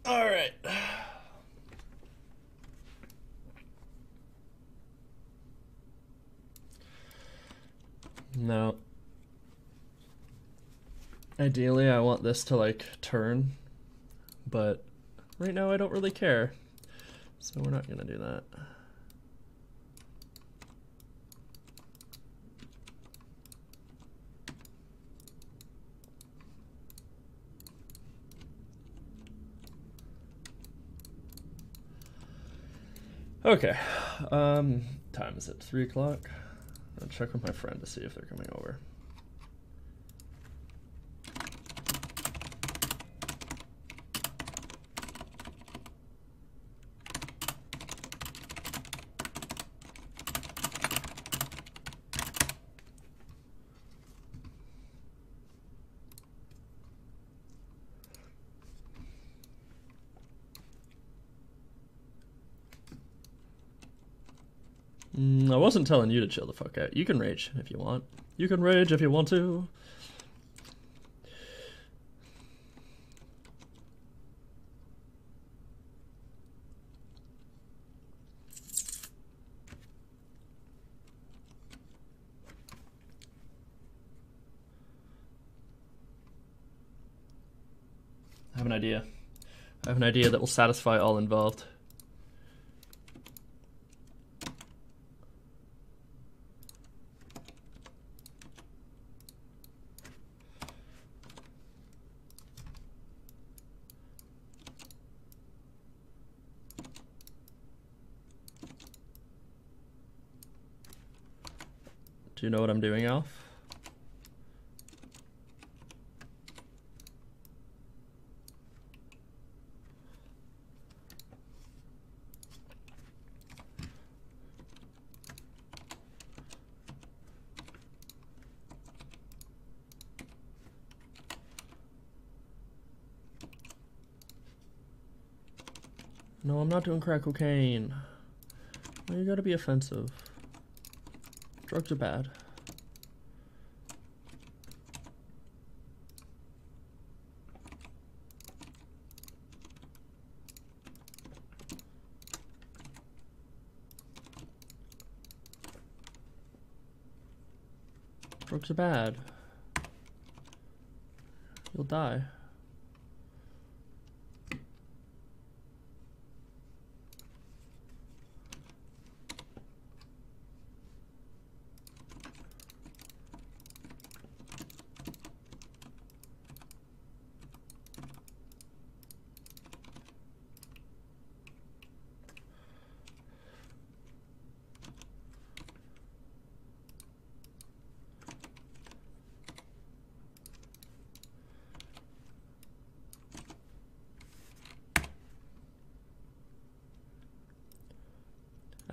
All right. Now, ideally I want this to like turn, but right now I don't really care, so we're not gonna do that. Okay, time is it? 3 o'clock? I'll check with my friend to see if they're coming over. I wasn't telling you to chill the fuck out. You can rage if you want. You can rage if you want to. I have an idea. I have an idea that will satisfy all involved. Do you know what I'm doing, Alf? No, I'm not doing crack cocaine. Well, you gotta be offensive. Drugs are bad. Drugs are bad. You'll die.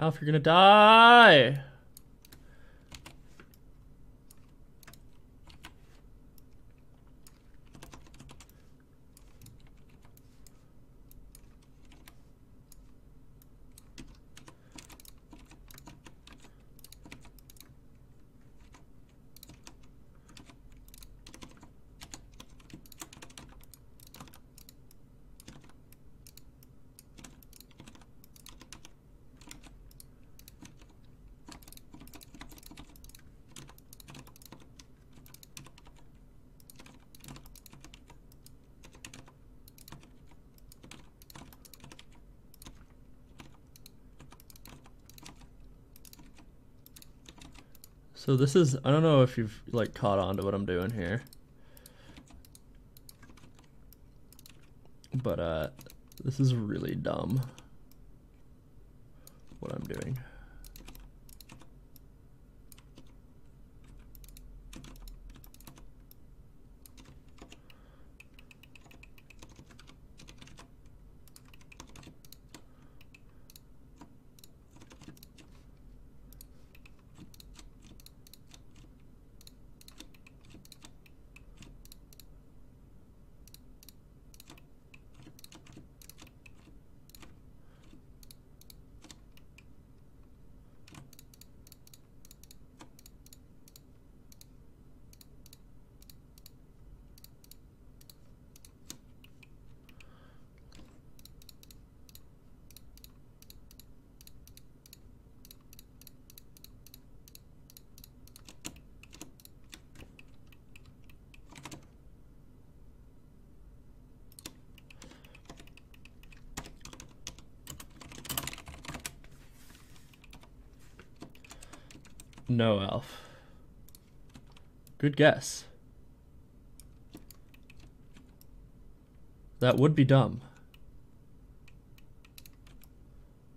Alf, you're gonna die! So this is, I don't know if you've like caught on to what I'm doing here. But this is really dumb what I'm doing. No, Alf. Good guess. That would be dumb.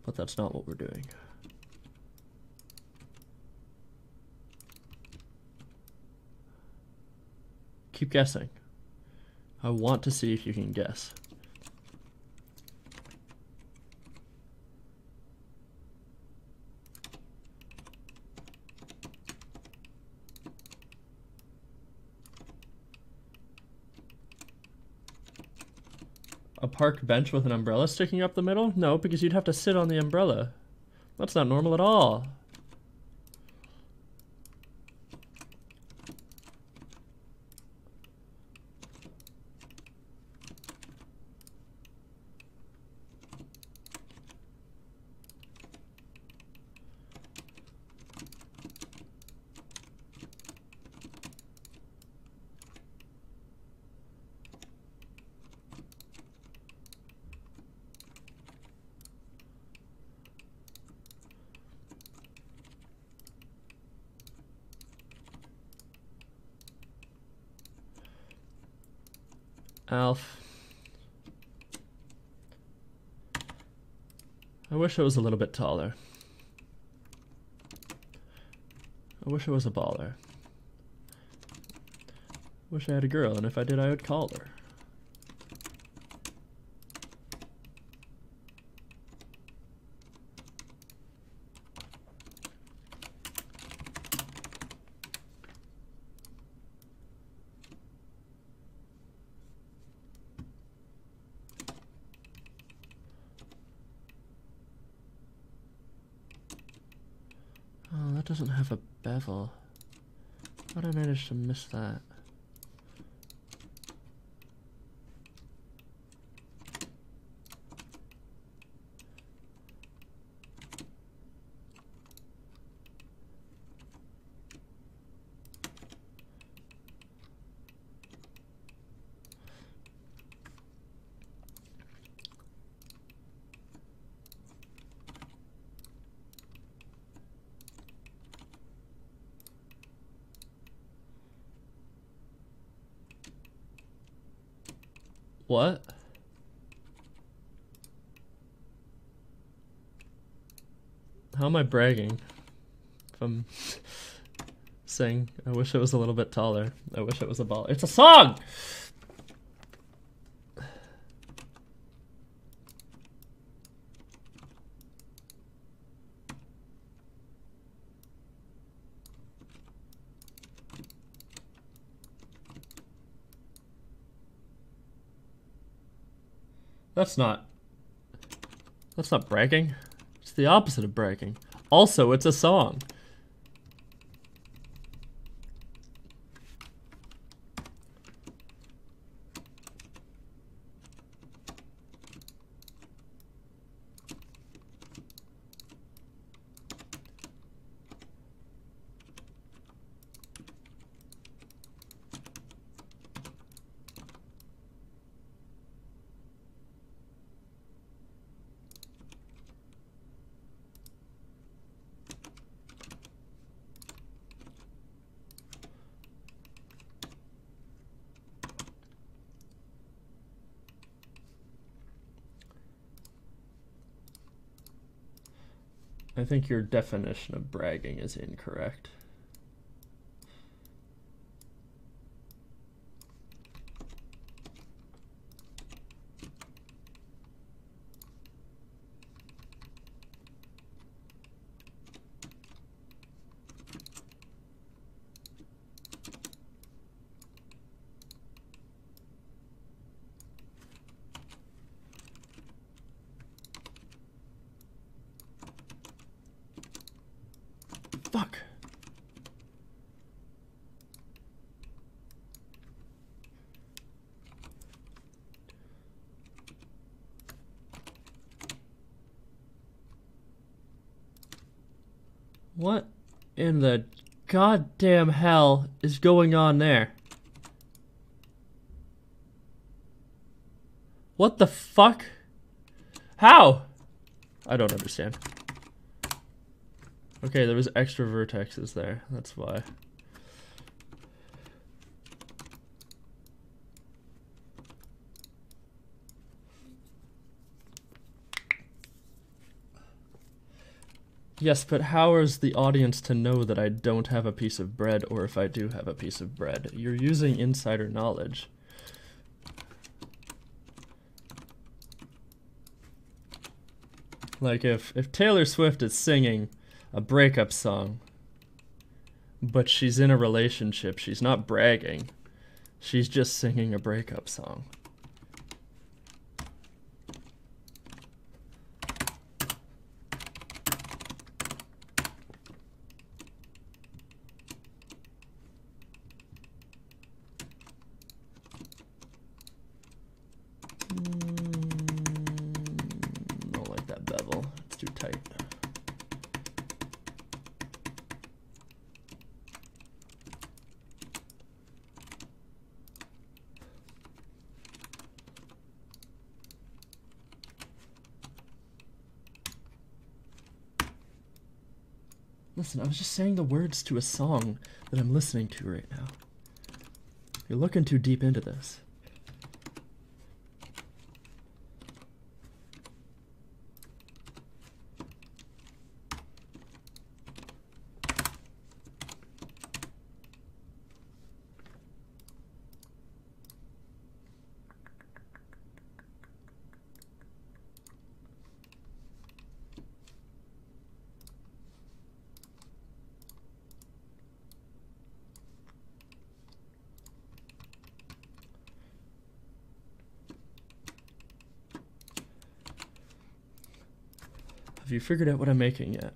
But that's not what we're doing. Keep guessing. I want to see if you can guess. A park bench with an umbrella sticking up the middle? No, because you'd have to sit on the umbrella. That's not normal at all. Alf. I wish I was a little bit taller. I wish I was a baller. Wish I had a girl, and if I did, I would call her. Oh, that doesn't have a bevel. How did I manage to miss that? What? How am I bragging? If I'm saying, I wish I was a little bit taller. I wish it was a ball. It's a song! That's not bragging. It's the opposite of bragging. Also, it's a song. I think your definition of bragging is incorrect. Fuck. What in the goddamn hell is going on there? What the fuck? How? I don't understand. Okay, there was extra vertexes there. That's why. Yes, but how is the audience to know that I don't have a piece of bread, or if I do have a piece of bread? You're using insider knowledge. Like if Taylor Swift is singing a breakup song, but she's in a relationship, she's not bragging. She's just singing a breakup song. Don't like that bevel. It's too tight. Listen, I was just saying the words to a song that I'm listening to right now. You're looking too deep into this. Have you figured out what I'm making yet?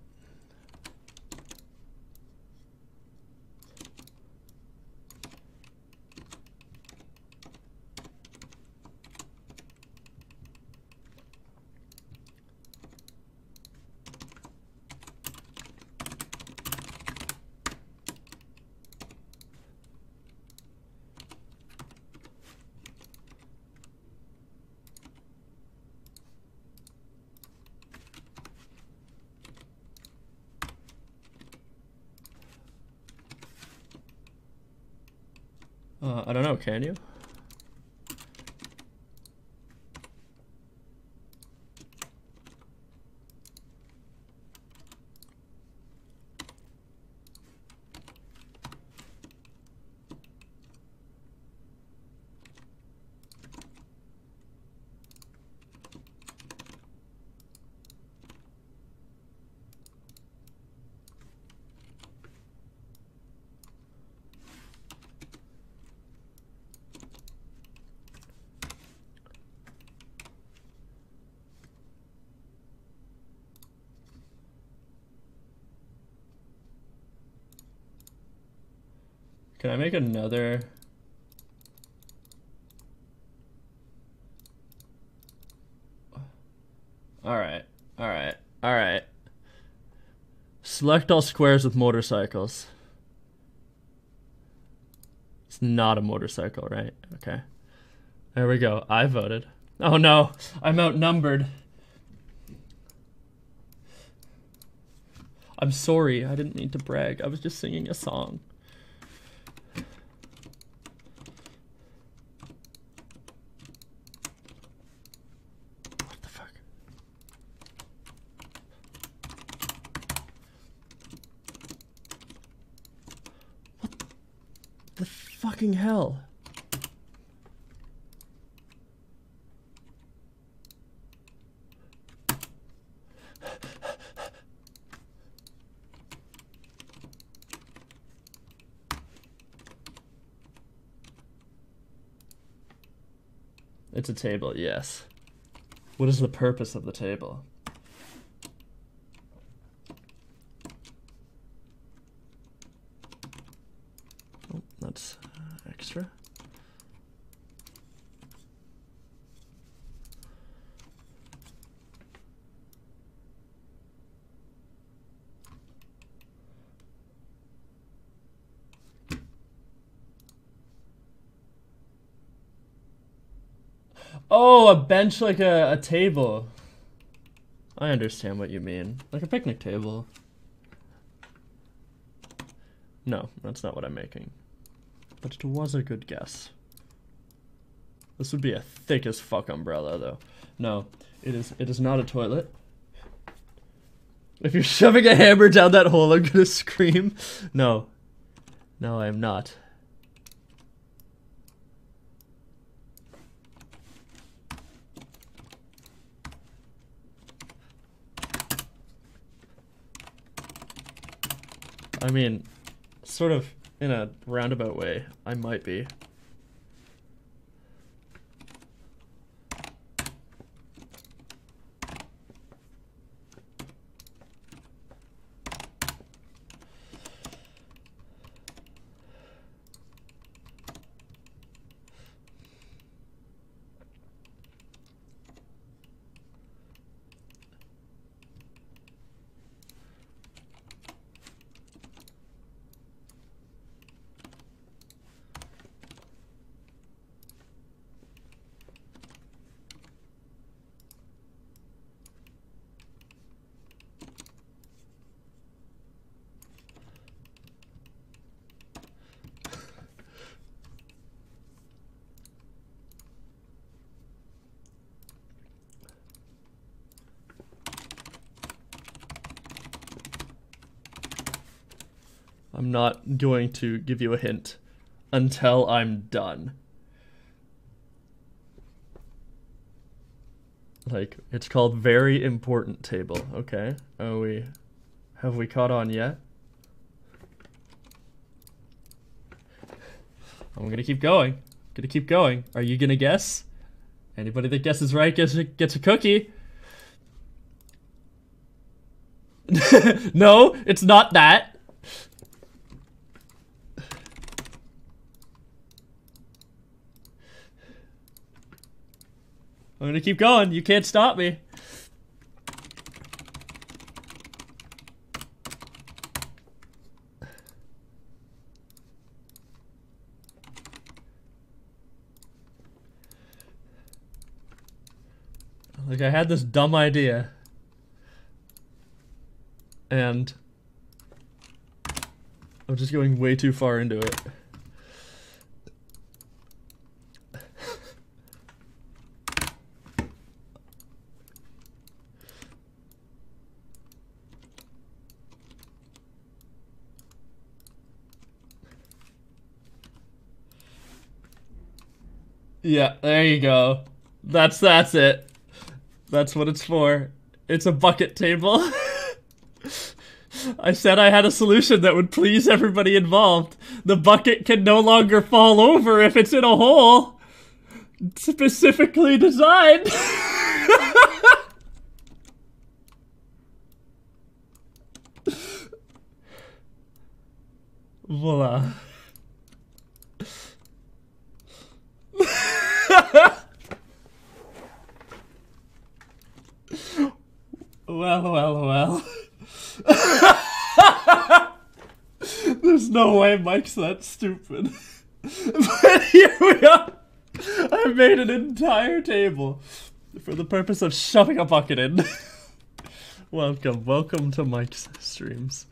I don't know, can you? Can I make another? Alright, alright, alright. Select all squares with motorcycles. It's not a motorcycle, right? Okay. There we go. I voted. Oh no, I'm outnumbered. I'm sorry, I didn't mean to brag. I was just singing a song. The fucking hell? It's a table, yes. What is the purpose of the table? Oh, that's extra. Oh, a bench like a table. I understand what you mean. Like a picnic table. No, that's not what I'm making. But it was a good guess. This would be a thick as fuck umbrella, though. No, it is not a toilet. If you're shoving a hammer down that hole, I'm gonna scream. No. No, I am not. I mean, sort of in a roundabout way, I might be. I'm not going to give you a hint until I'm done. Like, it's called very important table, okay? Have we caught on yet? I'm gonna keep going. Are you gonna guess? Anybody that guesses right gets a cookie. No, it's not that. I'm gonna keep going. You can't stop me. Like, I had this dumb idea. And I'm just going way too far into it. Yeah, there you go. That's it. That's what it's for. It's a bucket table. I said I had a solution that would please everybody involved. The bucket can no longer fall over if it's in a hole. Specifically designed. Voila. Well. There's no way Mike's that stupid. But here we are. I made an entire table for the purpose of shoving a bucket in. Welcome to Mike's streams.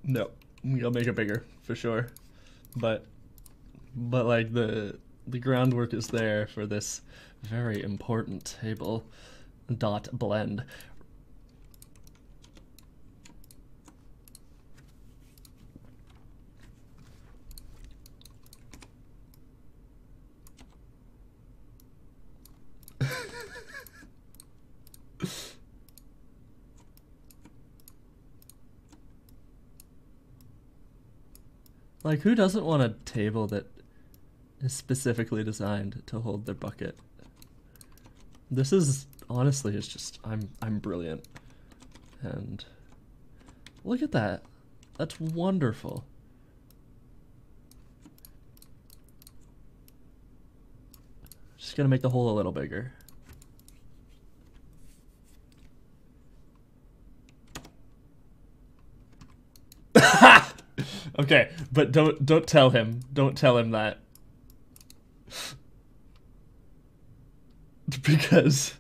No, I'll make it bigger for sure, but like the groundwork is there for this very important table dot blend. Like, who doesn't want a table that is specifically designed to hold their bucket? This is, honestly, it's just, I'm brilliant. And look at that. That's wonderful. Just gonna make the hole a little bigger. Okay, but don't tell him. Don't tell him that. Because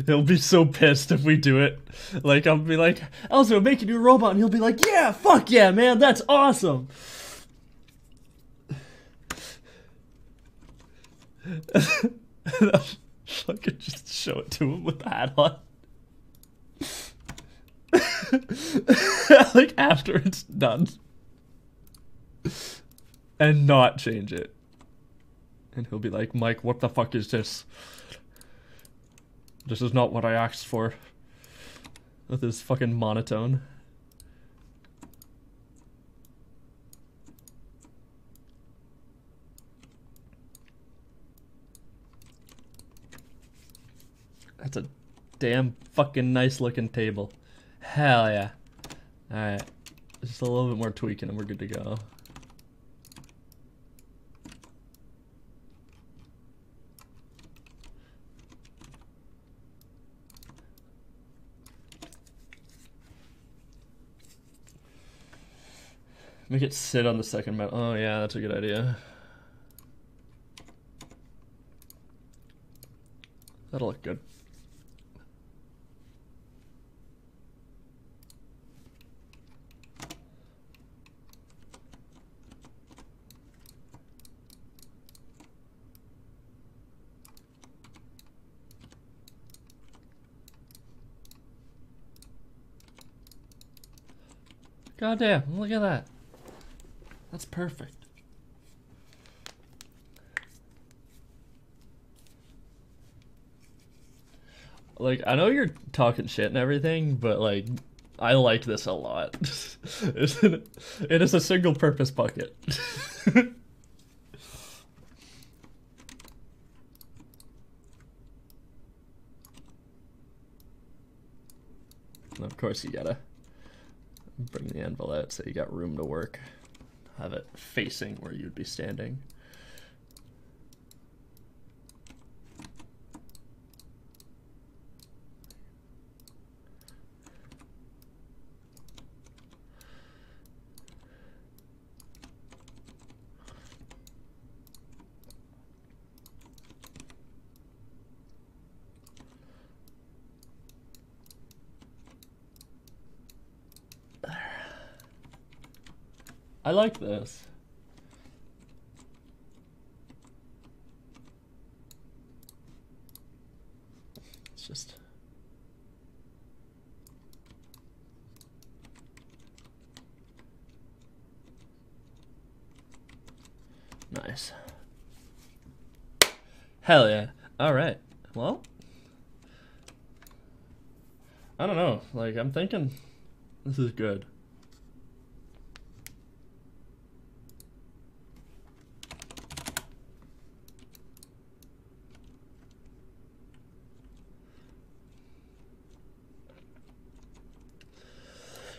he'll be so pissed if we do it. Like, I'll be like, Elzo, I'm making you a robot, and he'll be like, yeah, fuck yeah, man, that's awesome. And I'll fucking just show it to him with the hat on. Like, after it's done. And not change it. And he'll be like, Mike, what the fuck is this? This is not what I asked for. With his fucking monotone. That's a damn fucking nice looking table. Hell yeah. Alright. Just a little bit more tweaking and we're good to go. Make it sit on the second metal. Oh yeah, that's a good idea. That'll look good. God damn, look at that. That's perfect. Like, I know you're talking shit and everything, but like, I like this a lot. It is a single purpose bucket. And of course you gotta bring the anvil out so you got room to work. Have it facing where you'd be standing. I like this. It's just... nice. Hell yeah. Alright. Well, I don't know. Like, I'm thinking this is good.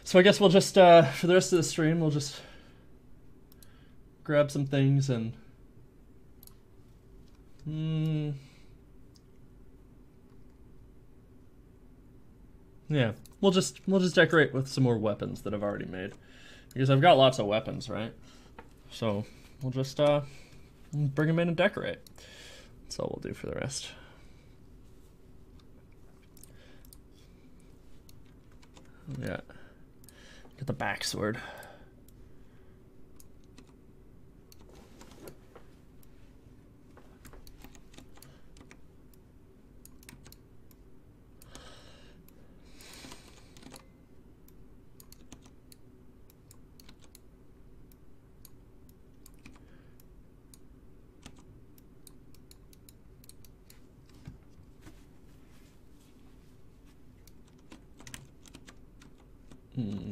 So I guess we'll just, for the rest of the stream, we'll just grab some things and... yeah, we'll just decorate with some more weapons that I've already made. Because I've got lots of weapons, right? So we'll just bring them in and decorate. That's all we'll do for the rest. Yeah. Get the backsword.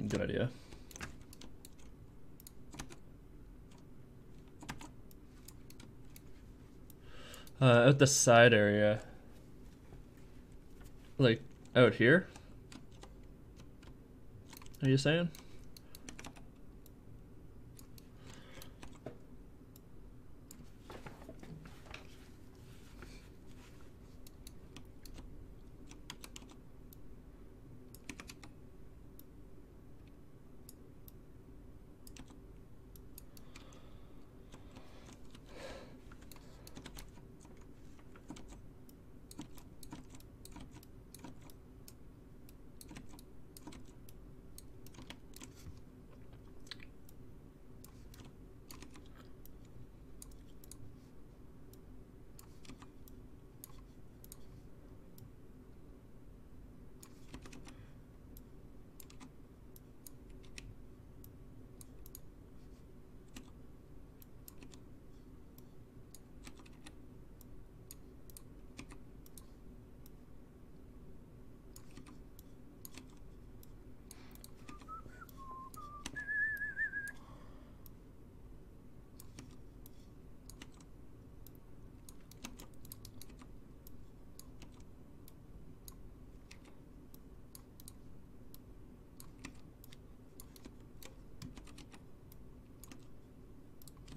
Good idea. Out the side area. Like, out here? Are you saying?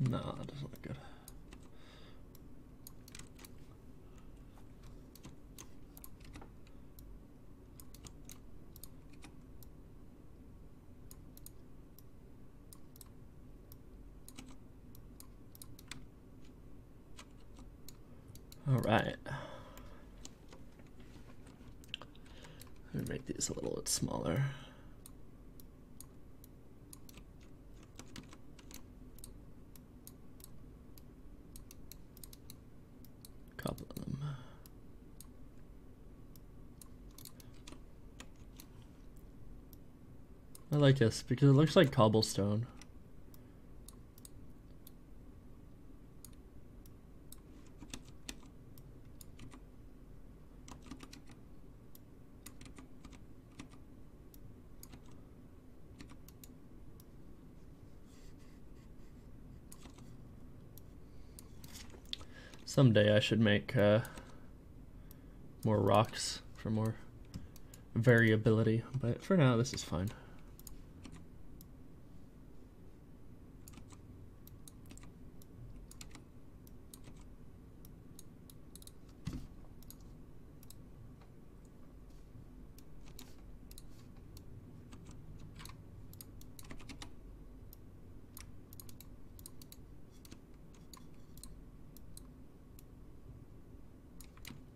No, that doesn't look good. All right. me make these a little bit smaller. Couple of them. I like this because it looks like cobblestone. Someday I should make more rocks for more variability, but for now this is fine.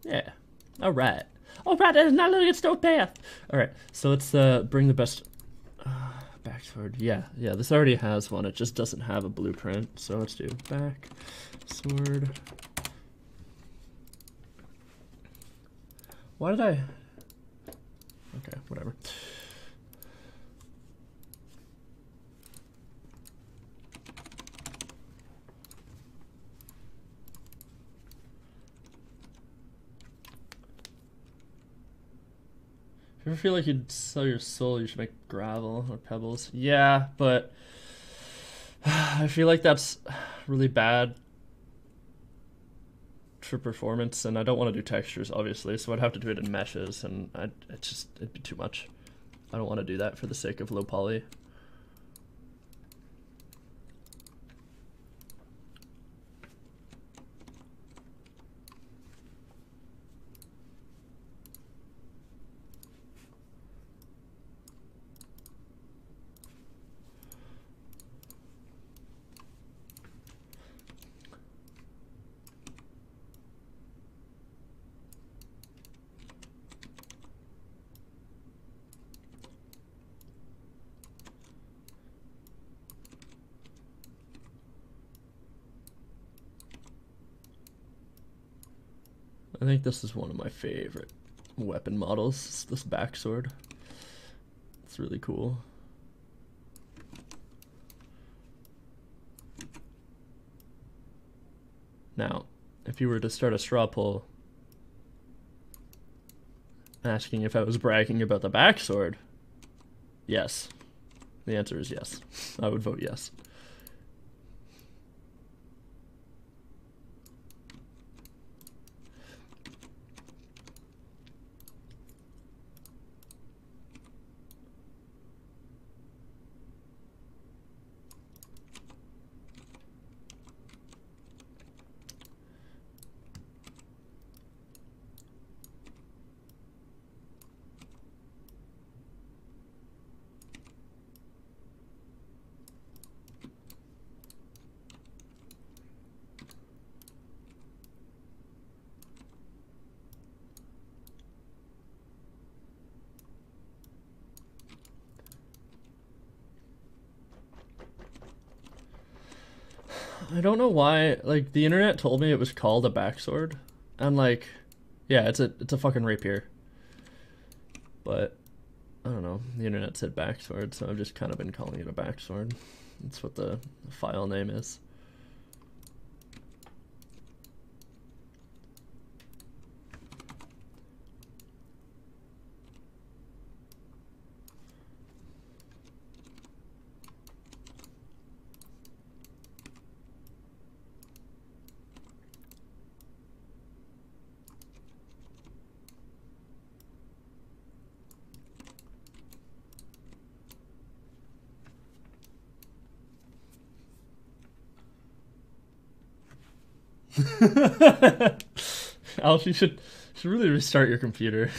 Yeah. Alright. Alright, that is not looking at stone path. Alright, so let's bring the best back sword. Yeah, this already has one. It just doesn't have a blueprint. So let's do back sword. Why did I? Okay, whatever. If you ever feel like you'd sell your soul, you should make gravel or pebbles. Yeah, but I feel like that's really bad for performance, and I don't want to do textures, obviously, so I'd have to do it in meshes, and it'd be too much. I don't want to do that for the sake of low poly. I think this is one of my favorite weapon models, this backsword. It's really cool. Now, if you were to start a straw poll asking if I was bragging about the backsword, yes. The answer is yes. I would vote yes. I don't know why, like, the internet told me it was called a backsword, and like, yeah, it's a fucking rapier. But I don't know, the internet said backsword, so I've just kind of been calling it a backsword. That's what the file name is. Alf, you should really restart your computer.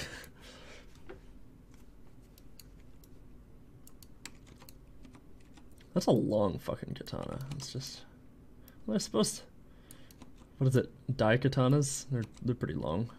That's a long fucking katana. It's just, well, I suppose, what is it? Dai katanas? They're pretty long.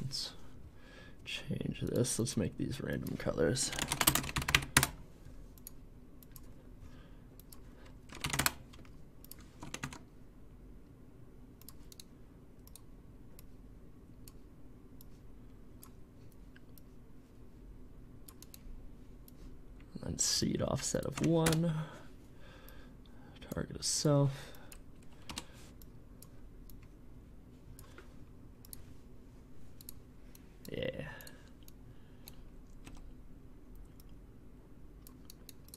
Let's change this. Let's make these random colors. And then seed offset of 1. Target of self. Yeah.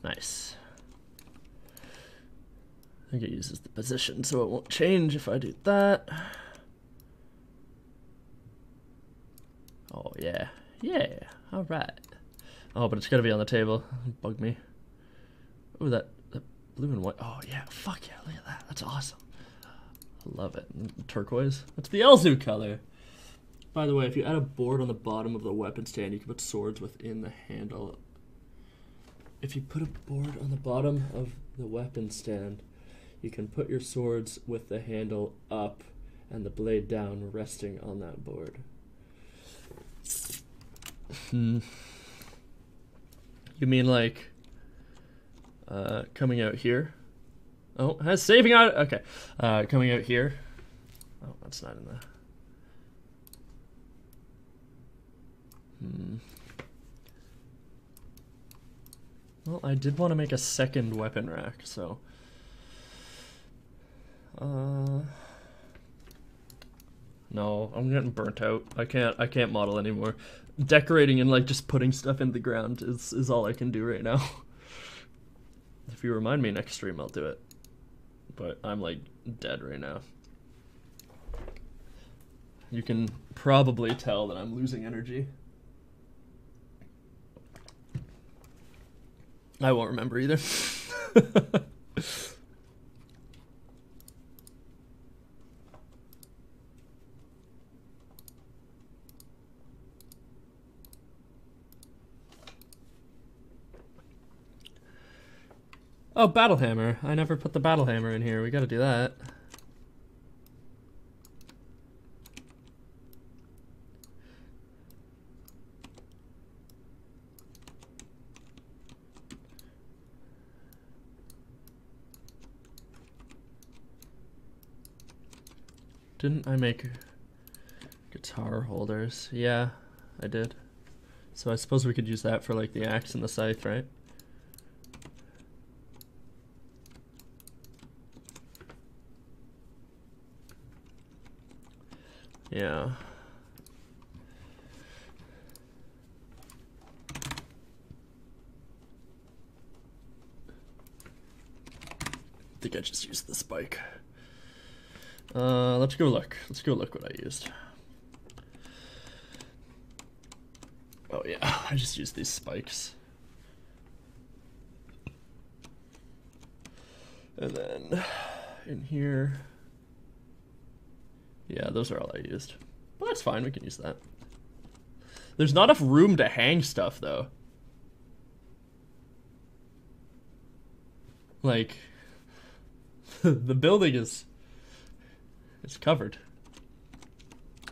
Nice. I think it uses the position, so it won't change if I do that. Oh, yeah. Yeah. All right. Oh, but it's got to be on the table. Bug me. Oh, that blue and white. Oh, yeah. Fuck yeah. Look at that. That's awesome. I love it. Turquoise. That's the Ezlu color. By the way, if you add a board on the bottom of the weapon stand, you can put swords within the handle. If you put a board on the bottom of the weapon stand, you can put your swords with the handle up and the blade down, resting on that board. You mean like coming out here? Oh, has saving out. Okay, coming out here. Oh, that's not in the. Well, I did want to make a second weapon rack, so. No, I'm getting burnt out. I can't model anymore. Decorating and like just putting stuff in the ground is all I can do right now. If you remind me next stream, I'll do it. But I'm like dead right now. You can probably tell that I'm losing energy. I won't remember either. Oh, battle hammer. I never put the battle hammer in here. We gotta do that. Didn't I make guitar holders? Yeah, I did. So I suppose we could use that for like the axe and the scythe, right? Yeah. I think I just used the spike. Let's go look. Let's go look what I used. Oh yeah, I just used these spikes. And then in here, yeah, those are all I used. Well, that's fine, we can use that. There's not enough room to hang stuff though. Like, the building is... it's covered.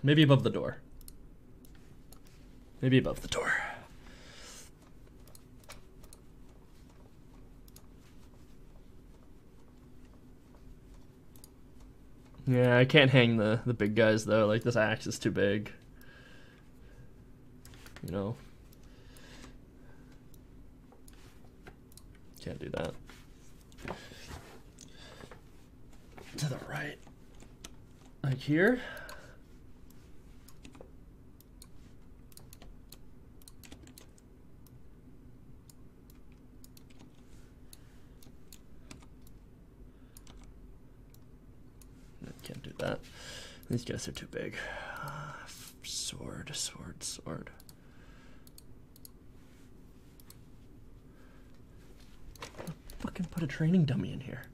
Maybe above the door. Maybe above the door. Yeah, I can't hang the big guys though. Like, this axe is too big. You know. Can't do that. To the right. Like here. Can't do that. These guys are too big. Sword, sword, sword. Fucking put a training dummy in here.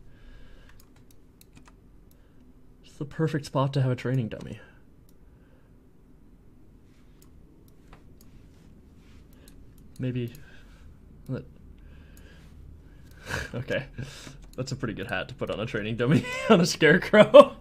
It's the perfect spot to have a training dummy. Maybe... okay. That's a pretty good hat to put on a training dummy on a scarecrow.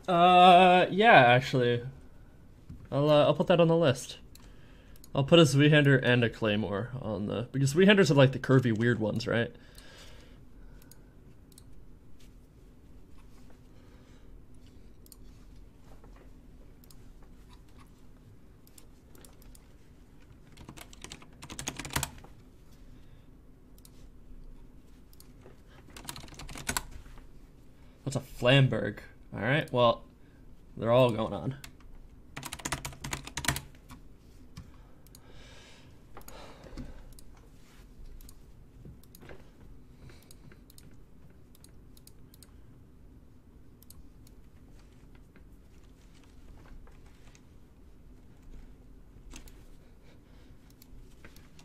Yeah, actually. I'll put that on the list. I'll put a Zweihander and a Claymore on the... Because Zweihanders are like the curvy weird ones, right? What's a Flamberg? Alright, well, they're all going on.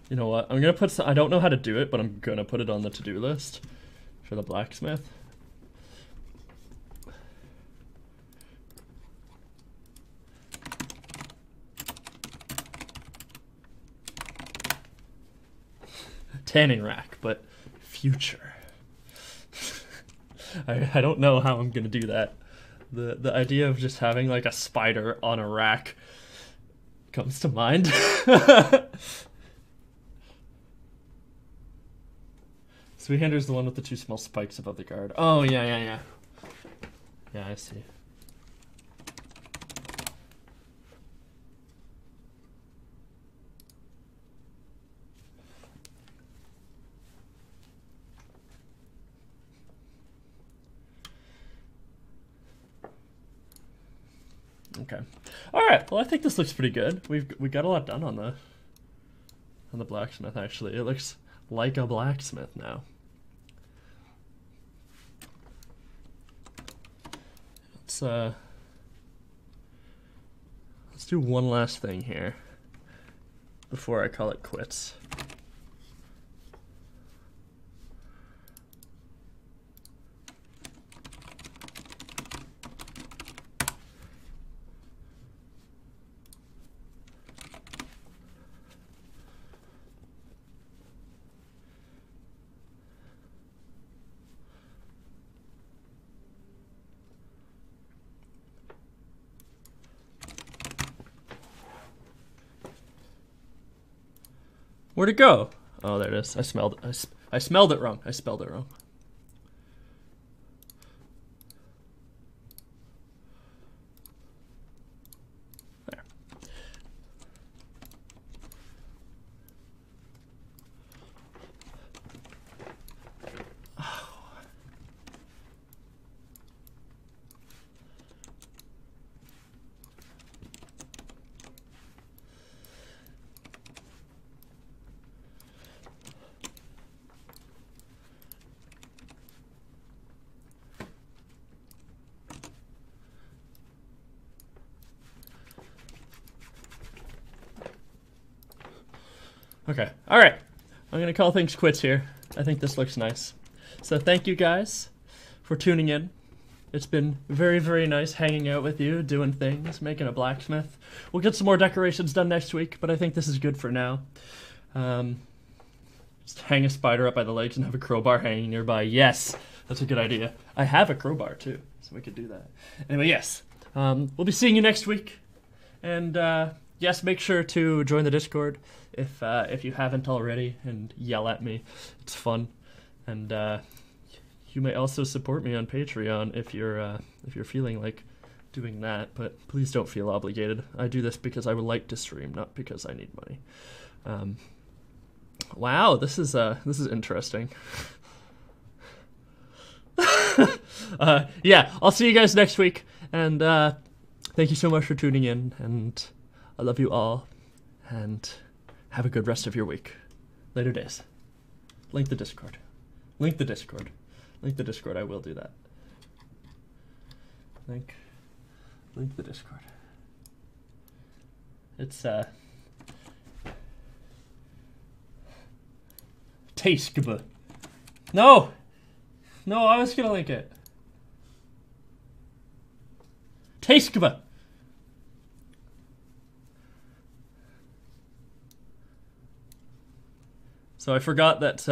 You know what? I'm gonna put some, I don't know how to do it, but I'm gonna put it on the to-do list for the blacksmith. Tanning rack, but future. I don't know how I'm gonna do that. The idea of just having like a spider on a rack comes to mind. Zweihander's the one with the two small spikes above the guard. Oh, yeah. Yeah, I see. Okay. All right. Well, I think this looks pretty good. We got a lot done on the blacksmith. Actually, it looks like a blacksmith now. Let's do one last thing here before I call it quits. Where'd it go? Oh, there it is. I smelled it. I smelled it wrong. I spelled it wrong. There. Oh. Okay. All right. I'm going to call things quits here. I think this looks nice. So thank you guys for tuning in. It's been very, very nice hanging out with you, doing things, making a blacksmith. We'll get some more decorations done next week, but I think this is good for now. Just hang a spider up by the legs and have a crowbar hanging nearby. Yes, that's a good idea. I have a crowbar too, so we could do that. Anyway, yes. We'll be seeing you next week. And yes, make sure to join the Discord if you haven't already and yell at me. It's fun. And you may also support me on Patreon if you're feeling like doing that, but please don't feel obligated. I do this because I would like to stream, not because I need money. Wow, this is interesting. Yeah, I'll see you guys next week, and thank you so much for tuning in, and I love you all, and have a good rest of your week. Later days. Link the Discord. Link the Discord. Link the Discord. I will do that. Link the Discord. It's Taskeba. No, I was gonna link it. Taskeba. So I forgot that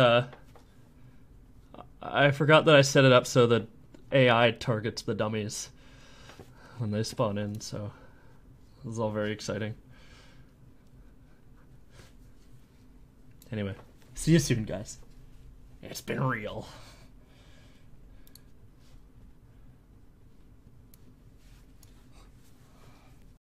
I set it up so that AI targets the dummies. when they spawn in, so this is all very exciting. Anyway, see you soon, guys. It's been real.